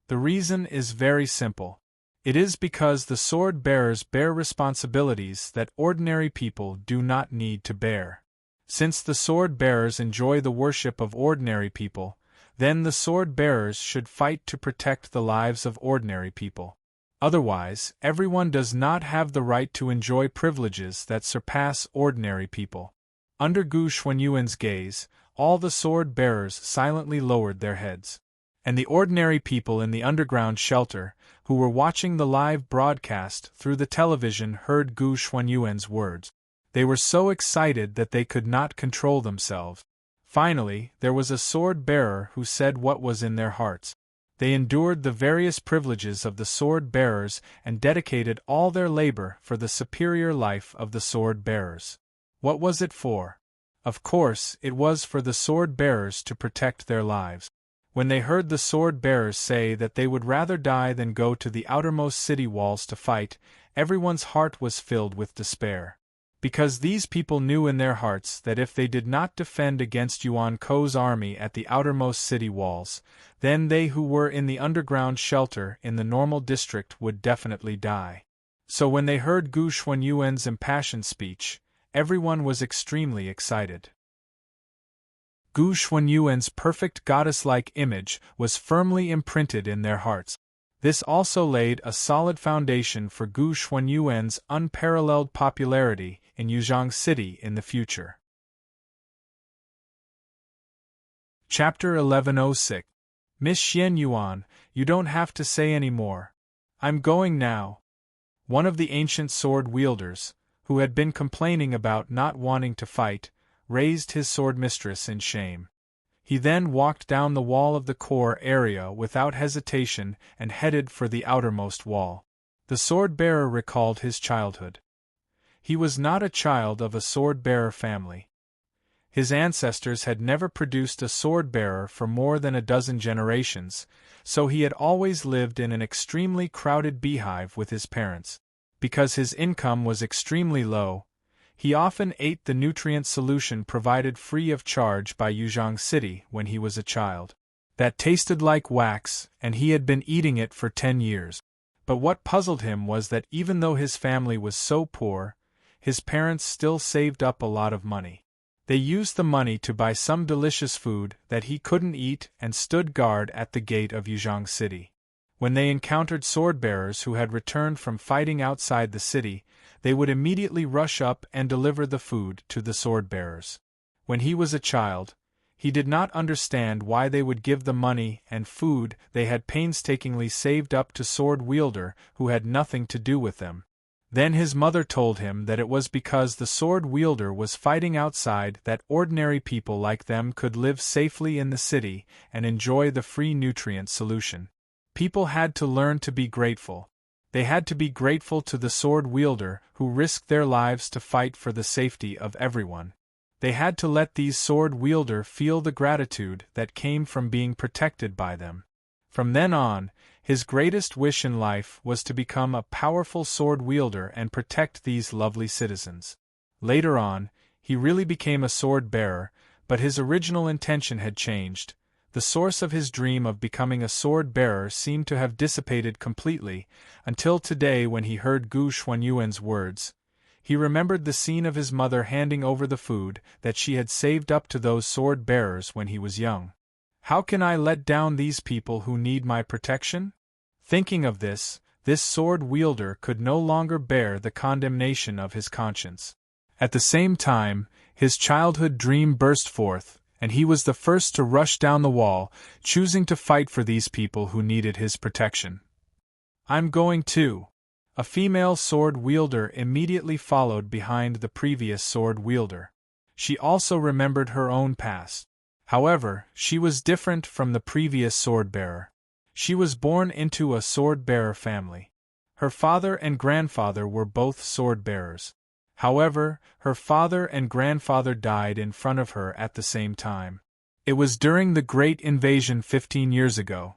The reason is very simple. It is because the sword-bearers bear responsibilities that ordinary people do not need to bear. Since the sword-bearers enjoy the worship of ordinary people, then the sword-bearers should fight to protect the lives of ordinary people. Otherwise, everyone does not have the right to enjoy privileges that surpass ordinary people." Under Gu Xuanyuan's gaze, all the sword-bearers silently lowered their heads. And the ordinary people in the underground shelter, who were watching the live broadcast through the television, heard Gu Xuanyuan's words. They were so excited that they could not control themselves. Finally, there was a sword-bearer who said what was in their hearts. They endured the various privileges of the sword-bearers and dedicated all their labor for the superior life of the sword-bearers. What was it for? Of course, it was for the sword-bearers to protect their lives. When they heard the sword-bearers say that they would rather die than go to the outermost city walls to fight, everyone's heart was filled with despair. Because these people knew in their hearts that if they did not defend against Yuan Ko's army at the outermost city walls, then they who were in the underground shelter in the normal district would definitely die. So when they heard Gu Xuanyuan's impassioned speech, everyone was extremely excited. Gu Xuanyuan's perfect goddess-like image was firmly imprinted in their hearts. This also laid a solid foundation for Gu Xuanyuan's unparalleled popularity in Yuzhang City in the future. Chapter 1106. Miss Xian Yuan, you don't have to say any more. I'm going now. One of the ancient sword wielders, who had been complaining about not wanting to fight, raised his sword mistress in shame. He then walked down the wall of the core area without hesitation and headed for the outermost wall. The sword-bearer recalled his childhood. He was not a child of a sword-bearer family. His ancestors had never produced a sword-bearer for more than a dozen generations, so he had always lived in an extremely crowded beehive with his parents. Because his income was extremely low, he often ate the nutrient solution provided free of charge by Yuzhang City when he was a child. That tasted like wax, and he had been eating it for 10 years. But what puzzled him was that even though his family was so poor, his parents still saved up a lot of money. They used the money to buy some delicious food that he couldn't eat and stood guard at the gate of Yuzhang City. When they encountered sword-bearers who had returned from fighting outside the city, they would immediately rush up and deliver the food to the sword-bearers. When he was a child, he did not understand why they would give the money and food they had painstakingly saved up to sword-wielder who had nothing to do with them. Then his mother told him that it was because the sword-wielder was fighting outside that ordinary people like them could live safely in the city and enjoy the free nutrient solution. People had to learn to be grateful. They had to be grateful to the sword-wielder who risked their lives to fight for the safety of everyone. They had to let these sword-wielder feel the gratitude that came from being protected by them. From then on, his greatest wish in life was to become a powerful sword-wielder and protect these lovely citizens. Later on, he really became a sword-bearer, but his original intention had changed. The source of his dream of becoming a sword-bearer seemed to have dissipated completely, until today when he heard Gu Xuanyuan's words. He remembered the scene of his mother handing over the food that she had saved up to those sword-bearers when he was young. How can I let down these people who need my protection? Thinking of this sword-wielder could no longer bear the condemnation of his conscience. At the same time, his childhood dream burst forth, and he was the first to rush down the wall, choosing to fight for these people who needed his protection. I'm going too. A female sword-wielder immediately followed behind the previous sword-wielder. She also remembered her own past. However, she was different from the previous sword-bearer. She was born into a sword-bearer family. Her father and grandfather were both sword-bearers. However, her father and grandfather died in front of her at the same time. It was during the Great Invasion 15 years ago.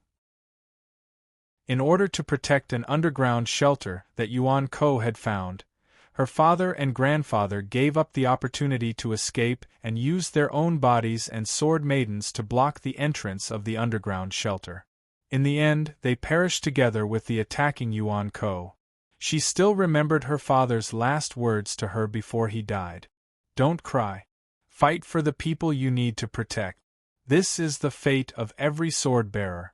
In order to protect an underground shelter that Yuan Ko had found, her father and grandfather gave up the opportunity to escape and used their own bodies and sword maidens to block the entrance of the underground shelter. In the end, they perished together with the attacking Yuan Ko. She still remembered her father's last words to her before he died. Don't cry. Fight for the people you need to protect. This is the fate of every sword-bearer.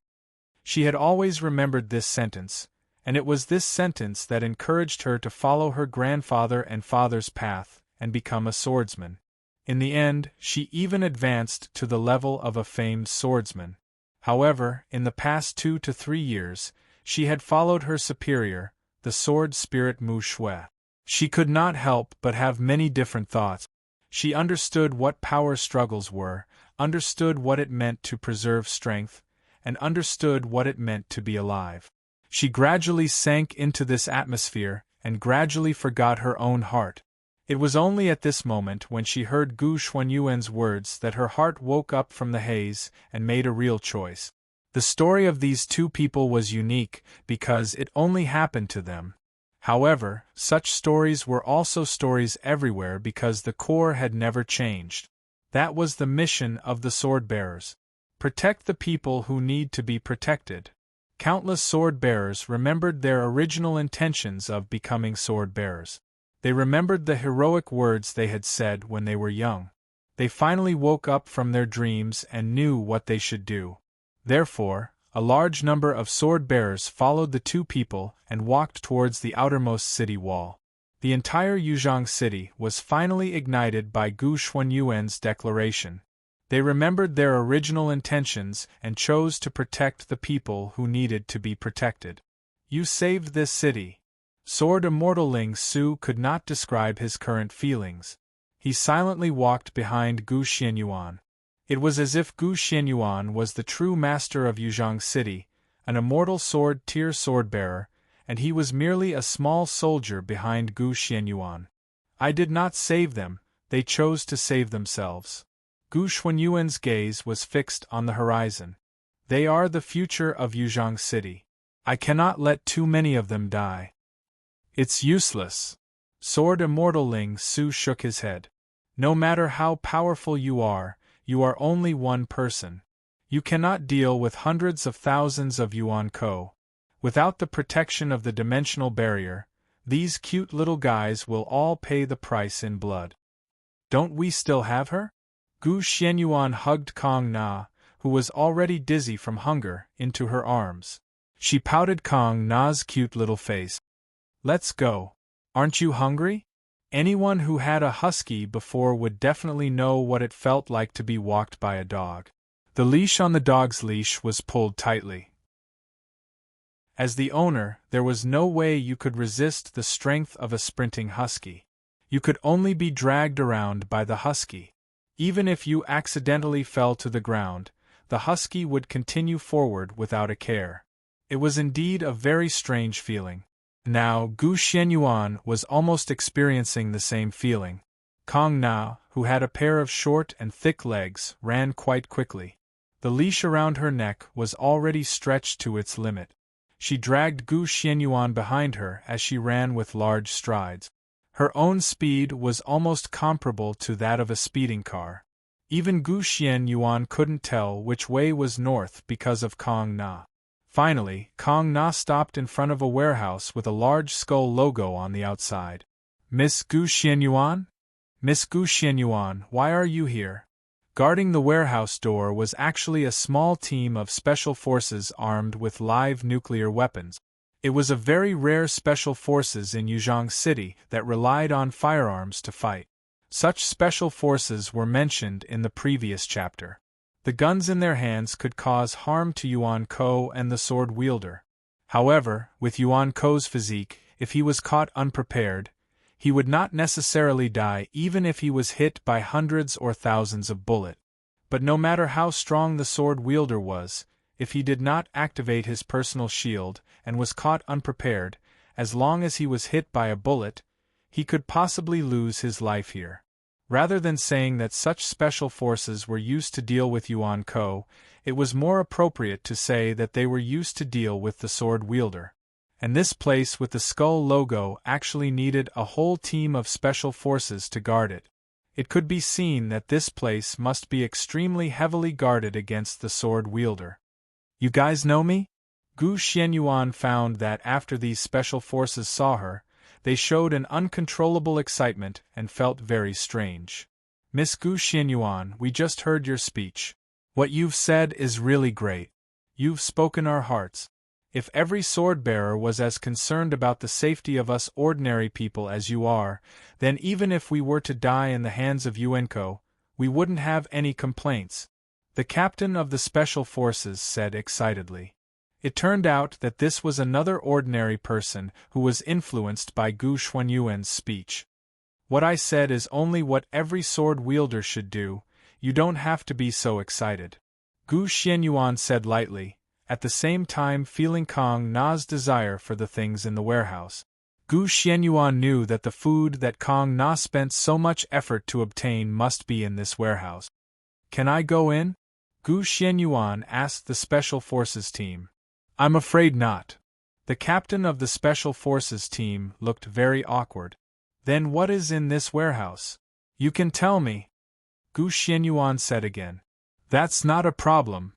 She had always remembered this sentence, and it was this sentence that encouraged her to follow her grandfather and father's path and become a swordsman. In the end, she even advanced to the level of a famed swordsman. However, in the past 2 to 3 years, she had followed her superior, the sword spirit Mu Shui. She could not help but have many different thoughts. She understood what power struggles were, understood what it meant to preserve strength, and understood what it meant to be alive. She gradually sank into this atmosphere and gradually forgot her own heart. It was only at this moment when she heard Gu Xuanyuan's words that her heart woke up from the haze and made a real choice. The story of these two people was unique because it only happened to them. However, such stories were also stories everywhere because the core had never changed. That was the mission of the sword-bearers. Protect the people who need to be protected. Countless sword-bearers remembered their original intentions of becoming sword-bearers. They remembered the heroic words they had said when they were young. They finally woke up from their dreams and knew what they should do. Therefore, a large number of sword-bearers followed the two people and walked towards the outermost city wall. The entire Yuzhong city was finally ignited by Gu Xuanyuan's declaration. They remembered their original intentions and chose to protect the people who needed to be protected. You saved this city. Sword Immortal Ling Su could not describe his current feelings. He silently walked behind Gu Xianyuan. It was as if Gu Xianyuan was the true master of Yuzhong City, an immortal sword-tier sword-bearer, and he was merely a small soldier behind Gu Xianyuan. I did not save them, they chose to save themselves. Gu Xuanyuan's gaze was fixed on the horizon. They are the future of Yuzhong City. I cannot let too many of them die. It's useless. Sword Immortal Ling Su shook his head. No matter how powerful you are only one person. You cannot deal with hundreds of thousands of Yuan Ko. Without the protection of the dimensional barrier, these cute little guys will all pay the price in blood. Don't we still have her? Gu Xianyuan hugged Kong Na, who was already dizzy from hunger, into her arms. She pouted Kong Na's cute little face. Let's go. Aren't you hungry? Anyone who had a husky before would definitely know what it felt like to be walked by a dog. The leash on the dog's leash was pulled tightly. As the owner, there was no way you could resist the strength of a sprinting husky. You could only be dragged around by the husky. Even if you accidentally fell to the ground, the husky would continue forward without a care. It was indeed a very strange feeling. Now, Gu Xianyuan was almost experiencing the same feeling. Kong Na, who had a pair of short and thick legs, ran quite quickly. The leash around her neck was already stretched to its limit. She dragged Gu Xianyuan behind her as she ran with large strides. Her own speed was almost comparable to that of a speeding car. Even Gu Xianyuan couldn't tell which way was north because of Kong Na. Finally, Kong Na stopped in front of a warehouse with a large skull logo on the outside. Miss Gu Xianyuan? Miss Gu Xianyuan, why are you here? Guarding the warehouse door was actually a small team of special forces armed with live nuclear weapons. It was a very rare special forces in Yuzhong City that relied on firearms to fight. Such special forces were mentioned in the previous chapter. The guns in their hands could cause harm to Yuan Ko and the sword wielder. However, with Yuan Ko's physique, if he was caught unprepared, he would not necessarily die even if he was hit by hundreds or thousands of bullets. But no matter how strong the sword wielder was, if he did not activate his personal shield and was caught unprepared, as long as he was hit by a bullet, he could possibly lose his life here. Rather than saying that such special forces were used to deal with Yuan Ko, it was more appropriate to say that they were used to deal with the sword wielder. And this place with the skull logo actually needed a whole team of special forces to guard it. It could be seen that this place must be extremely heavily guarded against the sword wielder. You guys know me? Gu Xianyuan found that after these special forces saw her, they showed an uncontrollable excitement and felt very strange. Miss Gu Xianyuan, we just heard your speech. What you've said is really great. You've spoken our hearts. If every sword-bearer was as concerned about the safety of us ordinary people as you are, then even if we were to die in the hands of Yuenko, we wouldn't have any complaints. The captain of the special forces said excitedly. It turned out that this was another ordinary person who was influenced by Gu Xuanyuan's speech. What I said is only what every sword wielder should do, you don't have to be so excited. Gu Xianyuan said lightly, at the same time feeling Kong Na's desire for the things in the warehouse. Gu Xianyuan knew that the food that Kong Na spent so much effort to obtain must be in this warehouse. Can I go in? Gu Xianyuan asked the special forces team. I'm afraid not. The captain of the Special Forces team looked very awkward. Then what is in this warehouse? You can tell me, Gu Xianyuan said again. That's not a problem.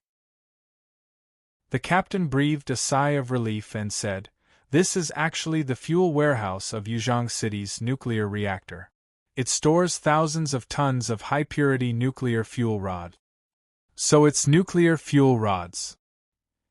The captain breathed a sigh of relief and said, This is actually the fuel warehouse of Yuzhong City's nuclear reactor. It stores thousands of tons of high-purity nuclear fuel rod. So it's nuclear fuel rods.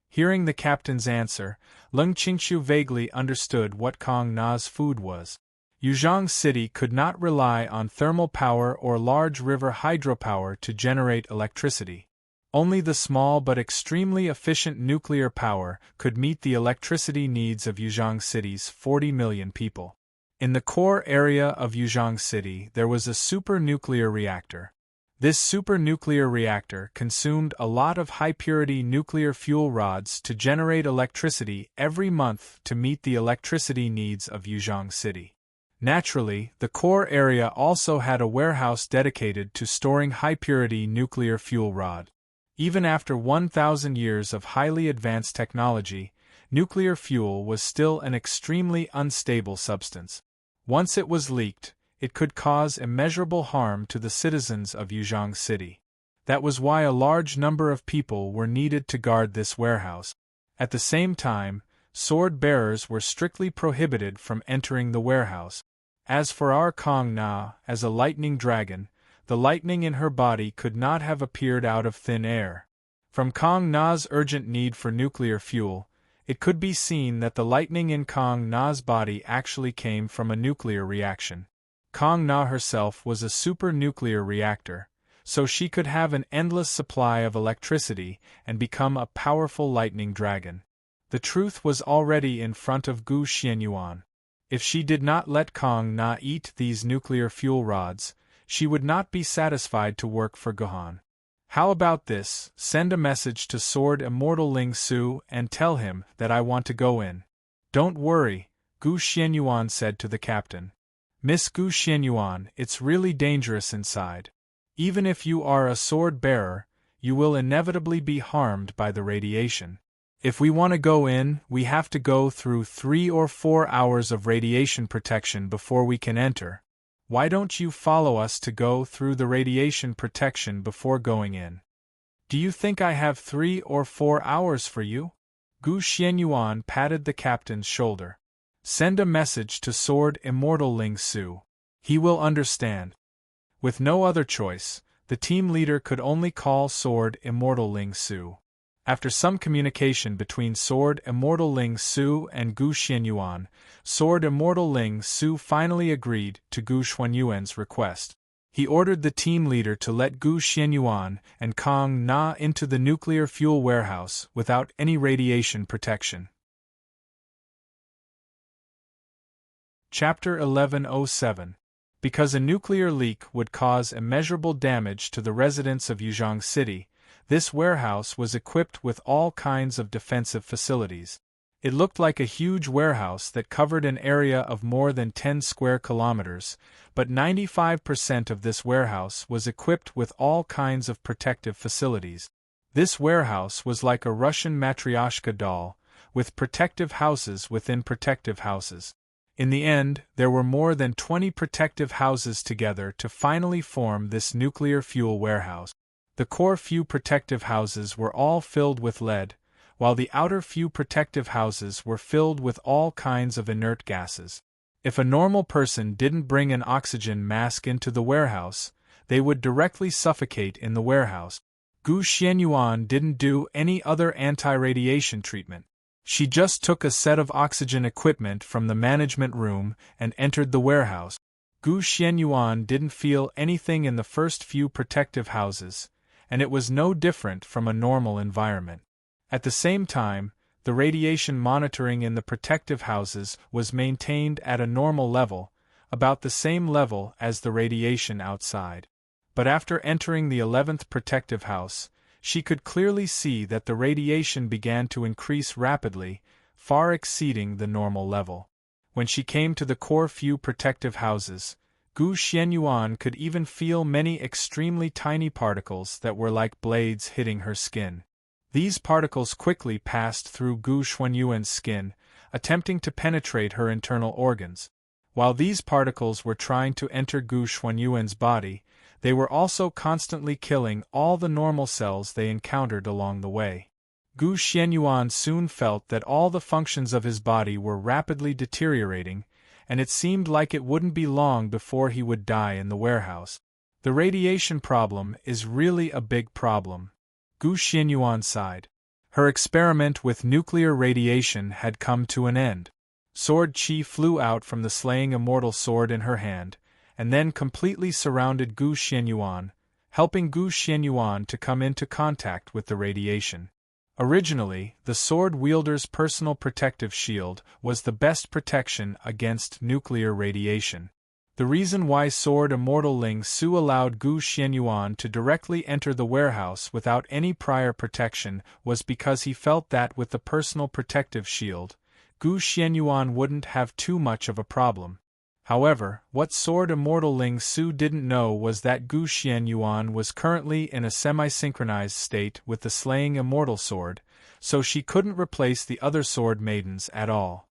Hearing the captain's answer, Leng Qingshu vaguely understood what Kong Na's food was. Yuzhong City could not rely on thermal power or large river hydropower to generate electricity. Only the small but extremely efficient nuclear power could meet the electricity needs of Yuzhong City's 40 million people. In the core area of Yuzhong City there was a super-nuclear reactor. This super-nuclear reactor consumed a lot of high-purity nuclear fuel rods to generate electricity every month to meet the electricity needs of Yuzhong City. Naturally, the core area also had a warehouse dedicated to storing high-purity nuclear fuel rod. Even after 1,000 years of highly advanced technology, nuclear fuel was still an extremely unstable substance. Once it was leaked, it could cause immeasurable harm to the citizens of Yuzhong City. That was why a large number of people were needed to guard this warehouse. At the same time, sword-bearers were strictly prohibited from entering the warehouse. As for our Kong Na, as a lightning dragon, the lightning in her body could not have appeared out of thin air. From Kong Na's urgent need for nuclear fuel, it could be seen that the lightning in Kong Na's body actually came from a nuclear reaction. Kong Na herself was a super-nuclear reactor, so she could have an endless supply of electricity and become a powerful lightning dragon. The truth was already in front of Gu Xianyuan. If she did not let Kong Na eat these nuclear fuel rods, she would not be satisfied to work for Gohan. How about this? Send a message to Sword Immortal Ling Su and tell him that I want to go in. Don't worry, Gu Xianyuan said to the captain. Miss Gu Xianyuan, it's really dangerous inside. Even if you are a sword bearer, you will inevitably be harmed by the radiation. If we want to go in, we have to go through 3 or 4 hours of radiation protection before we can enter. Why don't you follow us to go through the radiation protection before going in? Do you think I have 3 or 4 hours for you? Gu Xianyuan patted the captain's shoulder. Send a message to Sword Immortal Ling Su. He will understand. With no other choice, the team leader could only call Sword Immortal Ling Su. After some communication between Sword Immortal Ling Su and Gu Xianyuan, Sword Immortal Ling Su finally agreed to Gu Xuanyuan's request. He ordered the team leader to let Gu Xianyuan and Kong Na into the nuclear fuel warehouse without any radiation protection. Chapter 1107. Because a nuclear leak would cause immeasurable damage to the residents of Yuzhong City, this warehouse was equipped with all kinds of defensive facilities. It looked like a huge warehouse that covered an area of more than 10 square kilometers, but 95% of this warehouse was equipped with all kinds of protective facilities. This warehouse was like a Russian matryoshka doll, with protective houses within protective houses. In the end, there were more than 20 protective houses together to finally form this nuclear fuel warehouse. The core few protective houses were all filled with lead, while the outer few protective houses were filled with all kinds of inert gases. If a normal person didn't bring an oxygen mask into the warehouse, they would directly suffocate in the warehouse. Gu Xianyuan didn't do any other anti-radiation treatment. She just took a set of oxygen equipment from the management room and entered the warehouse. Gu Xianyuan didn't feel anything in the first few protective houses, and it was no different from a normal environment. At the same time, the radiation monitoring in the protective houses was maintained at a normal level, about the same level as the radiation outside. But after entering the 11th protective house, she could clearly see that the radiation began to increase rapidly, far exceeding the normal level. When she came to the core few protective houses, Gu Xianyuan could even feel many extremely tiny particles that were like blades hitting her skin. These particles quickly passed through Gu Xuanyuan's skin, attempting to penetrate her internal organs. While these particles were trying to enter Gu Xuanyuan's body, they were also constantly killing all the normal cells they encountered along the way. Gu Xianyuan soon felt that all the functions of his body were rapidly deteriorating, and it seemed like it wouldn't be long before he would die in the warehouse. The radiation problem is really a big problem. Gu Xianyuan sighed. Her experiment with nuclear radiation had come to an end. Sword Qi flew out from the slaying immortal sword in her hand, and then completely surrounded Gu Xianyuan, helping Gu Xianyuan to come into contact with the radiation. Originally, the sword wielder's personal protective shield was the best protection against nuclear radiation. The reason why Sword Immortal Ling Su allowed Gu Xianyuan to directly enter the warehouse without any prior protection was because he felt that with the personal protective shield, Gu Xianyuan wouldn't have too much of a problem. However, what Sword Immortal Ling Su didn't know was that Gu Xianyuan was currently in a semi-synchronized state with the slaying immortal sword, so she couldn't replace the other sword maidens at all.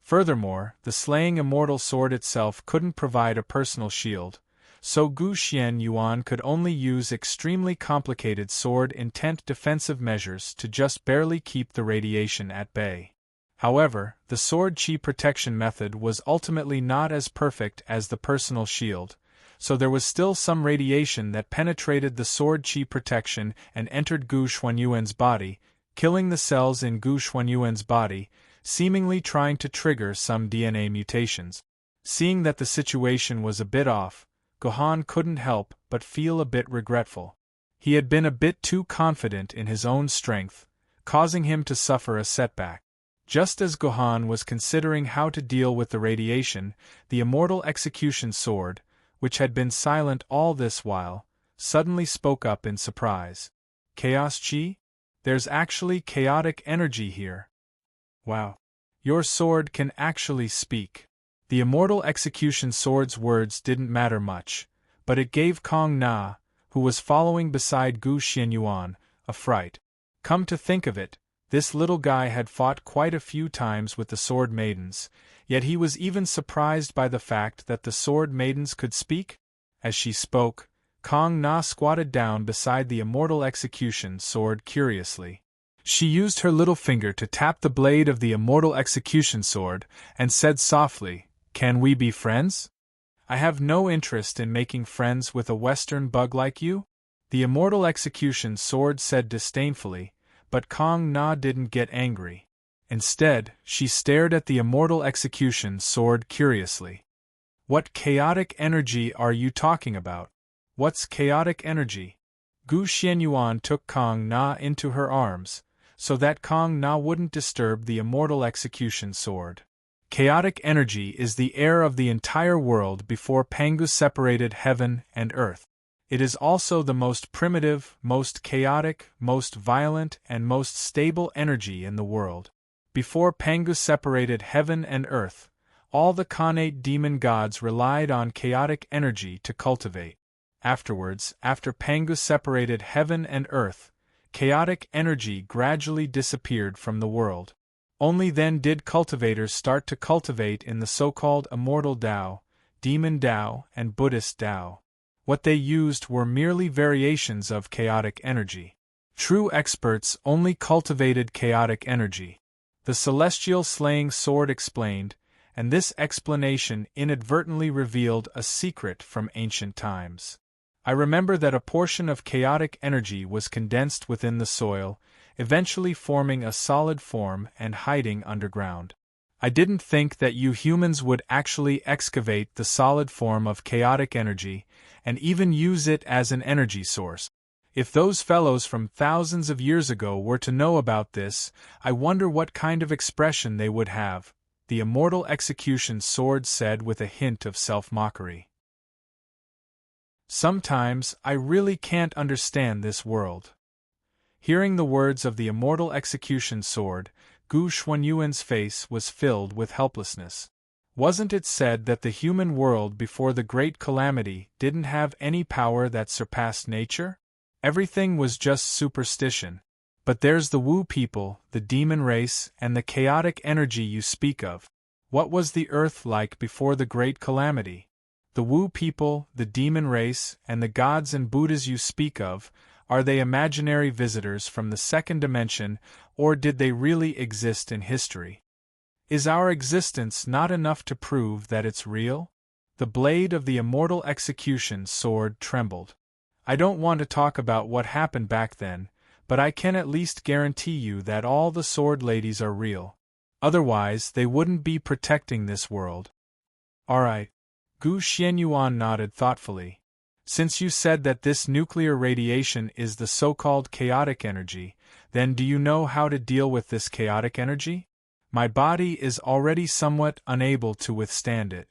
Furthermore, the slaying immortal sword itself couldn't provide a personal shield, so Gu Xianyuan could only use extremely complicated sword-intent defensive measures to just barely keep the radiation at bay. However, the sword qi protection method was ultimately not as perfect as the personal shield, so there was still some radiation that penetrated the sword qi protection and entered Gu Xuanyuan's body, killing the cells in Gu Xuanyuan's body, seemingly trying to trigger some DNA mutations. Seeing that the situation was a bit off, Gohan couldn't help but feel a bit regretful. He had been a bit too confident in his own strength, causing him to suffer a setback. Just as Gohan was considering how to deal with the radiation, the immortal execution sword, which had been silent all this while, suddenly spoke up in surprise. Chaos Chi? There's actually chaotic energy here. Wow. Your sword can actually speak. The immortal execution sword's words didn't matter much, but it gave Kong Na, who was following beside Gu Xianyuan, a fright. Come to think of it, this little guy had fought quite a few times with the sword maidens, yet he was even surprised by the fact that the sword maidens could speak. As she spoke, Kong Na squatted down beside the immortal execution sword curiously. She used her little finger to tap the blade of the immortal execution sword and said softly, "Can we be friends? I have no interest in making friends with a Western bug like you," the immortal execution sword said disdainfully, but Kong Na didn't get angry. Instead, she stared at the immortal execution sword curiously. What chaotic energy are you talking about? What's chaotic energy? Gu Xianyuan took Kong Na into her arms, so that Kong Na wouldn't disturb the immortal execution sword. Chaotic energy is the air of the entire world before Pangu separated heaven and earth. It is also the most primitive, most chaotic, most violent, and most stable energy in the world. Before Pangu separated heaven and earth, all the Khanate demon gods relied on chaotic energy to cultivate. Afterwards, after Pangu separated heaven and earth, chaotic energy gradually disappeared from the world. Only then did cultivators start to cultivate in the so-called immortal Tao, demon Tao, and Buddhist Tao. What they used were merely variations of chaotic energy. True experts only cultivated chaotic energy. The celestial slaying sword explained, and this explanation inadvertently revealed a secret from ancient times. I remember that a portion of chaotic energy was condensed within the soil, eventually forming a solid form and hiding underground. I didn't think that you humans would actually excavate the solid form of chaotic energy, and even use it as an energy source. If those fellows from thousands of years ago were to know about this, I wonder what kind of expression they would have, the immortal execution sword said with a hint of self-mockery. Sometimes I really can't understand this world. Hearing the words of the immortal execution sword, Gu Xuanyuan's face was filled with helplessness. Wasn't it said that the human world before the Great Calamity didn't have any power that surpassed nature? Everything was just superstition. But there's the Wu people, the demon race, and the chaotic energy you speak of. What was the earth like before the great calamity? The Wu people, the demon race, and the gods and Buddhas you speak of, are they imaginary visitors from the second dimension, or did they really exist in history? Is our existence not enough to prove that it's real? The blade of the immortal execution sword trembled. I don't want to talk about what happened back then, but I can at least guarantee you that all the sword ladies are real. Otherwise, they wouldn't be protecting this world. Alright. Gu Xianyuan nodded thoughtfully. Since you said that this nuclear radiation is the so-called chaotic energy, then do you know how to deal with this chaotic energy? My body is already somewhat unable to withstand it.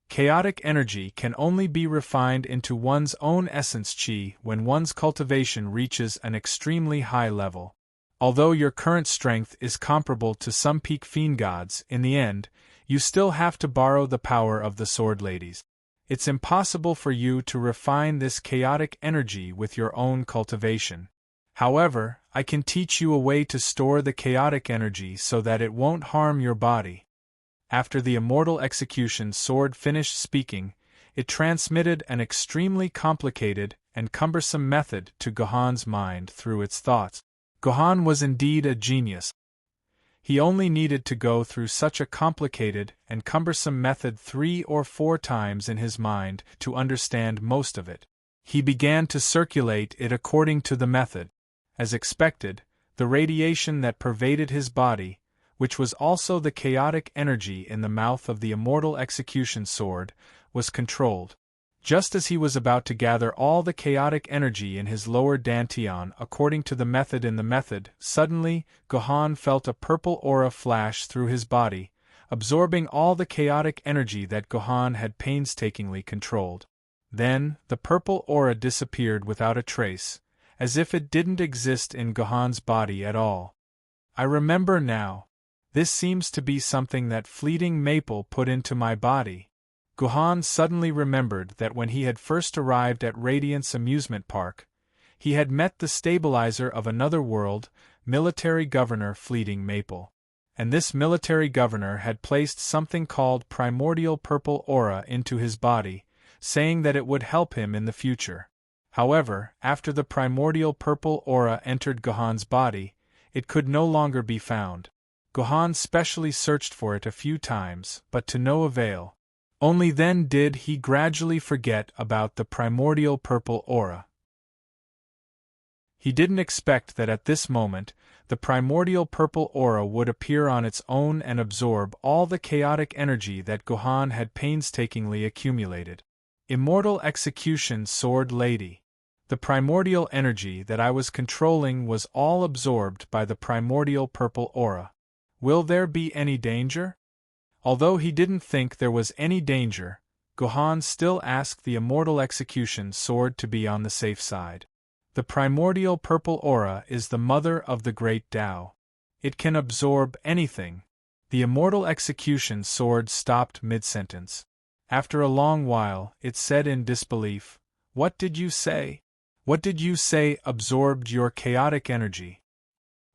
Chaotic energy can only be refined into one's own essence qi when one's cultivation reaches an extremely high level. Although your current strength is comparable to some peak fiend gods, in the end, you still have to borrow the power of the sword ladies. It's impossible for you to refine this chaotic energy with your own cultivation. However, I can teach you a way to store the chaotic energy so that it won't harm your body. After the immortal execution sword finished speaking, it transmitted an extremely complicated and cumbersome method to Gohan's mind through its thoughts. Gohan was indeed a genius. He only needed to go through such a complicated and cumbersome method 3 or 4 times in his mind to understand most of it. He began to circulate it according to the method. As expected, the radiation that pervaded his body, which was also the chaotic energy in the mouth of the immortal execution sword, was controlled. Just as he was about to gather all the chaotic energy in his lower dantian according to the method in the method, suddenly, Gohan felt a purple aura flash through his body, absorbing all the chaotic energy that Gohan had painstakingly controlled. Then, the purple aura disappeared without a trace, as if it didn't exist in Gohan's body at all. I remember now. This seems to be something that fleeting Maple put into my body. Gohan suddenly remembered that when he had first arrived at Radiance Amusement Park, he had met the stabilizer of another world, military governor Fleeting Maple. And this military governor had placed something called primordial purple aura into his body, saying that it would help him in the future. However, after the primordial purple aura entered Gohan's body, it could no longer be found. Gohan specially searched for it a few times, but to no avail. Only then did he gradually forget about the primordial purple aura. He didn't expect that at this moment, the primordial purple aura would appear on its own and absorb all the chaotic energy that Gohan had painstakingly accumulated. Immortal Execution Sword Lady. The primordial energy that I was controlling was all absorbed by the primordial purple aura. Will there be any danger? Although he didn't think there was any danger, Gohan still asked the immortal execution sword to be on the safe side. The primordial purple aura is the mother of the great Tao. It can absorb anything. The immortal execution sword stopped mid-sentence. After a long while, it said in disbelief, "What did you say? What did you say absorbed your chaotic energy?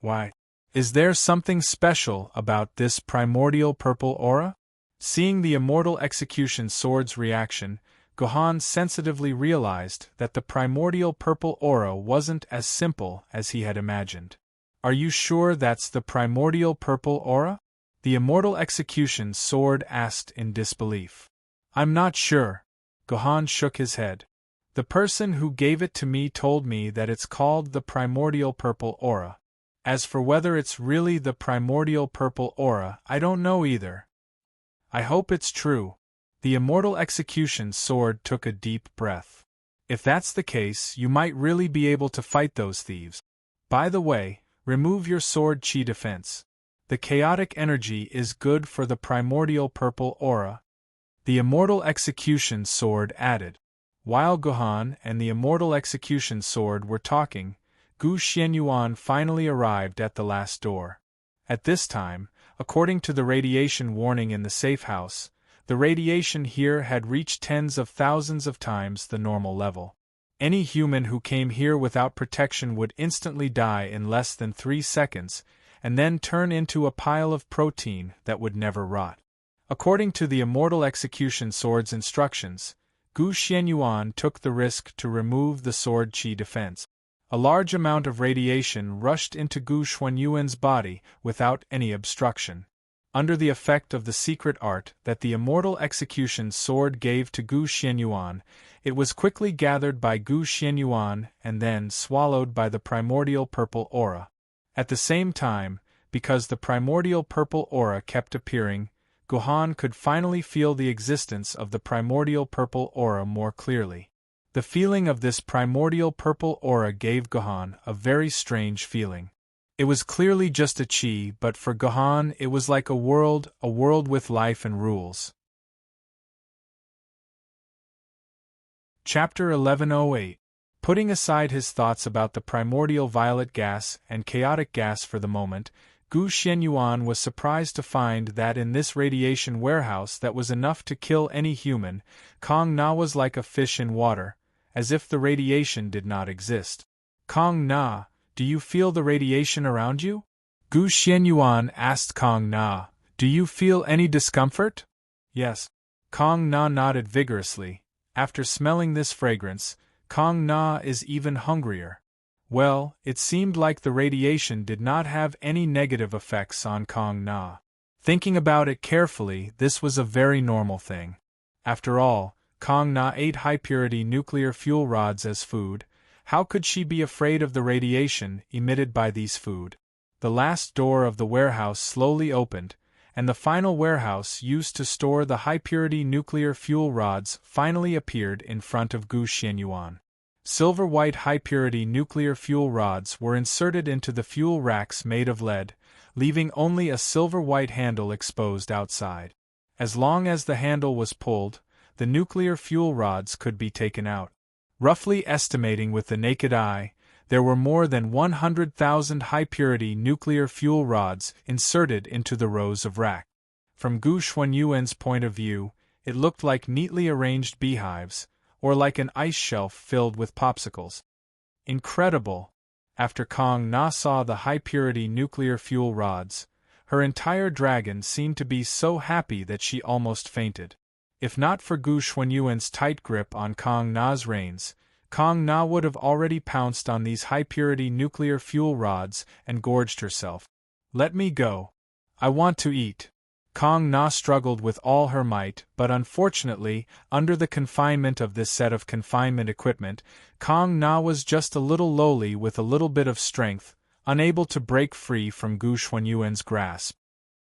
Why? Is there something special about this primordial purple aura?" Seeing the immortal execution sword's reaction, Gohan sensitively realized that the primordial purple aura wasn't as simple as he had imagined. "Are you sure that's the primordial purple aura?" the immortal execution sword asked in disbelief. "I'm not sure." Gohan shook his head. "The person who gave it to me told me that it's called the primordial purple aura. As for whether it's really the primordial purple aura, I don't know either. I hope it's true." The immortal execution sword took a deep breath. "If that's the case, you might really be able to fight those thieves. By the way, remove your sword chi defense. The chaotic energy is good for the primordial purple aura." The immortal execution sword added. While Gohan and the immortal execution sword were talking, Gu Xianyuan finally arrived at the last door. At this time, according to the radiation warning in the safe house, the radiation here had reached tens of thousands of times the normal level. Any human who came here without protection would instantly die in less than 3 seconds, and then turn into a pile of protein that would never rot. According to the Immortal Execution Sword's instructions, Gu Xianyuan took the risk to remove the sword qi defense. A large amount of radiation rushed into Gu Xuanyuan's body without any obstruction. Under the effect of the secret art that the Immortal Execution Sword gave to Gu Xianyuan, it was quickly gathered by Gu Xianyuan and then swallowed by the primordial purple aura. At the same time, because the primordial purple aura kept appearing, Gohan could finally feel the existence of the primordial purple aura more clearly. The feeling of this primordial purple aura gave Gohan a very strange feeling. It was clearly just a chi, but for Gohan it was like a world with life and rules. Chapter 1108. Putting aside his thoughts about the primordial violet gas and chaotic gas for the moment, Gu Xianyuan was surprised to find that in this radiation warehouse that was enough to kill any human, Kong Na was like a fish in water, as if the radiation did not exist. Kong Na, do you feel the radiation around you? Gu Xianyuan asked Kong Na, do you feel any discomfort? Yes. Kong Na nodded vigorously. After smelling this fragrance, Kong Na is even hungrier. Well, it seemed like the radiation did not have any negative effects on Kong Na. Thinking about it carefully, this was a very normal thing. After all, Kong Na ate high-purity nuclear fuel rods as food. How could she be afraid of the radiation emitted by these food? The last door of the warehouse slowly opened, and the final warehouse used to store the high-purity nuclear fuel rods finally appeared in front of Gu Xianyuan. Silver-white high-purity nuclear fuel rods were inserted into the fuel racks made of lead, leaving only a silver-white handle exposed outside. As long as the handle was pulled, the nuclear fuel rods could be taken out. Roughly estimating with the naked eye, there were more than 100,000 high-purity nuclear fuel rods inserted into the rows of rack. From Gu Xuanyuan's point of view, it looked like neatly arranged beehives, or like an ice shelf filled with popsicles. Incredible! After Kong Na saw the high-purity nuclear fuel rods, her entire dragon seemed to be so happy that she almost fainted. If not for Gu Xuanyuan's tight grip on Kong Na's reins, Kong Na would have already pounced on these high-purity nuclear fuel rods and gorged herself. Let me go. I want to eat. Kong Na struggled with all her might, but unfortunately, under the confinement of this set of confinement equipment, Kong Na was just a little lowly with a little bit of strength, unable to break free from Gu Xuanyuan's grasp.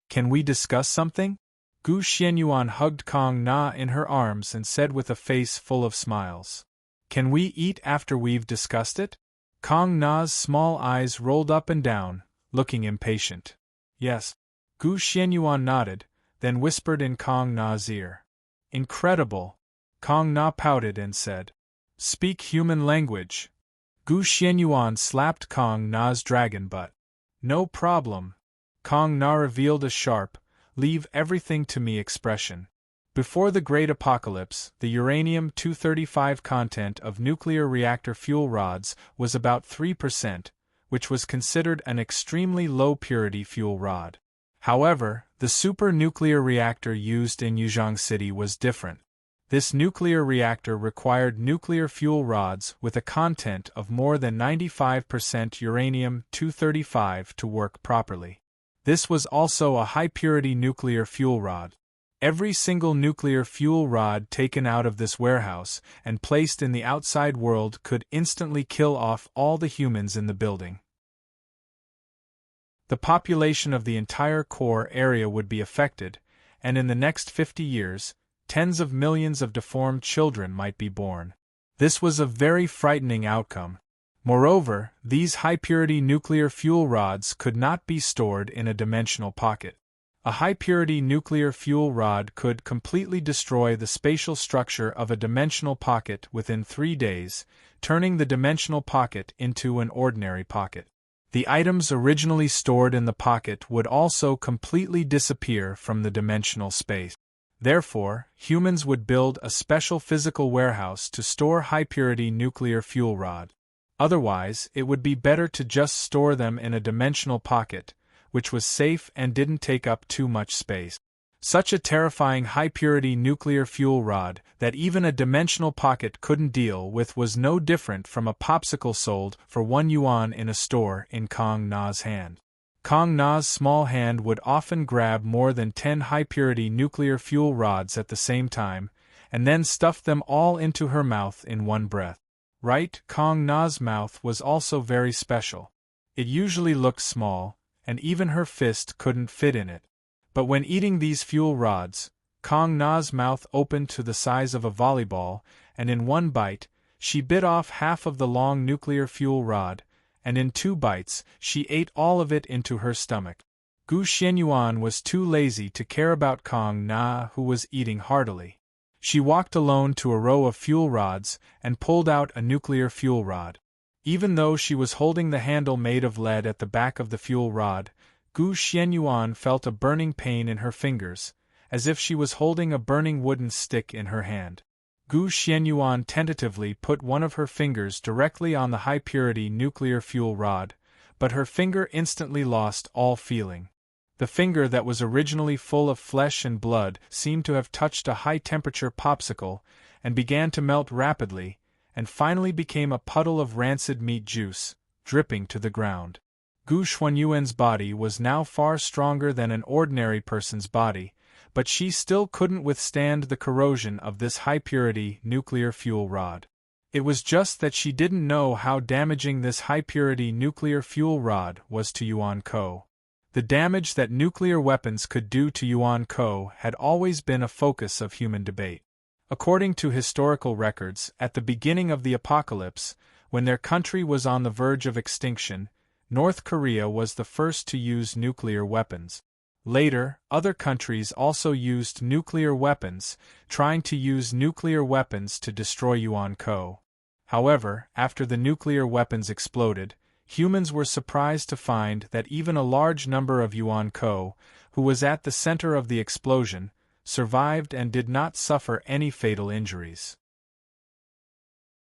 Can we discuss something? Gu Xianyuan hugged Kong Na in her arms and said with a face full of smiles. Can we eat after we've discussed it? Kong Na's small eyes rolled up and down, looking impatient. Yes. Gu Xianyuan nodded, then whispered in Kong Na's ear. Incredible! Kong Na pouted and said. Speak human language. Gu Xianyuan slapped Kong Na's dragon butt. No problem. Kong Na revealed a sharp, leave everything to me expression. Before the Great Apocalypse, the uranium-235 content of nuclear reactor fuel rods was about 3%, which was considered an extremely low-purity fuel rod. However, the super-nuclear reactor used in Yuzhong City was different. This nuclear reactor required nuclear fuel rods with a content of more than 95% uranium-235 to work properly. This was also a high-purity nuclear fuel rod. Every single nuclear fuel rod taken out of this warehouse and placed in the outside world could instantly kill off all the humans in the building. The population of the entire core area would be affected, and in the next 50 years, tens of millions of deformed children might be born. This was a very frightening outcome. Moreover, these high-purity nuclear fuel rods could not be stored in a dimensional pocket. A high-purity nuclear fuel rod could completely destroy the spatial structure of a dimensional pocket within 3 days, turning the dimensional pocket into an ordinary pocket. The items originally stored in the pocket would also completely disappear from the dimensional space. Therefore, humans would build a special physical warehouse to store high-purity nuclear fuel rod. Otherwise, it would be better to just store them in a dimensional pocket, which was safe and didn't take up too much space. Such a terrifying high-purity nuclear fuel rod that even a dimensional pocket couldn't deal with was no different from a popsicle sold for 1 yuan in a store in Kong Na's hand. Kong Na's small hand would often grab more than 10 high-purity nuclear fuel rods at the same time, and then stuff them all into her mouth in one breath. Right, Kong Na's mouth was also very special. It usually looked small, and even her fist couldn't fit in it. But when eating these fuel rods, Kong Na's mouth opened to the size of a volleyball, and in one bite, she bit off half of the long nuclear fuel rod, and in 2 bites, she ate all of it into her stomach. Gu Xianyuan was too lazy to care about Kong Na, who was eating heartily. She walked alone to a row of fuel rods and pulled out a nuclear fuel rod. Even though she was holding the handle made of lead at the back of the fuel rod, Gu Xianyuan felt a burning pain in her fingers, as if she was holding a burning wooden stick in her hand. Gu Xianyuan tentatively put one of her fingers directly on the high-purity nuclear fuel rod, but her finger instantly lost all feeling. The finger that was originally full of flesh and blood seemed to have touched a high-temperature popsicle, and began to melt rapidly, and finally became a puddle of rancid meat juice, dripping to the ground. Gu Xuanyuan's body was now far stronger than an ordinary person's body, but she still couldn't withstand the corrosion of this high-purity nuclear fuel rod. It was just that she didn't know how damaging this high-purity nuclear fuel rod was to Yuan Ko. The damage that nuclear weapons could do to Yuan Ko had always been a focus of human debate. According to historical records, at the beginning of the apocalypse, when their country was on the verge of extinction, North Korea was the first to use nuclear weapons. Later, other countries also used nuclear weapons, trying to use nuclear weapons to destroy Yuan Ko. However, after the nuclear weapons exploded, humans were surprised to find that even a large number of Yuan Ko, who was at the center of the explosion, survived and did not suffer any fatal injuries.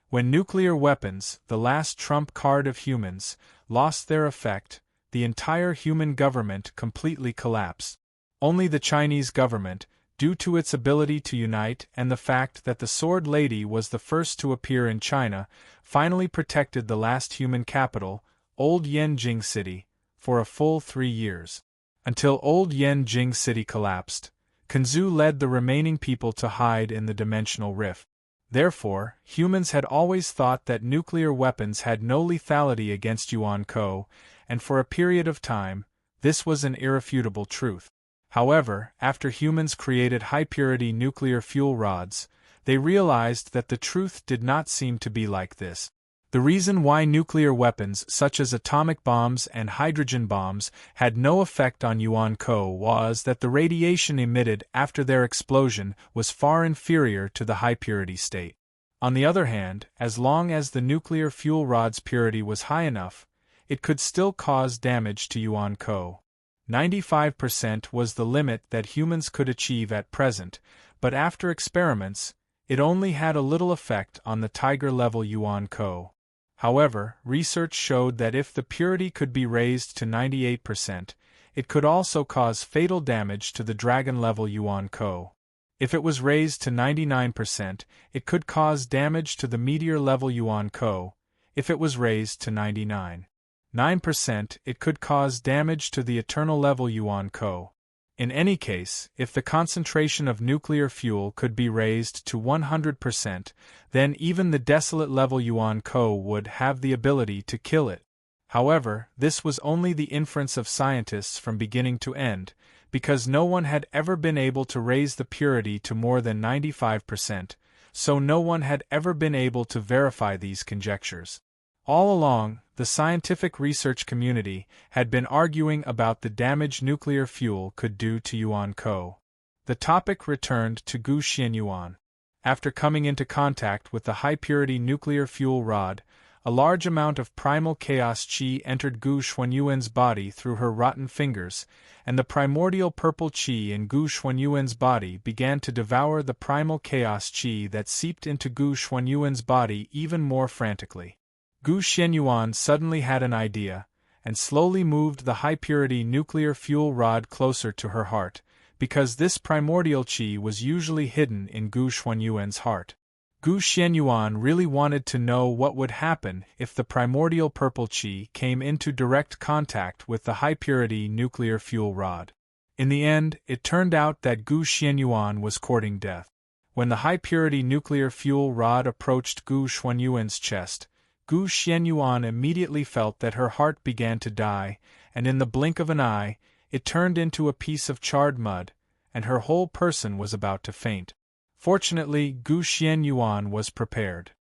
When nuclear weapons, the last trump card of humans, lost their effect, the entire human government completely collapsed. Only the Chinese government, due to its ability to unite and the fact that the Sword Lady was the first to appear in China, finally protected the last human capital, Old Yanjing City, for a full 3 years. Until Old Yanjing City collapsed, Kanzu led the remaining people to hide in the dimensional rift. Therefore, humans had always thought that nuclear weapons had no lethality against Yuan Ko, and for a period of time, this was an irrefutable truth. However, after humans created high-purity nuclear fuel rods, they realized that the truth did not seem to be like this. The reason why nuclear weapons such as atomic bombs and hydrogen bombs had no effect on Yuan Ko was that the radiation emitted after their explosion was far inferior to the high-purity state. On the other hand, as long as the nuclear fuel rod's purity was high enough, it could still cause damage to Yuan Ko. 95% was the limit that humans could achieve at present, but after experiments, it only had a little effect on the tiger-level Yuan Ko. However, research showed that if the purity could be raised to 98%, it could also cause fatal damage to the dragon-level Yuan Ko. If it was raised to 99%, it could cause damage to the meteor-level Yuan Ko. If it was raised to 99%, it could cause damage to the eternal-level Yuan Ko. In any case, if the concentration of nuclear fuel could be raised to 100%, then even the desolate-level Yuan Ko would have the ability to kill it. However, this was only the inference of scientists from beginning to end, because no one had ever been able to raise the purity to more than 95%, so no one had ever been able to verify these conjectures. All along, the scientific research community had been arguing about the damage nuclear fuel could do to Yuan Ko. The topic returned to Gu Xianyuan. After coming into contact with the high-purity nuclear fuel rod, A large amount of primal chaos chi entered Gu Xuanyuan's body through her rotten fingers, and the primordial purple chi in Gu Xuanyuan's body began to devour the primal chaos chi that seeped into Gu Xuanyuan's body even more frantically. Gu Xianyuan suddenly had an idea, and slowly moved the high-purity nuclear fuel rod closer to her heart, because this primordial chi was usually hidden in Gu Xuanyuan's heart. Gu Xianyuan really wanted to know what would happen if the primordial purple chi came into direct contact with the high-purity nuclear fuel rod. In the end, it turned out that Gu Xianyuan was courting death. When the high-purity nuclear fuel rod approached Gu Xuanyuan's chest, Gu Xianyuan immediately felt that her heart began to die, and in the blink of an eye, it turned into a piece of charred mud, and her whole person was about to faint. Fortunately, Gu Xianyuan was prepared.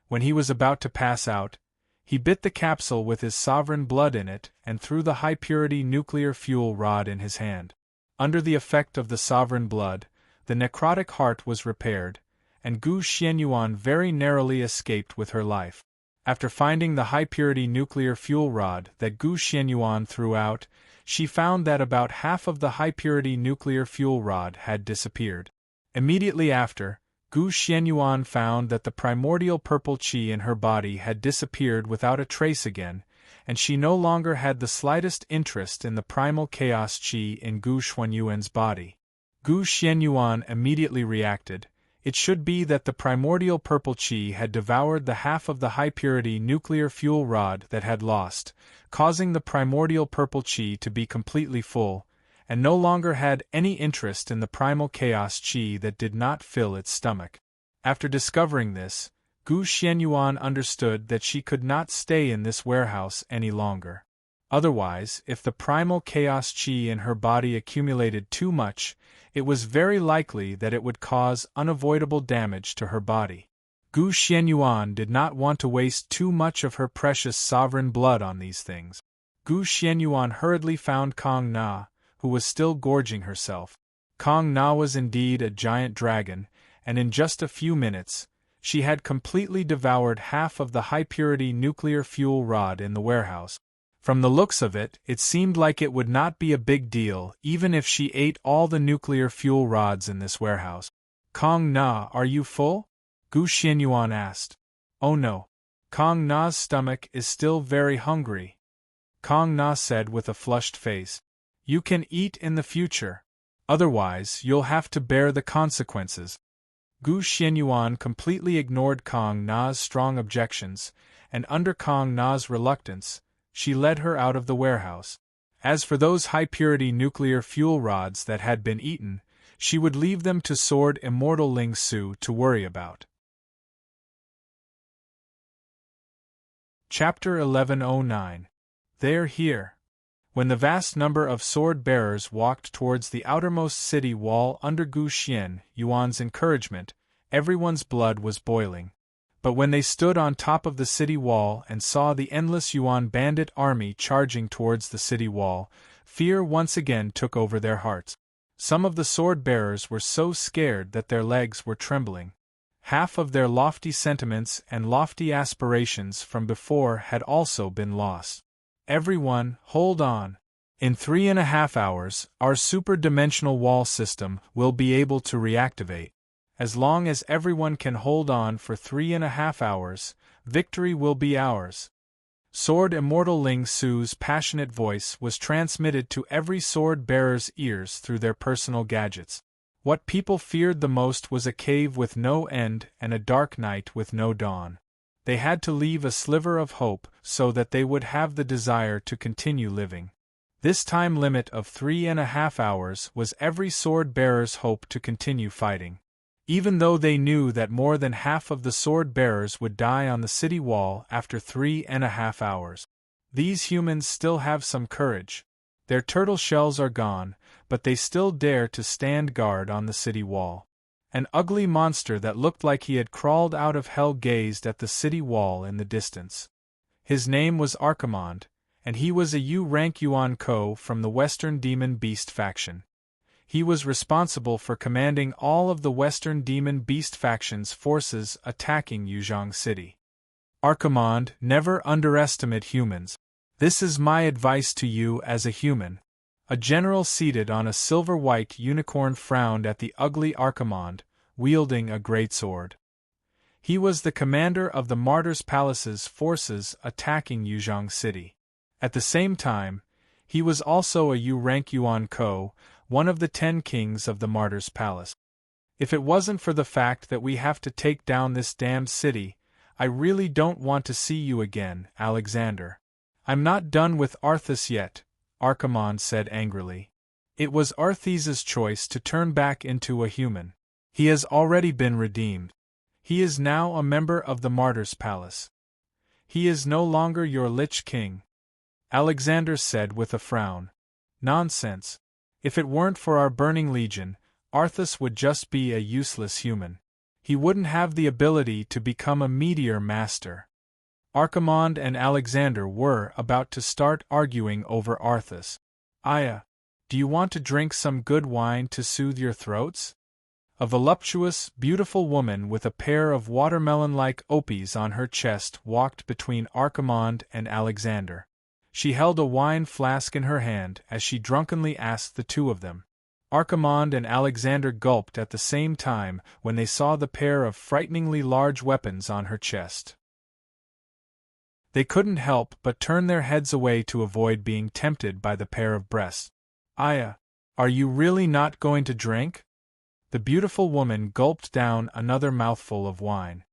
When he was about to pass out, he bit the capsule with his sovereign blood in it and threw the high-purity nuclear fuel rod in his hand. Under the effect of the sovereign blood, the necrotic heart was repaired, and Gu Xianyuan very narrowly escaped with her life. After finding the high-purity nuclear fuel rod that Gu Xianyuan threw out, she found that about half of the high-purity nuclear fuel rod had disappeared. Immediately after, Gu Xianyuan found that the primordial purple chi in her body had disappeared without a trace again, and she no longer had the slightest interest in the primal chaos chi in Gu Xuanyuan's body. Gu Xianyuan immediately reacted. It should be that the primordial purple chi had devoured the half of the high-purity nuclear fuel rod that had lost, causing the primordial purple chi to be completely full, and no longer had any interest in the primal chaos chi that did not fill its stomach. After discovering this, Gu Xianyuan understood that she could not stay in this warehouse any longer. Otherwise, if the primal chaos chi in her body accumulated too much, it was very likely that it would cause unavoidable damage to her body. Gu Xianyuan did not want to waste too much of her precious sovereign blood on these things. Gu Xianyuan hurriedly found Kong Na, who was still gorging herself. Kong Na was indeed a giant dragon, and in just a few minutes, she had completely devoured half of the high-purity nuclear fuel rod in the warehouse. From the looks of it, it seemed like it would not be a big deal even if she ate all the nuclear fuel rods in this warehouse. Kong Na, are you full? Gu Xianyuan asked. Oh no. Kong Na's stomach is still very hungry. Kong Na said with a flushed face. You can eat in the future. Otherwise, you'll have to bear the consequences. Gu Xianyuan completely ignored Kong Na's strong objections, and under Kong Na's reluctance, she led her out of the warehouse. As for those high-purity nuclear fuel rods that had been eaten, she would leave them to Sword Immortal Ling Su to worry about. Chapter 1109. They're here. When the vast number of sword-bearers walked towards the outermost city wall under Gu Xianyuan's encouragement, everyone's blood was boiling. But when they stood on top of the city wall and saw the endless Yuan bandit army charging towards the city wall, fear once again took over their hearts. Some of the sword-bearers were so scared that their legs were trembling. Half of their lofty sentiments and lofty aspirations from before had also been lost. Everyone, hold on. In 3.5 hours, our super-dimensional wall system will be able to reactivate. As long as everyone can hold on for 3.5 hours, victory will be ours. Sword Immortal Ling Su's passionate voice was transmitted to every sword-bearer's ears through their personal gadgets. What people feared the most was a cave with no end and a dark night with no dawn. They had to leave a sliver of hope so that they would have the desire to continue living. This time limit of 3.5 hours was every sword-bearer's hope to continue fighting. Even though they knew that more than half of the sword-bearers would die on the city wall after 3.5 hours. These humans still have some courage. Their turtle shells are gone, but they still dare to stand guard on the city wall. An ugly monster that looked like he had crawled out of hell gazed at the city wall in the distance. His name was Archimond, and he was a U-rank Yuan Ko from the Western Demon Beast faction. He was responsible for commanding all of the Western Demon Beast faction's forces attacking Yuzhong City. Archimonde, never underestimate humans. This is my advice to you as a human. A general seated on a silver-white unicorn frowned at the ugly Archimonde, wielding a greatsword. He was the commander of the Martyr's Palace's forces attacking Yuzhong City. At the same time, he was also a U-rank Yuan Ko, one of the 10 kings of the Martyr's Palace. If it wasn't for the fact that we have to take down this damned city, I really don't want to see you again, Alexander. I'm not done with Arthas yet, Archimonde said angrily. It was Arthas's choice to turn back into a human. He has already been redeemed. He is now a member of the Martyr's Palace. He is no longer your Lich King. Alexander said with a frown. Nonsense. If it weren't for our Burning Legion, Arthas would just be a useless human. He wouldn't have the ability to become a meteor master. Archimonde and Alexander were about to start arguing over Arthas. Aya, do you want to drink some good wine to soothe your throats? A voluptuous, beautiful woman with a pair of watermelon-like opies on her chest walked between Archimonde and Alexander. She held a wine flask in her hand as she drunkenly asked the two of them. Archimonde and Alexander gulped at the same time when they saw the pair of frighteningly large weapons on her chest. They couldn't help but turn their heads away to avoid being tempted by the pair of breasts. Aya, are you really not going to drink? The beautiful woman gulped down another mouthful of wine.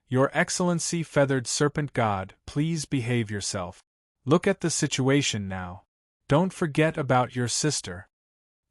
Your Excellency, feathered serpent god, please behave yourself. Look at the situation now. Don't forget about your sister.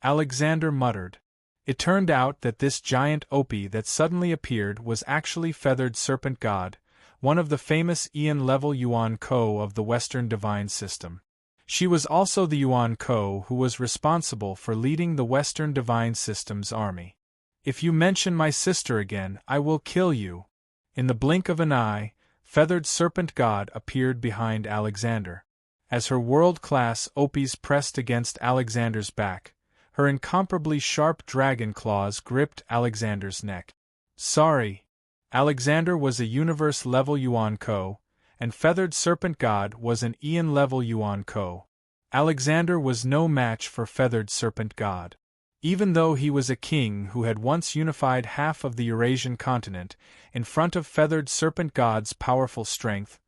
Alexander muttered. It turned out that this giant opie that suddenly appeared was actually feathered serpent god, one of the famous Ian-level Yuan Ko of the Western divine system. She was also the Yuan Ko who was responsible for leading the Western divine system's army. If you mention my sister again, I will kill you. In the blink of an eye, feathered serpent god appeared behind Alexander. As her world-class opies pressed against Alexander's back, her incomparably sharp dragon claws gripped Alexander's neck. Sorry. Alexander was a universe-level Yuan Ko, and feathered serpent god was an Ian-level Yuan Ko. Alexander was no match for feathered serpent god. Even though he was a king who had once unified half of the Eurasian continent, in front of feathered serpent god's powerful strength,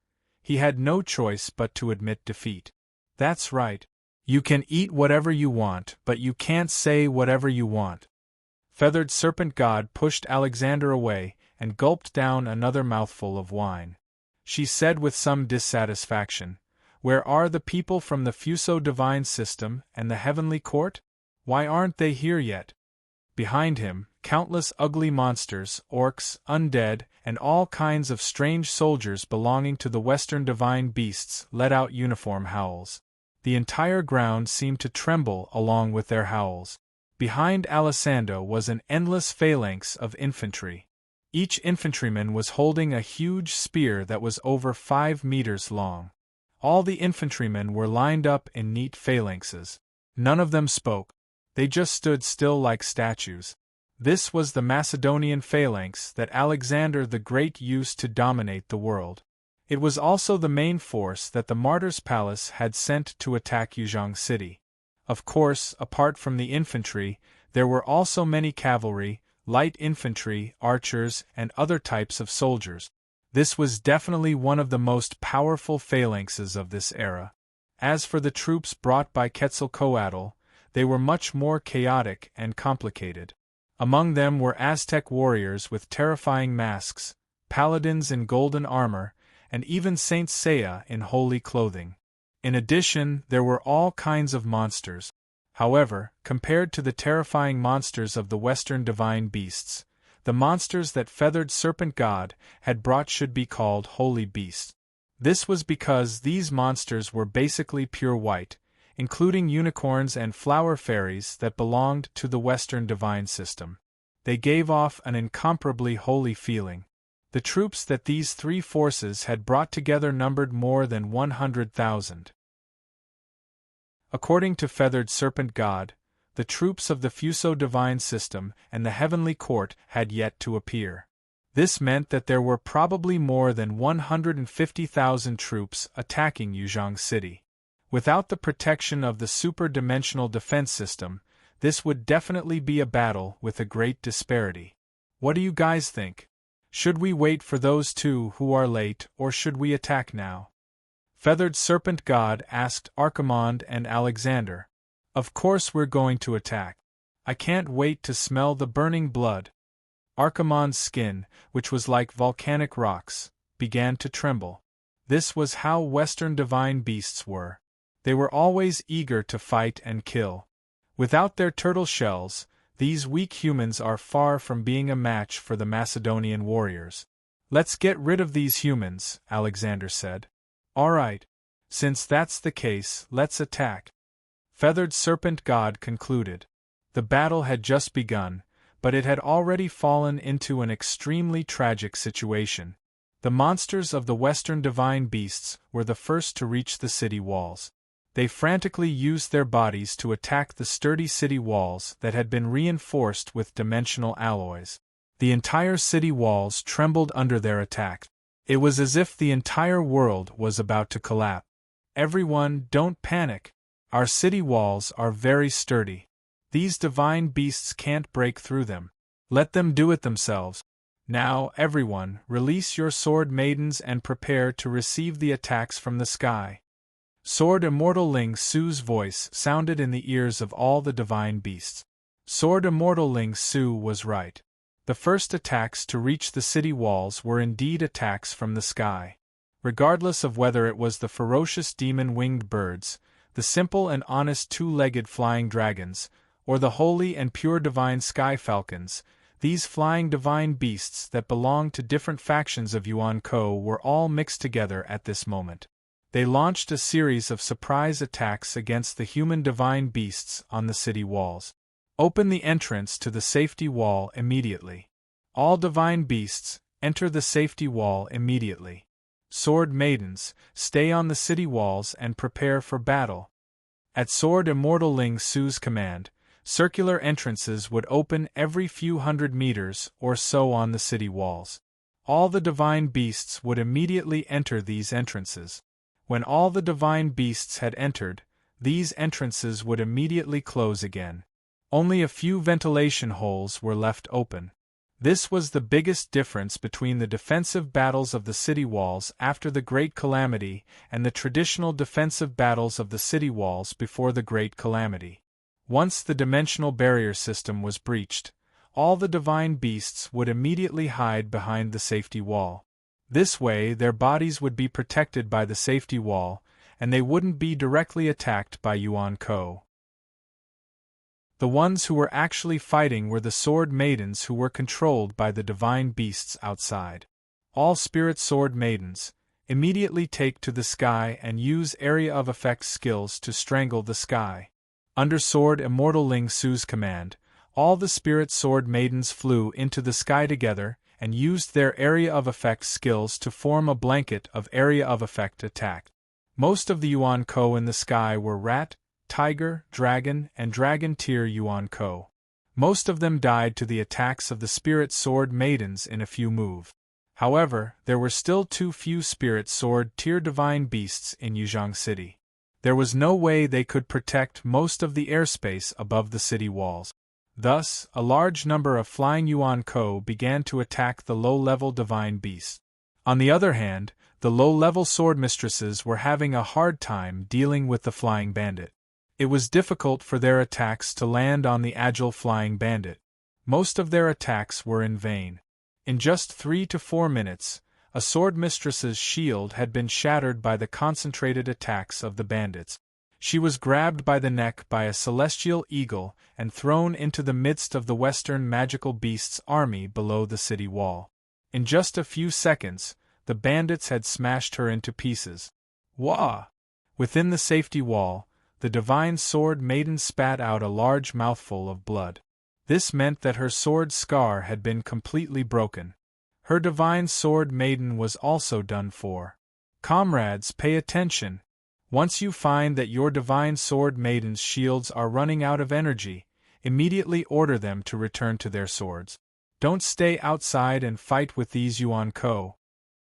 he had no choice but to admit defeat. That's right. You can eat whatever you want, but you can't say whatever you want. Feathered serpent god pushed Alexander away and gulped down another mouthful of wine. She said with some dissatisfaction, Where are the people from the Fuso divine system and the heavenly court? Why aren't they here yet? Behind him, countless ugly monsters, orcs, undead, and all kinds of strange soldiers belonging to the Western divine beasts let out uniform howls. The entire ground seemed to tremble along with their howls. Behind Alessandro was an endless phalanx of infantry. Each infantryman was holding a huge spear that was over 5 meters long. All the infantrymen were lined up in neat phalanxes. None of them spoke. They just stood still like statues. This was the Macedonian phalanx that Alexander the Great used to dominate the world. It was also the main force that the Martyr's Palace had sent to attack Yuzhong City. Of course, apart from the infantry, there were also many cavalry, light infantry, archers, and other types of soldiers. This was definitely one of the most powerful phalanxes of this era. As for the troops brought by Quetzalcoatl, they were much more chaotic and complicated. Among them were Aztec warriors with terrifying masks, paladins in golden armor, and even Saint Seiya in holy clothing. In addition, there were all kinds of monsters. However, compared to the terrifying monsters of the Western divine beasts, the monsters that feathered serpent god had brought should be called holy beasts. This was because these monsters were basically pure white, including unicorns and flower fairies that belonged to the Western divine system. They gave off an incomparably holy feeling. The troops that these three forces had brought together numbered more than 100,000. According to feathered serpent god, the troops of the Fuso divine system and the heavenly court had yet to appear. This meant that there were probably more than 150,000 troops attacking Yuzhong City. Without the protection of the super-dimensional defense system, this would definitely be a battle with a great disparity. What do you guys think? Should we wait for those two who are late, or should we attack now? Feathered Serpent God asked Archimonde and Alexander. Of course we're going to attack. I can't wait to smell the burning blood. Archimonde's skin, which was like volcanic rocks, began to tremble. This was how Western divine beasts were. They were always eager to fight and kill. Without their turtle shells, these weak humans are far from being a match for the Macedonian warriors. Let's get rid of these humans, Alexander said. All right. Since that's the case, let's attack. Feathered Serpent God concluded. The battle had just begun, but it had already fallen into an extremely tragic situation. The monsters of the Western divine beasts were the first to reach the city walls. They frantically used their bodies to attack the sturdy city walls that had been reinforced with dimensional alloys. The entire city walls trembled under their attack. It was as if the entire world was about to collapse. Everyone, don't panic. Our city walls are very sturdy. These divine beasts can't break through them. Let them do it themselves. Now, everyone, release your sword maidens and prepare to receive the attacks from the sky. Sword Immortal Ling Su's voice sounded in the ears of all the divine beasts. Sword Immortal Ling Su was right. The first attacks to reach the city walls were indeed attacks from the sky. Regardless of whether it was the ferocious demon-winged birds, the simple and honest two-legged flying dragons, or the holy and pure divine sky falcons, these flying divine beasts that belonged to different factions of Yuan Ko were all mixed together at this moment. They launched a series of surprise attacks against the human divine beasts on the city walls. Open the entrance to the safety wall immediately. All divine beasts, enter the safety wall immediately. Sword maidens, stay on the city walls and prepare for battle. At Sword Immortal Ling Su's command, circular entrances would open every few hundred meters or so on the city walls. All the divine beasts would immediately enter these entrances. When all the divine beasts had entered, these entrances would immediately close again. Only a few ventilation holes were left open. This was the biggest difference between the defensive battles of the city walls after the Great Calamity and the traditional defensive battles of the city walls before the Great Calamity. Once the dimensional barrier system was breached, all the divine beasts would immediately hide behind the safety wall. This way their bodies would be protected by the safety wall, and they wouldn't be directly attacked by Yuan Ko. The ones who were actually fighting were the sword maidens who were controlled by the divine beasts outside. All spirit sword maidens, immediately take to the sky and use area of effect skills to strangle the sky. Under Sword Immortal Ling Su's command, all the spirit sword maidens flew into the sky together and used their area of effect skills to form a blanket of area of effect attack. Most of the Yuan Ko in the sky were rat, tiger, dragon, and dragon tier Yuan Ko. Most of them died to the attacks of the spirit sword maidens in a few moves. However, there were still too few spirit sword tier divine beasts in Yuzhong City. There was no way they could protect most of the airspace above the city walls. Thus, a large number of flying Yuan Ko began to attack the low-level divine beasts. On the other hand, the low-level sword mistresses were having a hard time dealing with the flying bandit. It was difficult for their attacks to land on the agile flying bandit. Most of their attacks were in vain. In just 3 to 4 minutes, a sword mistress's shield had been shattered by the concentrated attacks of the bandits. She was grabbed by the neck by a celestial eagle and thrown into the midst of the Western magical beasts' army below the city wall. In just a few seconds, the bandits had smashed her into pieces. Wah! Within the safety wall, the divine sword maiden spat out a large mouthful of blood. This meant that her sword scar had been completely broken. Her divine sword maiden was also done for. Comrades, pay attention. Once you find that your divine sword maiden's shields are running out of energy, immediately order them to return to their swords. Don't stay outside and fight with these Yuan Ko.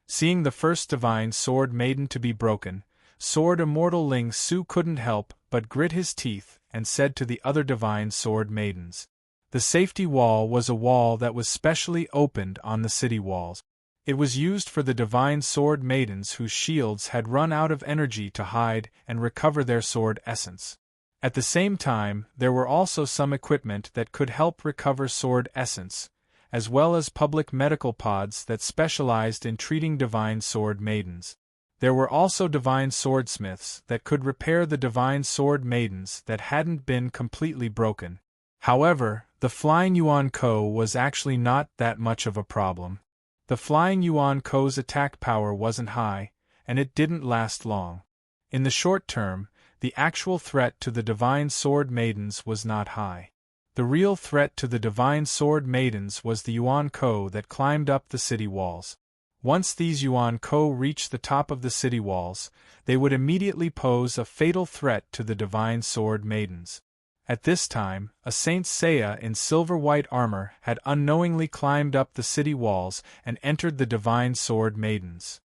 Seeing the first divine sword maiden to be broken, Sword Immortal Ling Su couldn't help but grit his teeth and said to the other divine sword maidens. The safety wall was a wall that was specially opened on the city walls. It was used for the divine sword maidens whose shields had run out of energy to hide and recover their sword essence. At the same time, there were also some equipment that could help recover sword essence, as well as public medical pods that specialized in treating divine sword maidens. There were also divine swordsmiths that could repair the divine sword maidens that hadn't been completely broken. However, the flying Yuan Ko was actually not that much of a problem. The flying Yuan Ko's attack power wasn't high, and it didn't last long. In the short term, the actual threat to the divine sword maidens was not high. The real threat to the divine sword maidens was the Yuan Ko that climbed up the city walls. Once these Yuan Ko reached the top of the city walls, they would immediately pose a fatal threat to the divine sword maidens. At this time, a Saint Seiya in silver-white armor had unknowingly climbed up the city walls and entered the divine sword maidens.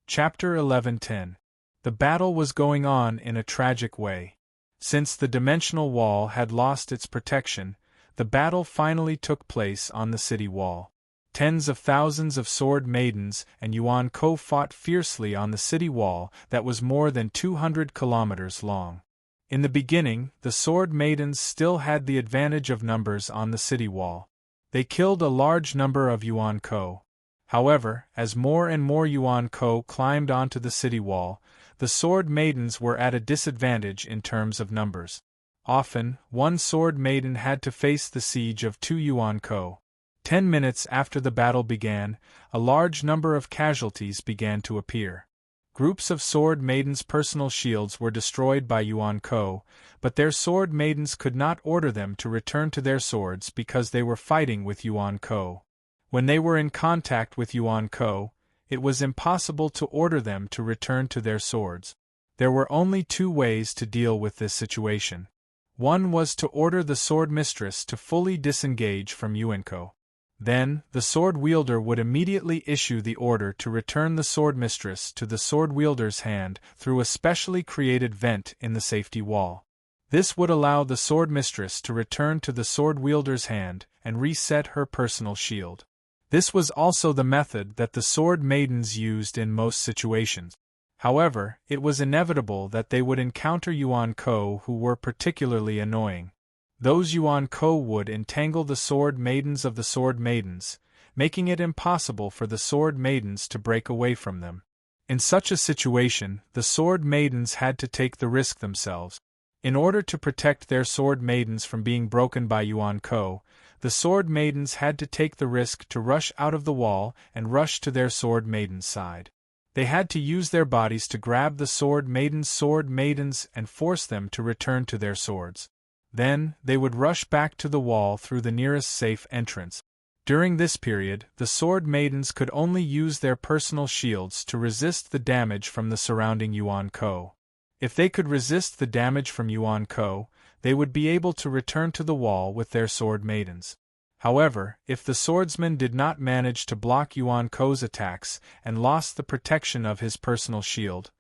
Chapter 11:10. The battle was going on in a tragic way. Since the dimensional wall had lost its protection, the battle finally took place on the city wall. Tens of thousands of sword maidens and Yuan Ko fought fiercely on the city wall that was more than 200 kilometers long. In the beginning, the sword maidens still had the advantage of numbers on the city wall. They killed a large number of Yuan Ko. However, as more and more Yuan Ko climbed onto the city wall, the sword maidens were at a disadvantage in terms of numbers. Often, one sword maiden had to face the siege of 2 Yuan Ko. 10 minutes after the battle began, a large number of casualties began to appear. Groups of sword maidens' personal shields were destroyed by Yuan Ko, but their sword maidens could not order them to return to their swords because they were fighting with Yuan Ko. When they were in contact with Yuan Ko, it was impossible to order them to return to their swords. There were only 2 ways to deal with this situation. One was to order the sword mistress to fully disengage from Yuan Ko. Then, the sword wielder would immediately issue the order to return the sword mistress to the sword wielder's hand through a specially created vent in the safety wall. This would allow the sword mistress to return to the sword wielder's hand and reset her personal shield. This was also the method that the sword maidens used in most situations. However, it was inevitable that they would encounter Yuan Ko who were particularly annoying. Those Yuan Ko would entangle the sword maidens of the sword maidens, making it impossible for the sword maidens to break away from them. In such a situation, the sword maidens had to take the risk themselves. In order to protect their sword maidens from being broken by Yuan Ko, the sword maidens had to take the risk to rush out of the wall and rush to their sword maiden's side. They had to use their bodies to grab the sword maidens and force them to return to their swords. Then, they would rush back to the wall through the nearest safe entrance. During this period, the sword maidens could only use their personal shields to resist the damage from the surrounding Yuan Ko. If they could resist the damage from Yuan Ko, they would be able to return to the wall with their sword maidens. However, if the swordsman did not manage to block Yuan Ko's attacks and lost the protection of his personal shield,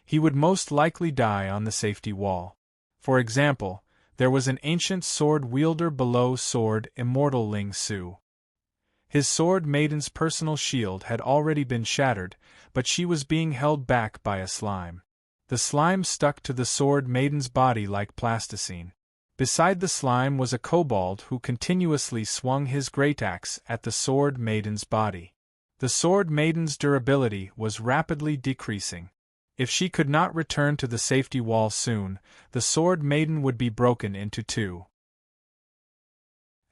he would most likely die on the safety wall. For example, there was an ancient sword wielder below Sword Immortal Ling Su. His sword maiden's personal shield had already been shattered, but she was being held back by a slime. The slime stuck to the sword maiden's body like plasticine. Beside the slime was a kobold who continuously swung his great axe at the sword maiden's body. The sword maiden's durability was rapidly decreasing. If she could not return to the safety wall soon, the sword maiden would be broken into 2.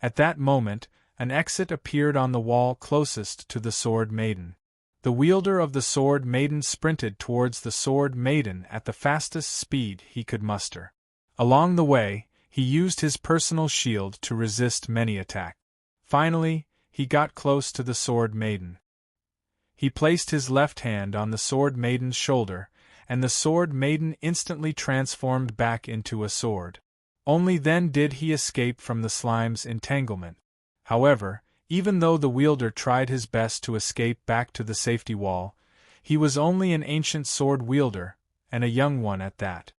At that moment, an exit appeared on the wall closest to the sword maiden. The wielder of the sword maiden sprinted towards the sword maiden at the fastest speed he could muster. Along the way, he used his personal shield to resist many attacks. Finally, he got close to the sword maiden. He placed his left hand on the sword maiden's shoulder, and the sword maiden instantly transformed back into a sword. Only then did he escape from the slime's entanglement. However, even though the wielder tried his best to escape back to the safety wall, he was only an ancient sword wielder, and a young one at that.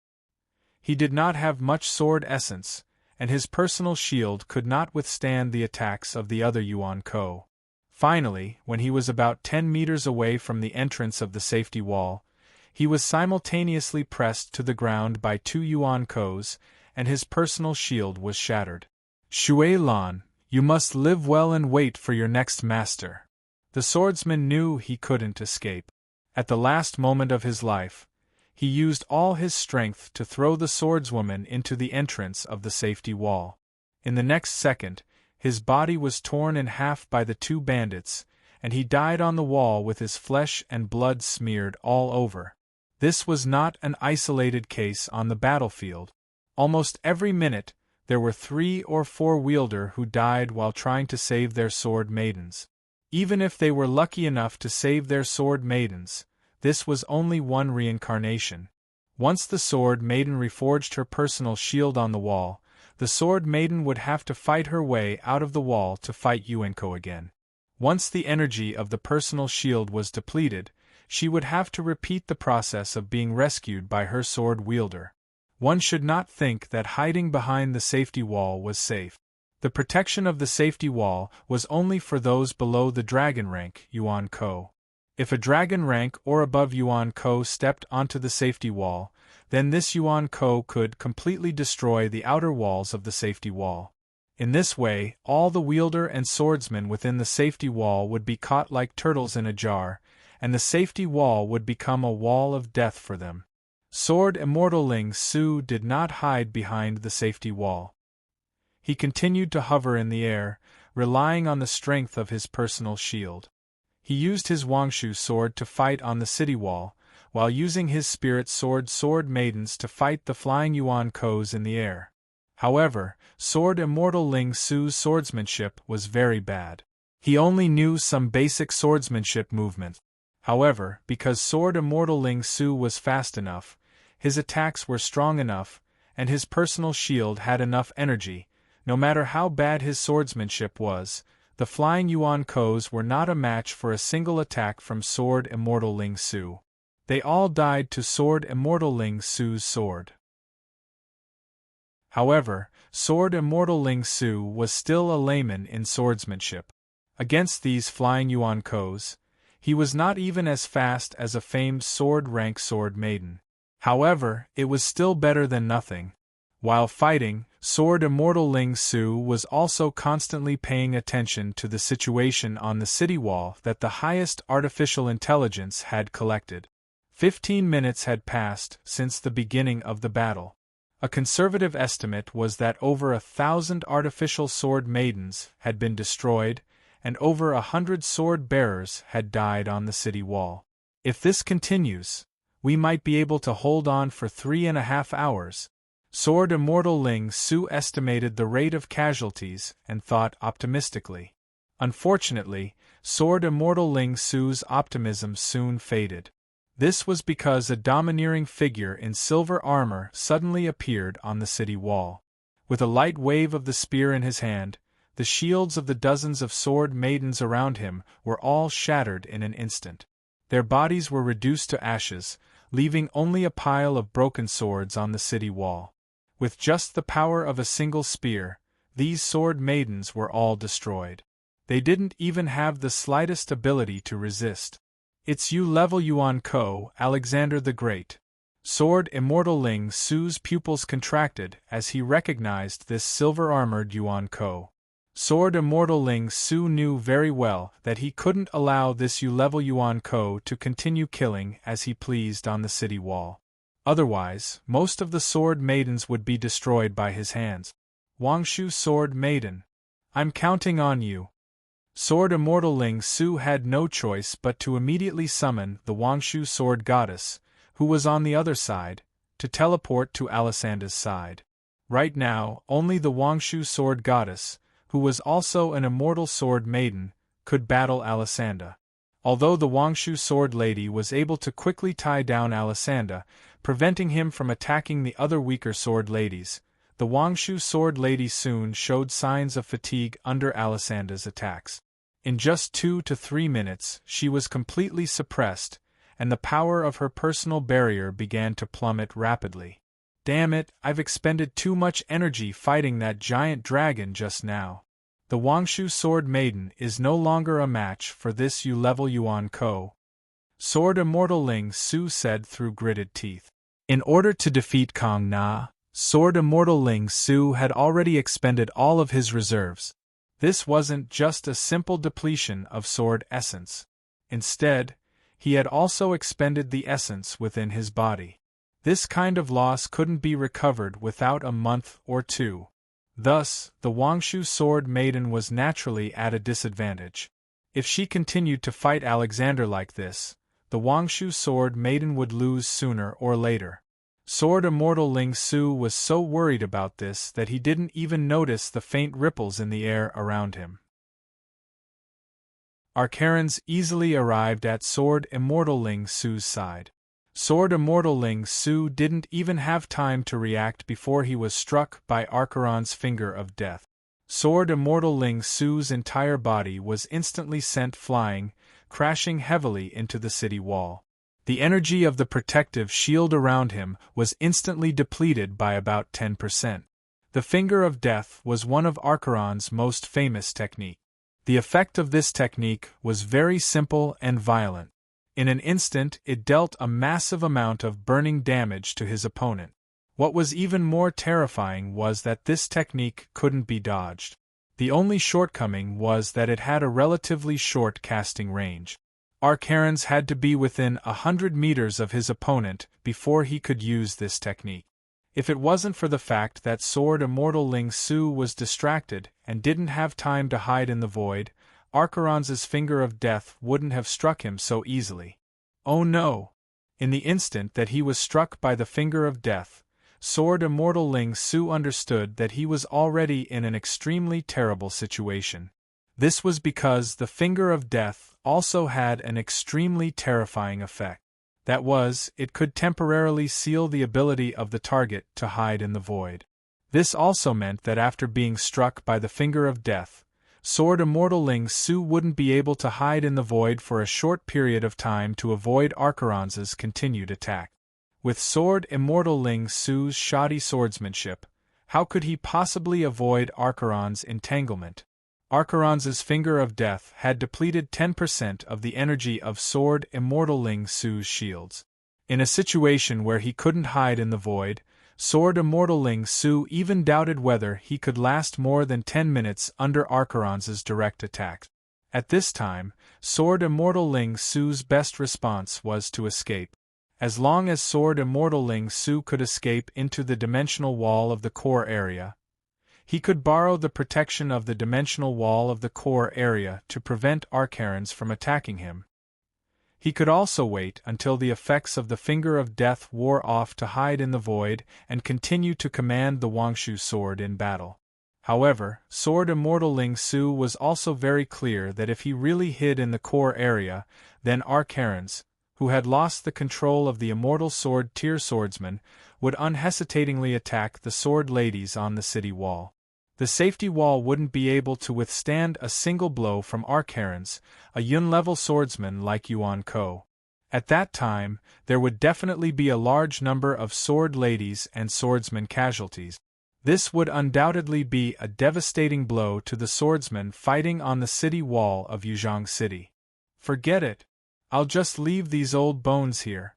He did not have much sword essence, and his personal shield could not withstand the attacks of the other Yuan-ko. Finally, when he was about 10 meters away from the entrance of the safety wall, he was simultaneously pressed to the ground by 2 Yuan-kos, and his personal shield was shattered. Shui Lan, you must live well and wait for your next master. The swordsman knew he couldn't escape. At the last moment of his life, he used all his strength to throw the swordswoman into the entrance of the safety wall. In the next second, his body was torn in half by the 2 bandits, and he died on the wall with his flesh and blood smeared all over. This was not an isolated case on the battlefield. Almost every minute, there were 3 or 4 wielder who died while trying to save their sword maidens. Even if they were lucky enough to save their sword maidens, this was only one reincarnation. Once the sword maiden reforged her personal shield on the wall, the sword maiden would have to fight her way out of the wall to fight Yuan-ko again. Once the energy of the personal shield was depleted, she would have to repeat the process of being rescued by her sword wielder. One should not think that hiding behind the safety wall was safe. The protection of the safety wall was only for those below the dragon rank Yuan-ko. If a dragon rank or above Yuan-ko stepped onto the safety wall, then this Yuan-ko could completely destroy the outer walls of the safety wall. In this way, all the wielder and swordsmen within the safety wall would be caught like turtles in a jar, and the safety wall would become a wall of death for them. Sword Immortal Ling Su did not hide behind the safety wall. He continued to hover in the air, relying on the strength of his personal shield. He used his Wangshu sword to fight on the city wall, while using his spirit sword maidens to fight the flying Yuan-kos in the air. However, Sword Immortal Ling Su's swordsmanship was very bad. He only knew some basic swordsmanship movements. However, because Sword Immortal Ling Su was fast enough, his attacks were strong enough, and his personal shield had enough energy, no matter how bad his swordsmanship was, the flying Yuan-kos were not a match for a single attack from Sword Immortal Ling Su. They all died to Sword Immortal Ling Su's sword. However, Sword Immortal Ling Su was still a layman in swordsmanship. Against these flying Yuan-kos, he was not even as fast as a famed sword-rank sword maiden. However, it was still better than nothing. While fighting, Sword Immortal Ling Su was also constantly paying attention to the situation on the city wall that the highest artificial intelligence had collected. 15 minutes had passed since the beginning of the battle. A conservative estimate was that over 1,000 artificial sword maidens had been destroyed, and over 100 sword bearers had died on the city wall. If this continues, we might be able to hold on for 3.5 hours. Sword Immortal Ling Su estimated the rate of casualties and thought optimistically. Unfortunately, Sword Immortal Ling Su's optimism soon faded. This was because a domineering figure in silver armor suddenly appeared on the city wall. With a light wave of the spear in his hand, the shields of the dozens of sword maidens around him were all shattered in an instant. Their bodies were reduced to ashes, leaving only a pile of broken swords on the city wall. With just the power of a single spear, these sword maidens were all destroyed. They didn't even have the slightest ability to resist. It's U-level Yuan-ko, Alexander the Great. Sword Immortal Ling Su's pupils contracted as he recognized this silver-armored Yuan-ko. Sword Immortal Ling Su knew very well that he couldn't allow this U-level Yuan-ko to continue killing as he pleased on the city wall. Otherwise, most of the sword maidens would be destroyed by his hands. Wangshu Sword Maiden. I'm counting on you. Sword Immortal Ling Su had no choice but to immediately summon the Wangshu Sword Goddess, who was on the other side, to teleport to Alisanda's side. Right now, only the Wangshu Sword Goddess, who was also an immortal sword maiden, could battle Alisanda. Although the Wangshu Sword Lady was able to quickly tie down Alisanda, preventing him from attacking the other weaker sword ladies, the Wangshu sword lady soon showed signs of fatigue under Alisanda's attacks. In just 2 to 3 minutes, she was completely suppressed, and the power of her personal barrier began to plummet rapidly. Damn it, I've expended too much energy fighting that giant dragon just now. The Wangshu Sword Maiden is no longer a match for this U-level Yuan Ko. Sword Immortal Ling Su said through gritted teeth. In order to defeat Kong Na, Sword Immortal Ling Su had already expended all of his reserves. This wasn't just a simple depletion of sword essence. Instead, he had also expended the essence within his body. This kind of loss couldn't be recovered without a month or two. Thus, the Wangshu Sword Maiden was naturally at a disadvantage. If she continued to fight Alexander like this, the Wangshu Sword Maiden would lose sooner or later. Sword Immortal Ling Su was so worried about this that he didn't even notice the faint ripples in the air around him. Arkarans easily arrived at Sword Immortal Ling Su's side. Sword Immortal Ling Su didn't even have time to react before he was struck by Arkaran's finger of death. Sword Immortal Ling Su's entire body was instantly sent flying, crashing heavily into the city wall. The energy of the protective shield around him was instantly depleted by about 10%. The finger of death was one of Arkaran's most famous techniques. The effect of this technique was very simple and violent. In an instant, it dealt a massive amount of burning damage to his opponent. What was even more terrifying was that this technique couldn't be dodged. The only shortcoming was that it had a relatively short casting range. Arkarans had to be within 100 meters of his opponent before he could use this technique. If it wasn't for the fact that Sword Immortal Ling Su was distracted and didn't have time to hide in the void, Arkaran's finger of death wouldn't have struck him so easily. Oh no! In the instant that he was struck by the finger of death, Sword Immortal Ling Su understood that he was already in an extremely terrible situation. This was because the finger of death also had an extremely terrifying effect. That was, it could temporarily seal the ability of the target to hide in the void. This also meant that after being struck by the finger of death, Sword Immortal Ling Su wouldn't be able to hide in the void for a short period of time to avoid Arkaran's continued attack. With Sword Immortal Ling Su's shoddy swordsmanship, how could he possibly avoid Arkaran's entanglement? Arkaran's finger of death had depleted 10% of the energy of Sword Immortal Ling Su's shields. In a situation where he couldn't hide in the void, Sword Immortal Ling Su even doubted whether he could last more than 10 minutes under Arkaran's direct attack. At this time, Sword Immortal Ling Su's best response was to escape. As long as Sword Immortal Ling Su could escape into the dimensional wall of the core area, he could borrow the protection of the dimensional wall of the core area to prevent Arkarans from attacking him. He could also wait until the effects of the finger of death wore off to hide in the void and continue to command the Wangshu sword in battle. However, Sword Immortal Ling Su was also very clear that if he really hid in the core area, then Arkarans, who had lost the control of the Immortal Sword Tier Swordsman, would unhesitatingly attack the sword ladies on the city wall. The safety wall wouldn't be able to withstand a single blow from Arkarans, a Yun-level swordsman like Yuan Ko. At that time, there would definitely be a large number of sword ladies and swordsman casualties. This would undoubtedly be a devastating blow to the swordsmen fighting on the city wall of Yuzhong City. Forget it. I'll just leave these old bones here.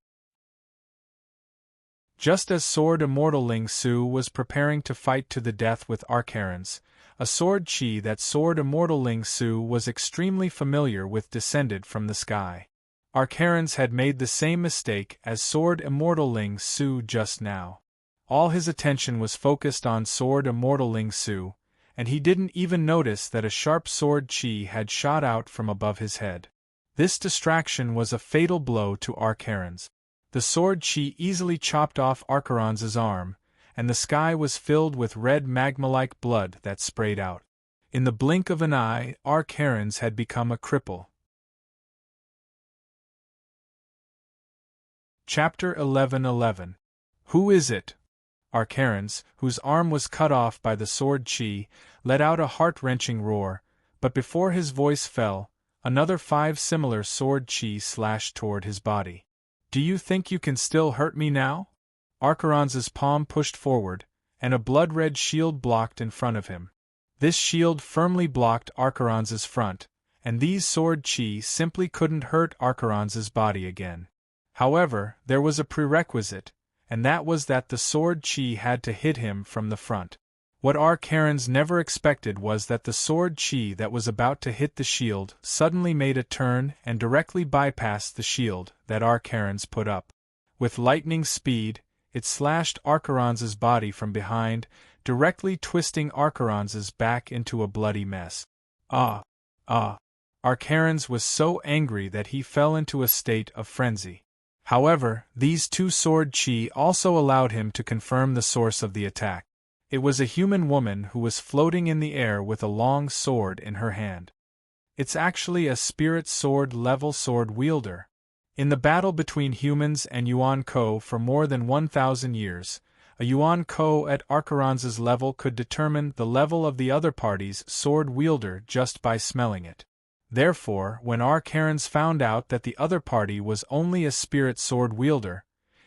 Just as Sword Immortal Ling Su was preparing to fight to the death with Arkarans, a sword chi that Sword Immortal Ling Su was extremely familiar with descended from the sky. Arkarans had made the same mistake as Sword Immortal Ling Su just now. All his attention was focused on Sword Immortal Ling Su, and he didn't even notice that a sharp sword chi had shot out from above his head. This distraction was a fatal blow to Arkarans. The sword chi easily chopped off Arkaran's arm, and the sky was filled with red magma-like blood that sprayed out. In the blink of an eye, Arkarans had become a cripple. Chapter 11:11. Who is it? Archaron's, whose arm was cut off by the sword Chi, let out a heart-wrenching roar, but before his voice fell, another 5 similar sword Chi slashed toward his body. "Do you think you can still hurt me now?" Archaron's palm pushed forward, and a blood-red shield blocked in front of him. This shield firmly blocked Archaron's front, and these sword Chi simply couldn't hurt Archaron's body again. However, there was a prerequisite, and that was that the sword Chi had to hit him from the front. What Archaron's never expected was that the sword Chi that was about to hit the shield suddenly made a turn and directly bypassed the shield that Archaron's put up. With lightning speed, it slashed Archaron's body from behind, directly twisting Archaron's back into a bloody mess. Archaron's was so angry that he fell into a state of frenzy. However, these 2 sword Chi also allowed him to confirm the source of the attack. It was a human woman who was floating in the air with a long sword in her hand. It's actually a spirit sword level sword wielder. In the battle between humans and Yuan Ko for more than 1,000 years, a Yuan Ko at Archaron's level could determine the level of the other party's sword wielder just by smelling it. Therefore, when Archaron's found out that the other party was only a spirit sword wielder,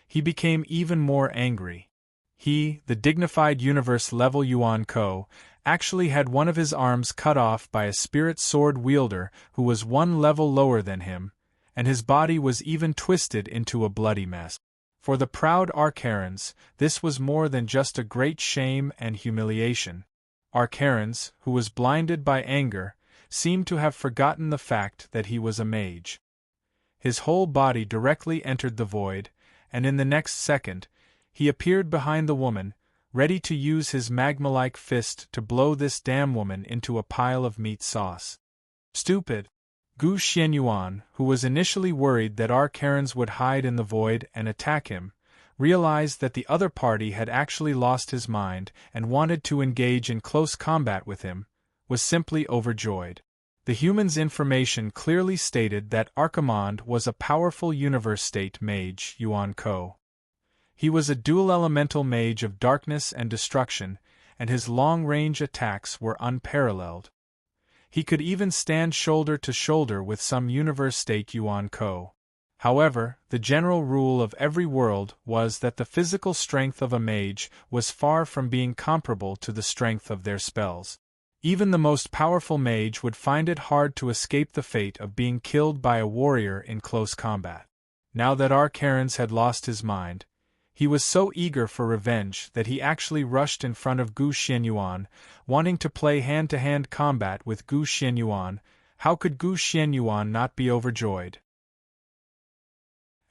he became even more angry. He, the dignified universe-level Yuan Ko, actually had one of his arms cut off by a spirit sword wielder who was 1 level lower than him, and his body was even twisted into a bloody mess. For the proud Archaron's, this was more than just a great shame and humiliation. Archaron's, who was blinded by anger, seemed to have forgotten the fact that he was a mage. His whole body directly entered the void, and in the next second, he appeared behind the woman, ready to use his magma-like fist to blow this damn woman into a pile of meat sauce. Stupid! Gu Xianyuan, who was initially worried that Archaron's would hide in the void and attack him, realized that the other party had actually lost his mind and wanted to engage in close combat with him, was simply overjoyed. The human's information clearly stated that Archimonde was a powerful universe-state mage, Yuan Ko. He was a dual-elemental mage of darkness and destruction, and his long-range attacks were unparalleled. He could even stand shoulder to shoulder with some universe-state Yuan Ko. However, the general rule of every world was that the physical strength of a mage was far from being comparable to the strength of their spells. Even the most powerful mage would find it hard to escape the fate of being killed by a warrior in close combat. Now that Archaron's had lost his mind, he was so eager for revenge that he actually rushed in front of Gu Xianyuan, wanting to play hand-to-hand combat with Gu Xianyuan. How could Gu Xianyuan not be overjoyed?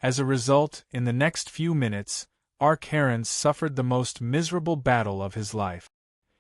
As a result, in the next few minutes, Archaron's suffered the most miserable battle of his life.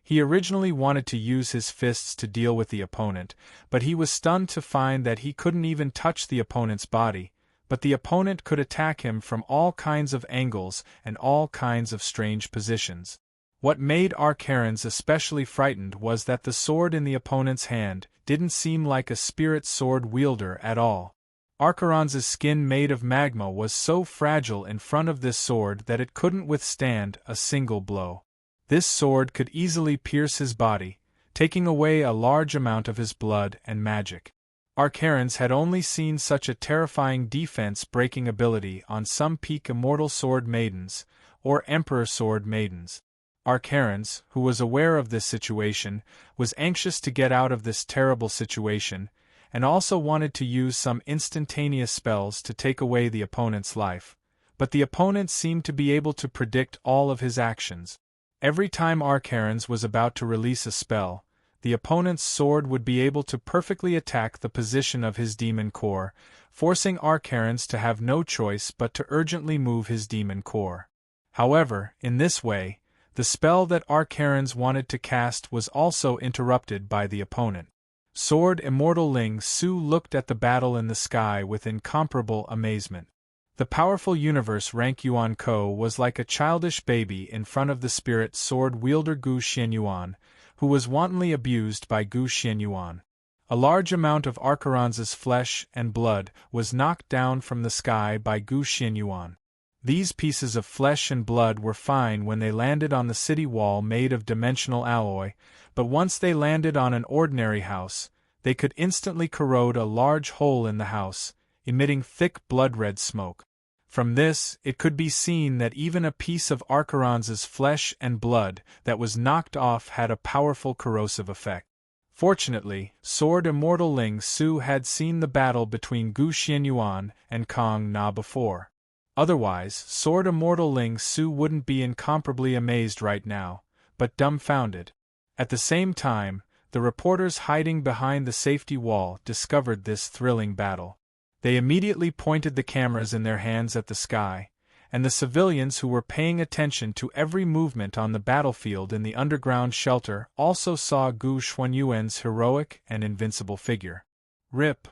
He originally wanted to use his fists to deal with the opponent, but he was stunned to find that he couldn't even touch the opponent's body, but the opponent could attack him from all kinds of angles and all kinds of strange positions. What made Archaron's especially frightened was that the sword in the opponent's hand didn't seem like a spirit sword wielder at all. Archaron's skin made of magma was so fragile in front of this sword that it couldn't withstand a single blow. This sword could easily pierce his body, taking away a large amount of his blood and magic. Archaron's had only seen such a terrifying defense-breaking ability on some peak Immortal Sword Maidens, or Emperor Sword Maidens. Archaron's, who was aware of this situation, was anxious to get out of this terrible situation, and also wanted to use some instantaneous spells to take away the opponent's life, but the opponent seemed to be able to predict all of his actions. Every time Archaron's was about to release a spell, the opponent's sword would be able to perfectly attack the position of his demon core, forcing Archaron's to have no choice but to urgently move his demon core. However, in this way, the spell that Archaron's wanted to cast was also interrupted by the opponent. Sword Immortal Ling Su looked at the battle in the sky with incomparable amazement. The powerful universe rank Yuan Ko was like a childish baby in front of the spirit sword wielder Gu Xianyuan, who was wantonly abused by Gu Xianyuan. A large amount of Archaron's flesh and blood was knocked down from the sky by Gu Xianyuan. These pieces of flesh and blood were fine when they landed on the city wall made of dimensional alloy, but once they landed on an ordinary house, they could instantly corrode a large hole in the house, emitting thick blood-red smoke. From this, it could be seen that even a piece of Archeron's flesh and blood that was knocked off had a powerful corrosive effect. Fortunately, Sword Immortal Ling Su had seen the battle between Gu Xianyuan and Kong Na before. Otherwise, Sword Immortal Ling Su wouldn't be incomparably amazed right now, but dumbfounded. At the same time, the reporters hiding behind the safety wall discovered this thrilling battle. They immediately pointed the cameras in their hands at the sky, and the civilians who were paying attention to every movement on the battlefield in the underground shelter also saw Gu Xuanyuan's heroic and invincible figure. Rip!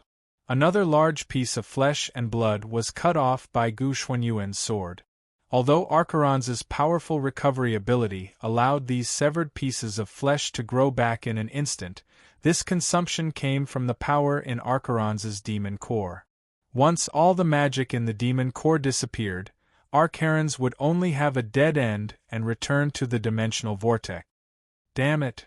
Another large piece of flesh and blood was cut off by Gu Xuanyuan's sword. Although Archeron's powerful recovery ability allowed these severed pieces of flesh to grow back in an instant, this consumption came from the power in Archeron's demon core. Once all the magic in the demon core disappeared, Archeron's would only have a dead end and return to the dimensional vortex. Damn it!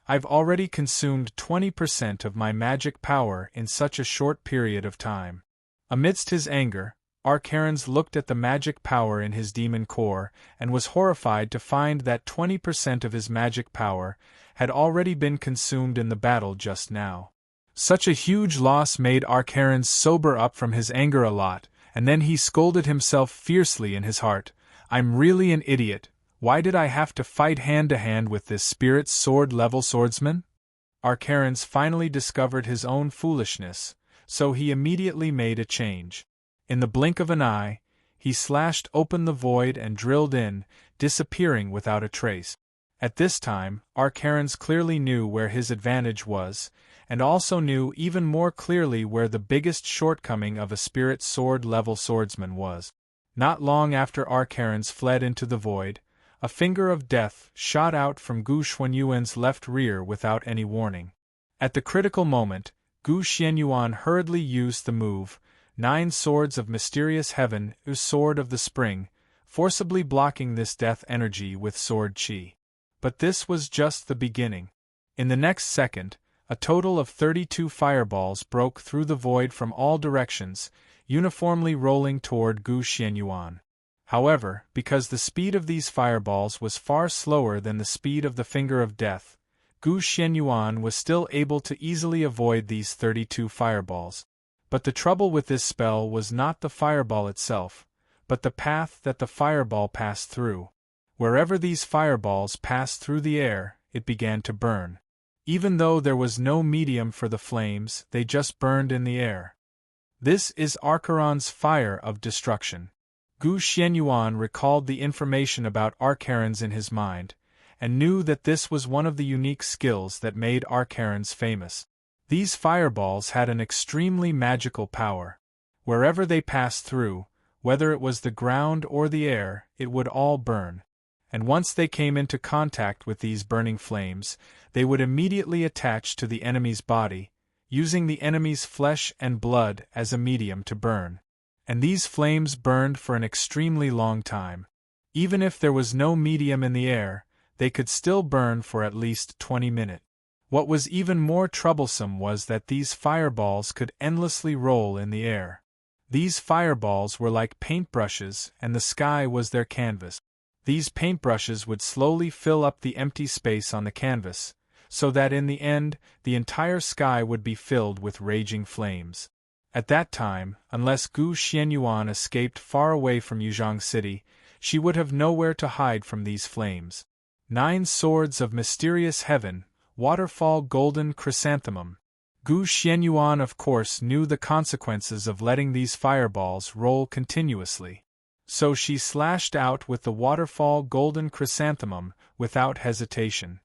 I've already consumed 20% of my magic power in such a short period of time. Amidst his anger, Archeron's looked at the magic power in his demon core and was horrified to find that 20% of his magic power had already been consumed in the battle just now. Such a huge loss made Archeron's sober up from his anger a lot, and then he scolded himself fiercely in his heart. I'm really an idiot. Why did I have to fight hand-to-hand with this spirit sword-level swordsman? Archeron's finally discovered his own foolishness, so he immediately made a change. In the blink of an eye, he slashed open the void and drilled in, disappearing without a trace. At this time, Archeron's clearly knew where his advantage was, and also knew even more clearly where the biggest shortcoming of a spirit sword-level swordsman was. Not long after Archeron's fled into the void, a finger of death shot out from Gu Xuanyuan's left rear without any warning. At the critical moment, Gu Xianyuan hurriedly used the move, 9 Swords of Mysterious Heaven, Sword of the Spring, forcibly blocking this death energy with sword chi. But this was just the beginning. In the next second, a total of 32 fireballs broke through the void from all directions, uniformly rolling toward Gu Xianyuan. However, because the speed of these fireballs was far slower than the speed of the Finger of Death, Gu Xianyuan was still able to easily avoid these 32 fireballs. But the trouble with this spell was not the fireball itself, but the path that the fireball passed through. Wherever these fireballs passed through the air, it began to burn. Even though there was no medium for the flames, they just burned in the air. This is Archeron's fire of destruction. Gu Xianyuan recalled the information about Archeron's in his mind, and knew that this was one of the unique skills that made Archeron's famous. These fireballs had an extremely magical power. Wherever they passed through, whether it was the ground or the air, it would all burn. And once they came into contact with these burning flames, they would immediately attach to the enemy's body, using the enemy's flesh and blood as a medium to burn. And these flames burned for an extremely long time. Even if there was no medium in the air, they could still burn for at least 20 minutes. What was even more troublesome was that these fireballs could endlessly roll in the air. These fireballs were like paintbrushes, and the sky was their canvas. These paintbrushes would slowly fill up the empty space on the canvas, so that in the end, the entire sky would be filled with raging flames. At that time, unless Gu Xianyuan escaped far away from Yuzhong City, she would have nowhere to hide from these flames. 9 Swords of Mysterious Heaven, Waterfall Golden Chrysanthemum. Gu Xianyuan of course knew the consequences of letting these fireballs roll continuously. So she slashed out with the Waterfall Golden Chrysanthemum without hesitation.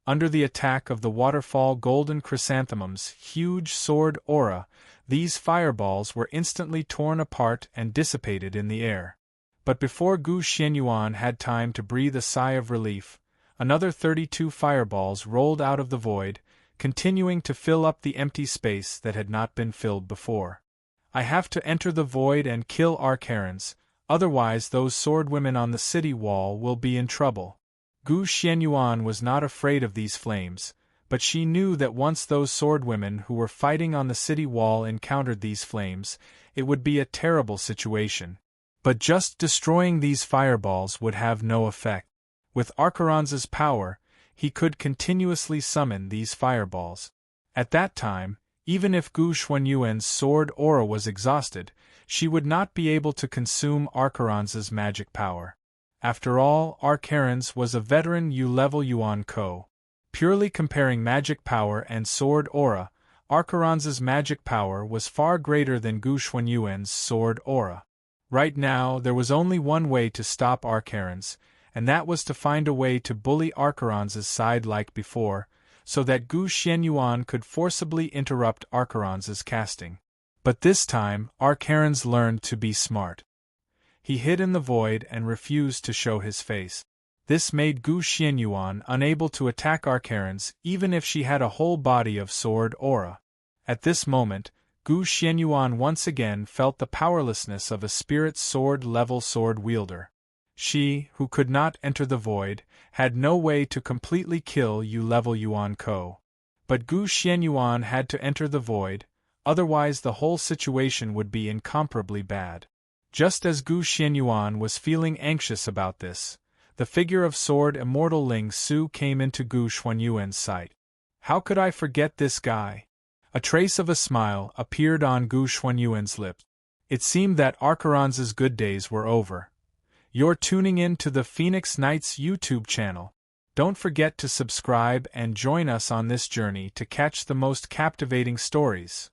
Under the attack of the Waterfall Golden Chrysanthemum's huge sword aura, these fireballs were instantly torn apart and dissipated in the air. But before Gu Xianyuan had time to breathe a sigh of relief, another 32 fireballs rolled out of the void, continuing to fill up the empty space that had not been filled before. I have to enter the void and kill Archerons, otherwise those swordwomen on the city wall will be in trouble. Gu Xianyuan was not afraid of these flames, but she knew that once those swordwomen who were fighting on the city wall encountered these flames, it would be a terrible situation. But just destroying these fireballs would have no effect. With Archerons' power, he could continuously summon these fireballs. At that time, even if Gu Xuanyuan's sword aura was exhausted, she would not be able to consume Archerons' magic power. After all, Archerons was a veteran U-level Yuan Ko. Purely comparing magic power and sword aura, Archerons' magic power was far greater than Gu Xuanyuan's sword aura. Right now, there was only one way to stop Archerons, and that was to find a way to bully Archerons' side like before, so that Gu Xianyuan could forcibly interrupt Archerons' casting. But this time, Archerons learned to be smart. He hid in the void and refused to show his face. This made Gu Xianyuan unable to attack Archerons even if she had a whole body of sword aura. At this moment, Gu Xianyuan once again felt the powerlessness of a spirit sword-level sword wielder. She, who could not enter the void, had no way to completely kill U-level Yuan Ko. But Gu Xianyuan had to enter the void, otherwise the whole situation would be incomparably bad. Just as Gu Xianyuan was feeling anxious about this, the figure of sword immortal Ling Su came into Gu Xuanyuan's sight. How could I forget this guy? A trace of a smile appeared on Gu Xuanyuan's lips. It seemed that Archerons' good days were over. You're tuning in to the Phoenix Knights YouTube channel. Don't forget to subscribe and join us on this journey to catch the most captivating stories.